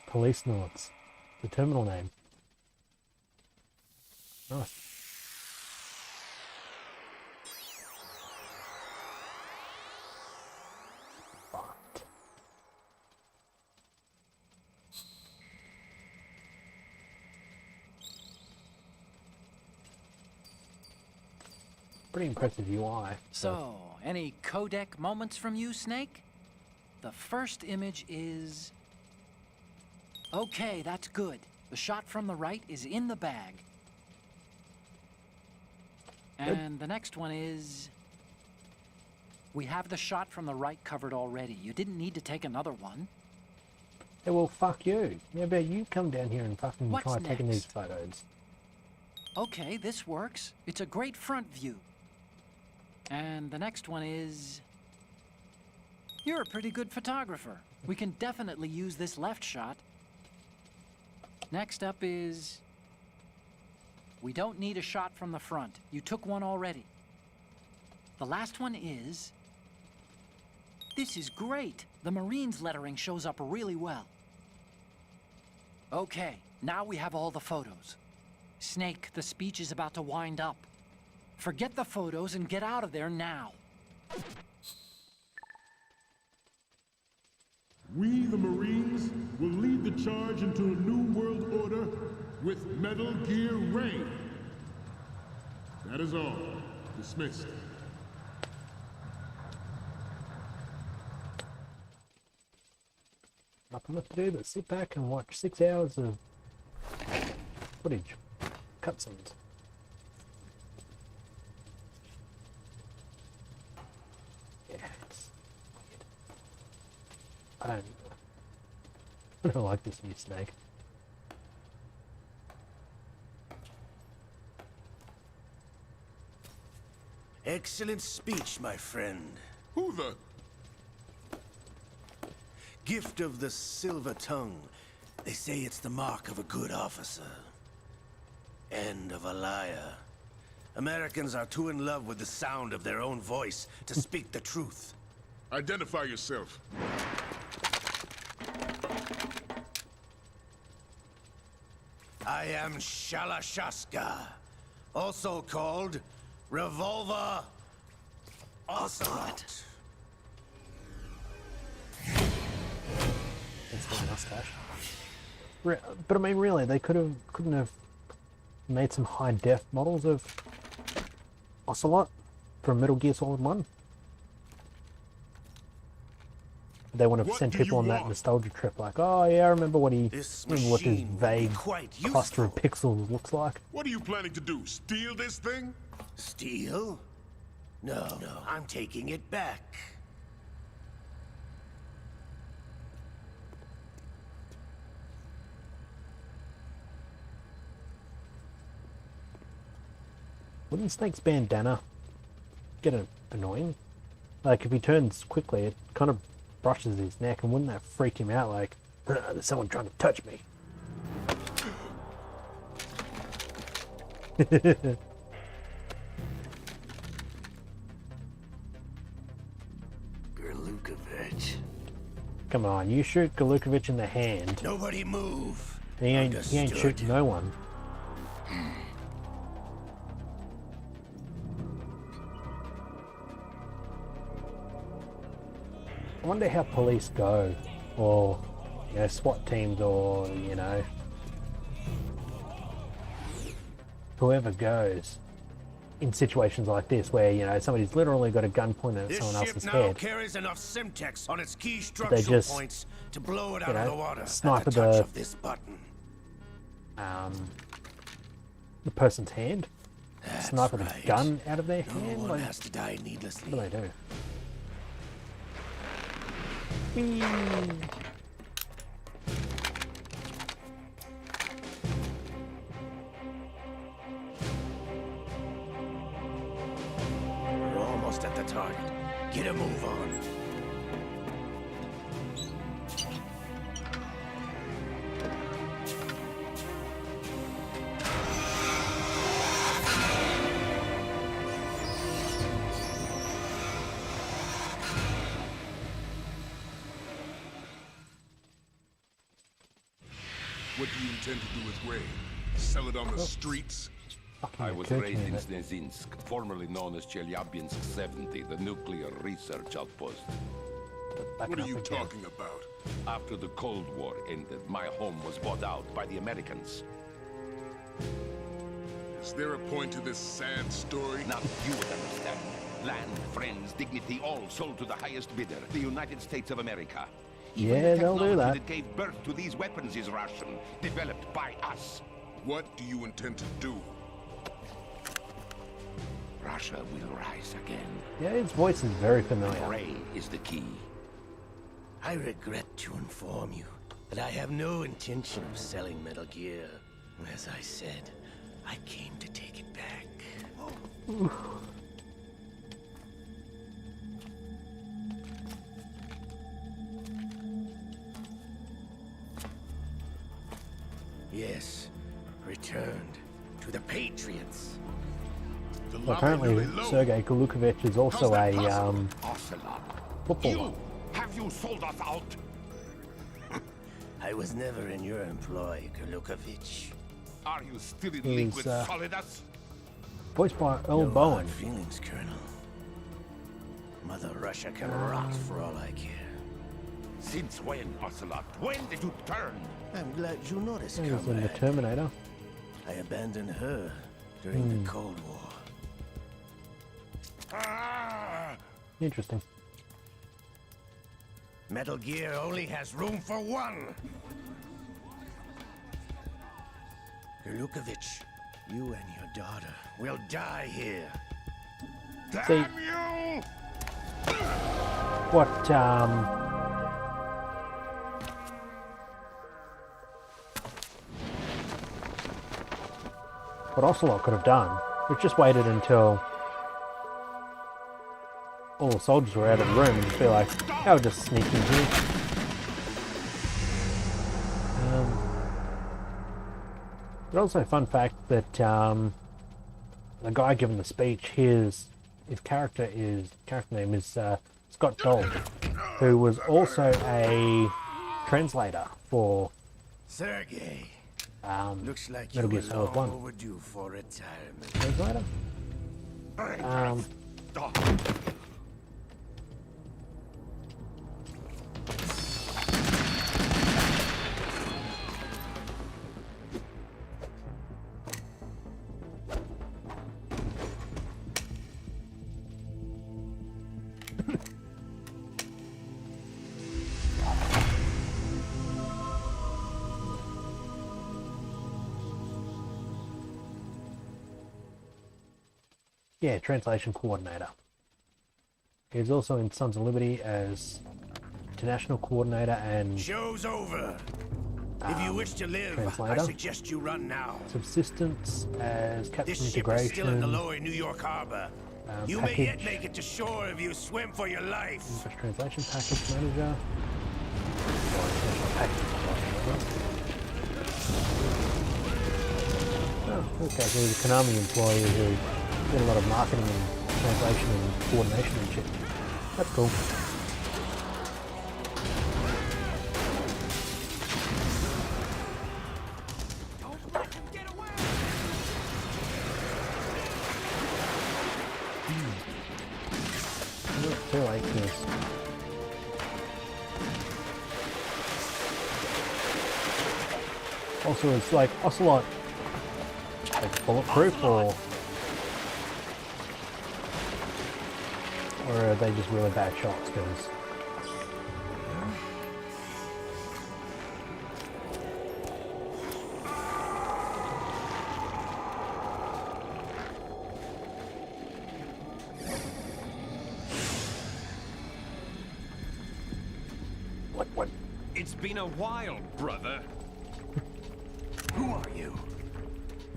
Speaker 1: Police Nords. The terminal name. Nice. Fucked. Pretty impressive UI.
Speaker 5: So, any codec moments from you, Snake? The first image is... Okay, that's good. The shot from the right is in the bag. And the next one is... We have the shot from the right covered already. You didn't need to take another one.
Speaker 1: Yeah, well, fuck you. Yeah, but you come down here and fucking
Speaker 5: What's
Speaker 1: try taking these
Speaker 5: next?
Speaker 1: photos.
Speaker 5: Okay, this works. It's a great front view. And the next one is... You're a pretty good photographer. We can definitely use this left shot. Next up is... We don't need a shot from the front. You took one already. The last one is... This is great. The Marines lettering shows up really well. Okay, now we have all the photos. Snake, the speech is about to wind up. Forget the photos and get out of there now.
Speaker 11: We, the Marines, will lead the charge into a new world order with Metal Gear Ray. That is all. Dismissed.
Speaker 1: Nothing left to do but sit back and watch 6 hours of footage. Cutscenes. Yeah. I don't like this new snake.
Speaker 12: Excellent speech, my friend.
Speaker 11: Who the?
Speaker 12: Gift of the silver tongue. They say it's the mark of a good officer. And of a liar. Americans are too in love with the sound of their own voice to speak the truth.
Speaker 11: Identify yourself.
Speaker 12: I am Shalashaska, also called Revolver Ocelot.
Speaker 1: It's the mustache. But I mean, really, they couldn't have made some high def models of Ocelot from Metal Gear Solid 1. They would have sent people on that nostalgia trip, like, oh yeah, I remember what this vague cluster of pixels looks like.
Speaker 11: What are you planning to do? Steal this thing?
Speaker 12: Steal? No, I'm taking it back.
Speaker 1: Wouldn't Snake's bandana get annoying? Like, if he turns quickly, it kind of brushes his neck, and wouldn't that freak him out? Like, there's someone trying to touch me.
Speaker 12: Galukovich.
Speaker 1: Come on, you shoot Galukovich in the hand.
Speaker 12: Nobody move.
Speaker 1: He ain't shooting no one. I wonder how police go, or SWAT teams, or whoever goes in situations like this, where somebody's literally got a gun pointed at someone else's head.
Speaker 12: This ship now carries enough Simtex on its key structural points to blow it out of the water
Speaker 1: snipe
Speaker 12: at the touch of this button.
Speaker 1: The person's hand.
Speaker 12: That's
Speaker 1: Snipe
Speaker 12: right.
Speaker 1: the gun out of their
Speaker 12: No
Speaker 1: hand.
Speaker 12: one
Speaker 1: Like,
Speaker 12: has to die needlessly.
Speaker 1: what do they do?
Speaker 12: We're almost at the target. Get a move on.
Speaker 11: What do you intend to do with Ray? Sell it on the streets?
Speaker 7: I was raised in Snezinsk, formerly known as Chelyabinsk 70, the nuclear research outpost.
Speaker 11: What are you talking about?
Speaker 7: After the Cold War ended, my home was bought out by the Americans.
Speaker 11: Is there a point to this sad story?
Speaker 7: Now you would understand. Land, friends, dignity, all sold to the highest bidder, the United States of America. Even
Speaker 1: Yeah,
Speaker 7: the
Speaker 1: they'll do
Speaker 7: technology
Speaker 1: that.
Speaker 7: gave birth to these weapons is Russian, developed by us.
Speaker 11: What do you intend to do?
Speaker 7: Russia will rise again.
Speaker 1: Yeah, his voice is very familiar.
Speaker 7: Ray is the key.
Speaker 12: I regret to inform you that I have no intention of selling Metal Gear. As I said, I came to take it back. Yes, returned to the Patriots.
Speaker 1: Well, apparently, Sergei Galukovich is also a
Speaker 7: Ocelot.
Speaker 1: footballer.
Speaker 7: Have you sold us out?
Speaker 12: I was never in your employ, Galukovich.
Speaker 7: Are you still in
Speaker 1: He's,
Speaker 7: league with Solidus?
Speaker 1: Voiced by Earl
Speaker 12: No
Speaker 1: Bowen.
Speaker 12: hard feelings, Colonel. Mother Russia can rot for all I care.
Speaker 7: Since when, Ocelot? When did you turn?
Speaker 12: I'm glad you noticed,
Speaker 1: He was in the
Speaker 12: comrade.
Speaker 1: Terminator.
Speaker 12: I abandoned her during the Cold War.
Speaker 1: Interesting.
Speaker 12: Metal Gear only has room for one. Galukovich, you and your daughter will die here.
Speaker 1: See,
Speaker 12: Damn you!
Speaker 1: what what Ocelot could have done was just waited until all the soldiers were out of the room and just be like, I'll just sneak in here. But also, fun fact that the guy giving the speech, his character name is Scott Dold, who was also a translator for
Speaker 12: Sergey. Looks like
Speaker 1: Metal
Speaker 12: you
Speaker 1: Gear
Speaker 12: were
Speaker 1: Solid
Speaker 12: long
Speaker 1: 1.
Speaker 12: overdue for retirement.
Speaker 1: Translator? Yeah, translation coordinator. He's also in Sons of Liberty as international coordinator and
Speaker 12: Show's over. If you wish to live,
Speaker 1: translator.
Speaker 12: I suggest you run now.
Speaker 1: Subsistence as captain
Speaker 12: This ship is still in the
Speaker 1: integration.
Speaker 12: lower New York harbor. You may yet make it to shore if you swim for your life.
Speaker 1: English translation package manager. Oh, okay, so he's a Konami employee who did a lot of marketing and translation and coordination and shit. That's cool. Not too like this. Also, it's like Ocelot, like bulletproof, or are they just really bad shots? Because what?
Speaker 7: It's been a while, brother.
Speaker 2: Who are you?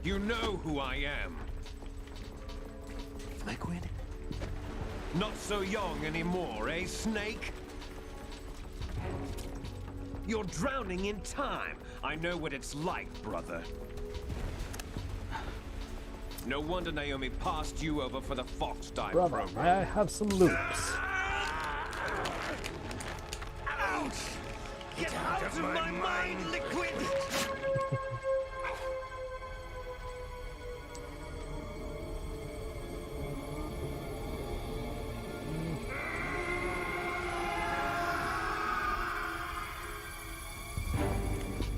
Speaker 7: You know who I am.
Speaker 2: Liquid?
Speaker 7: Not so young anymore, eh, Snake? You're drowning in time. I know what it's like, brother. No wonder Naomi passed you over for the Fox Dive
Speaker 1: Brother,
Speaker 7: program.
Speaker 1: may I have some loops?
Speaker 7: Ouch! Get out of my mind, Liquid!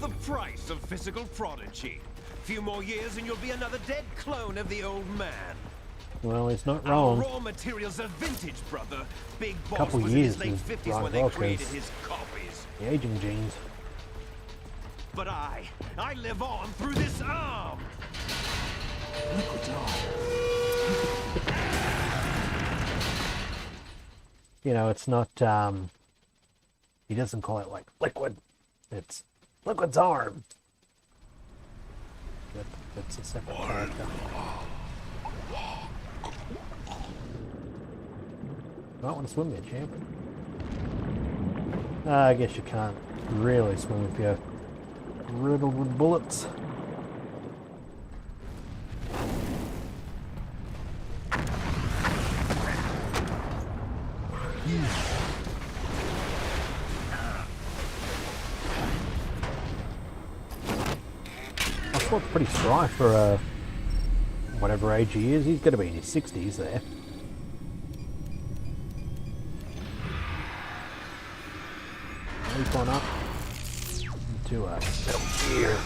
Speaker 7: The price of physical prodigy. Few more years and you'll be another dead clone of the old man.
Speaker 1: Well, it's not
Speaker 7: Our
Speaker 1: wrong.
Speaker 7: raw materials are vintage, brother. Big Boss
Speaker 1: Couple
Speaker 7: was in
Speaker 1: years
Speaker 7: his late
Speaker 1: is
Speaker 7: 50s
Speaker 1: right
Speaker 7: when they
Speaker 1: well,
Speaker 7: created
Speaker 1: 'cause
Speaker 7: his copies.
Speaker 1: The aging genes.
Speaker 7: But I live on through this arm.
Speaker 5: Liquid's on.
Speaker 1: You know, it's not, he doesn't call it like Liquid. It's Liquid's arm. That's a separate character. Might want to swim there, champ. I guess you can't really swim if you're riddled with bullets. Oswald's pretty spry for whatever age he is. He's got to be in his 60s there. Leap on up into Metal Gear.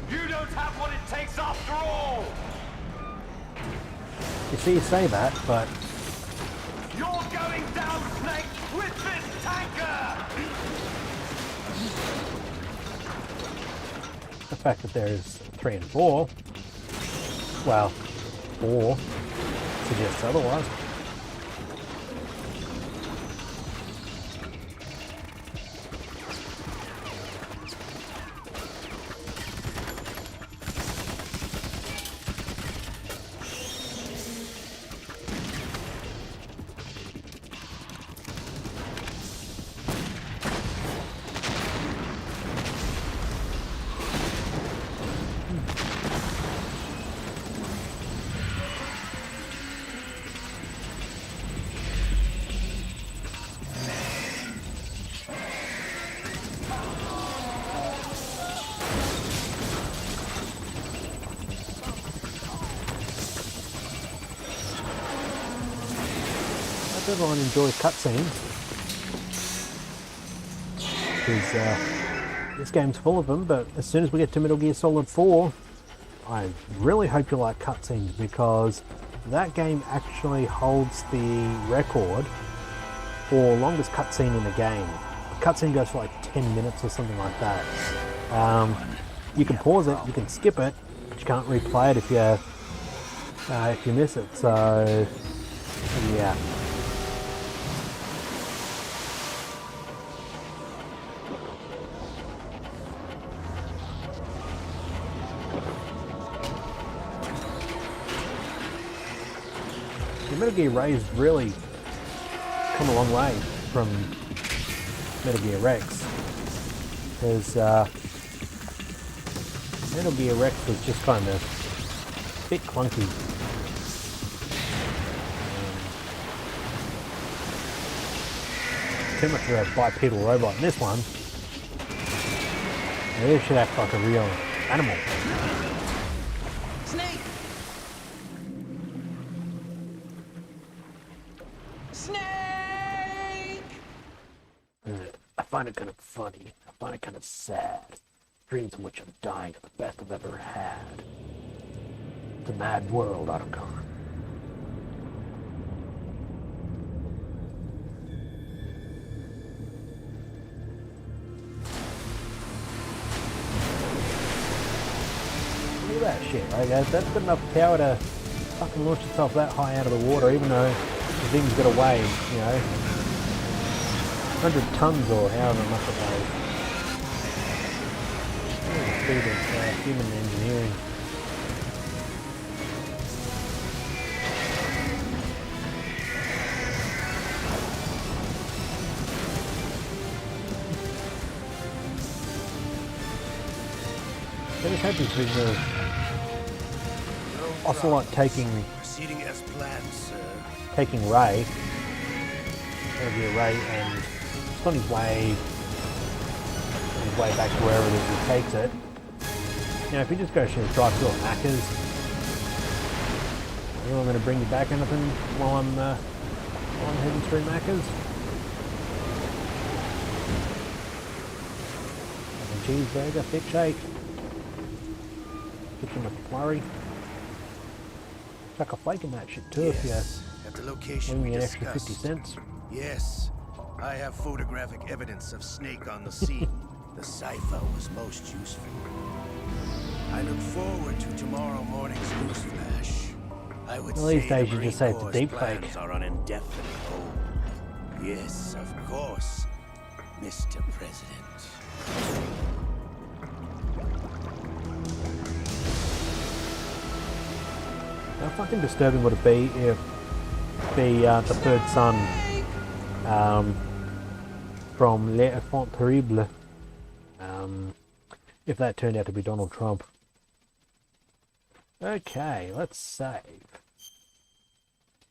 Speaker 7: You don't have what it takes after all.
Speaker 1: You see, you say that, but the fact that there is 3 and 4, well, 4 suggests otherwise. Everyone enjoys cutscenes, because this game's full of them, but as soon as we get to Metal Gear Solid 4, I really hope you like cutscenes, because that game actually holds the record for longest cutscene in a game. The cutscene goes for like 10 minutes or something like that. You can pause it, you can skip it, but you can't replay it if you miss it, so yeah. Metal Gear Ray's really come a long way from Metal Gear Rex, because Metal Gear Rex was just kind of a bit clunky. Too much of a bipedal robot. In this one, they should act like a real animal. I find it kind of funny. I find it kind of sad. Dreams in which I'm dying are the best I've ever had. It's a mad world, Otacon. Look at that shit, right guys? That's got enough power to fucking launch itself that high out of the water, even though the thing's got a weigh, 100 tons or however much it weighs. The speed of human engineering. I was hoping for the Ocelot taking Ray. That'll be a Ray, and it's on his way back to wherever it is he takes it. If you just go drive through Macca's, I'm going to bring you back anything while I'm heading through Macca's. Cheeseburger, thick shake. Get you McFlurry. Chuck a flake in that shit too, if you
Speaker 12: at the location
Speaker 1: me
Speaker 12: we
Speaker 1: an extra
Speaker 12: discussed.
Speaker 1: 50 cents.
Speaker 12: Yes, I have photographic evidence of Snake on the scene. The cipher was most useful. I look forward to tomorrow morning's newsflash. I would
Speaker 1: Well, these
Speaker 12: say
Speaker 1: days
Speaker 12: the
Speaker 1: you just
Speaker 12: Marine
Speaker 1: say it's a
Speaker 12: Corps'
Speaker 1: deep
Speaker 12: plans
Speaker 1: fake.
Speaker 12: are on indefinite hold. Yes, of course, Mr. President.
Speaker 1: How fucking disturbing would it be if the third son from L'Enfant Terrible, if that turned out to be Donald Trump? Okay, let's save.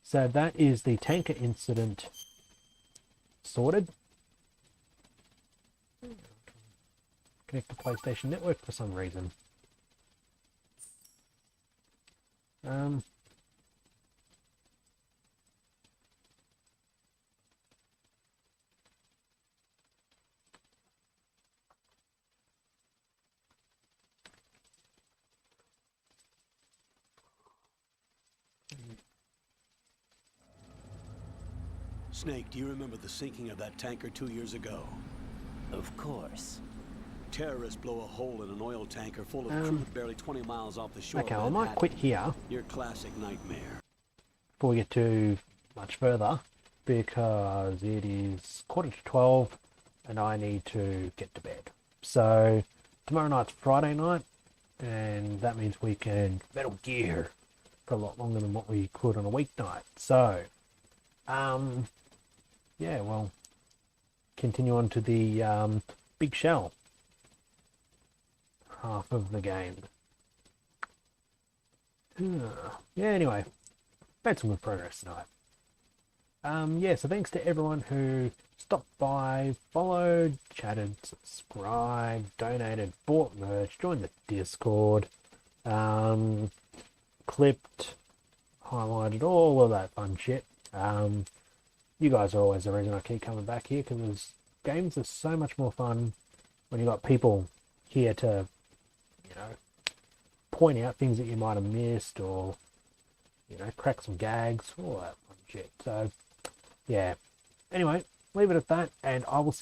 Speaker 1: So that is the tanker incident sorted. Connect to PlayStation Network for some reason.
Speaker 13: Snake, do you remember the sinking of that tanker 2 years ago?
Speaker 10: Of course.
Speaker 13: Terrorists blow a hole in an oil tanker full of crude barely 20 miles off the shore.
Speaker 1: Okay,
Speaker 13: of
Speaker 1: I might
Speaker 13: Manhattan.
Speaker 1: quit here
Speaker 13: Your classic nightmare.
Speaker 1: before we get too much further, because it is 11:45 and I need to get to bed. So tomorrow night's Friday night, and that means we can Metal Gear for a lot longer than what we could on a weeknight. So, yeah, well, continue on to the Big Shell half of the game. Yeah, anyway, made some good progress tonight. Yeah, so thanks to everyone who stopped by, followed, chatted, subscribed, donated, bought merch, joined the Discord, clipped, highlighted, all of that fun shit. You guys are always the reason I keep coming back here, because games are so much more fun when you've got people here to, you know, point out things that you might have missed, or, you know, crack some gags, all that fun shit. So, yeah. Anyway, leave it at that, and I will see you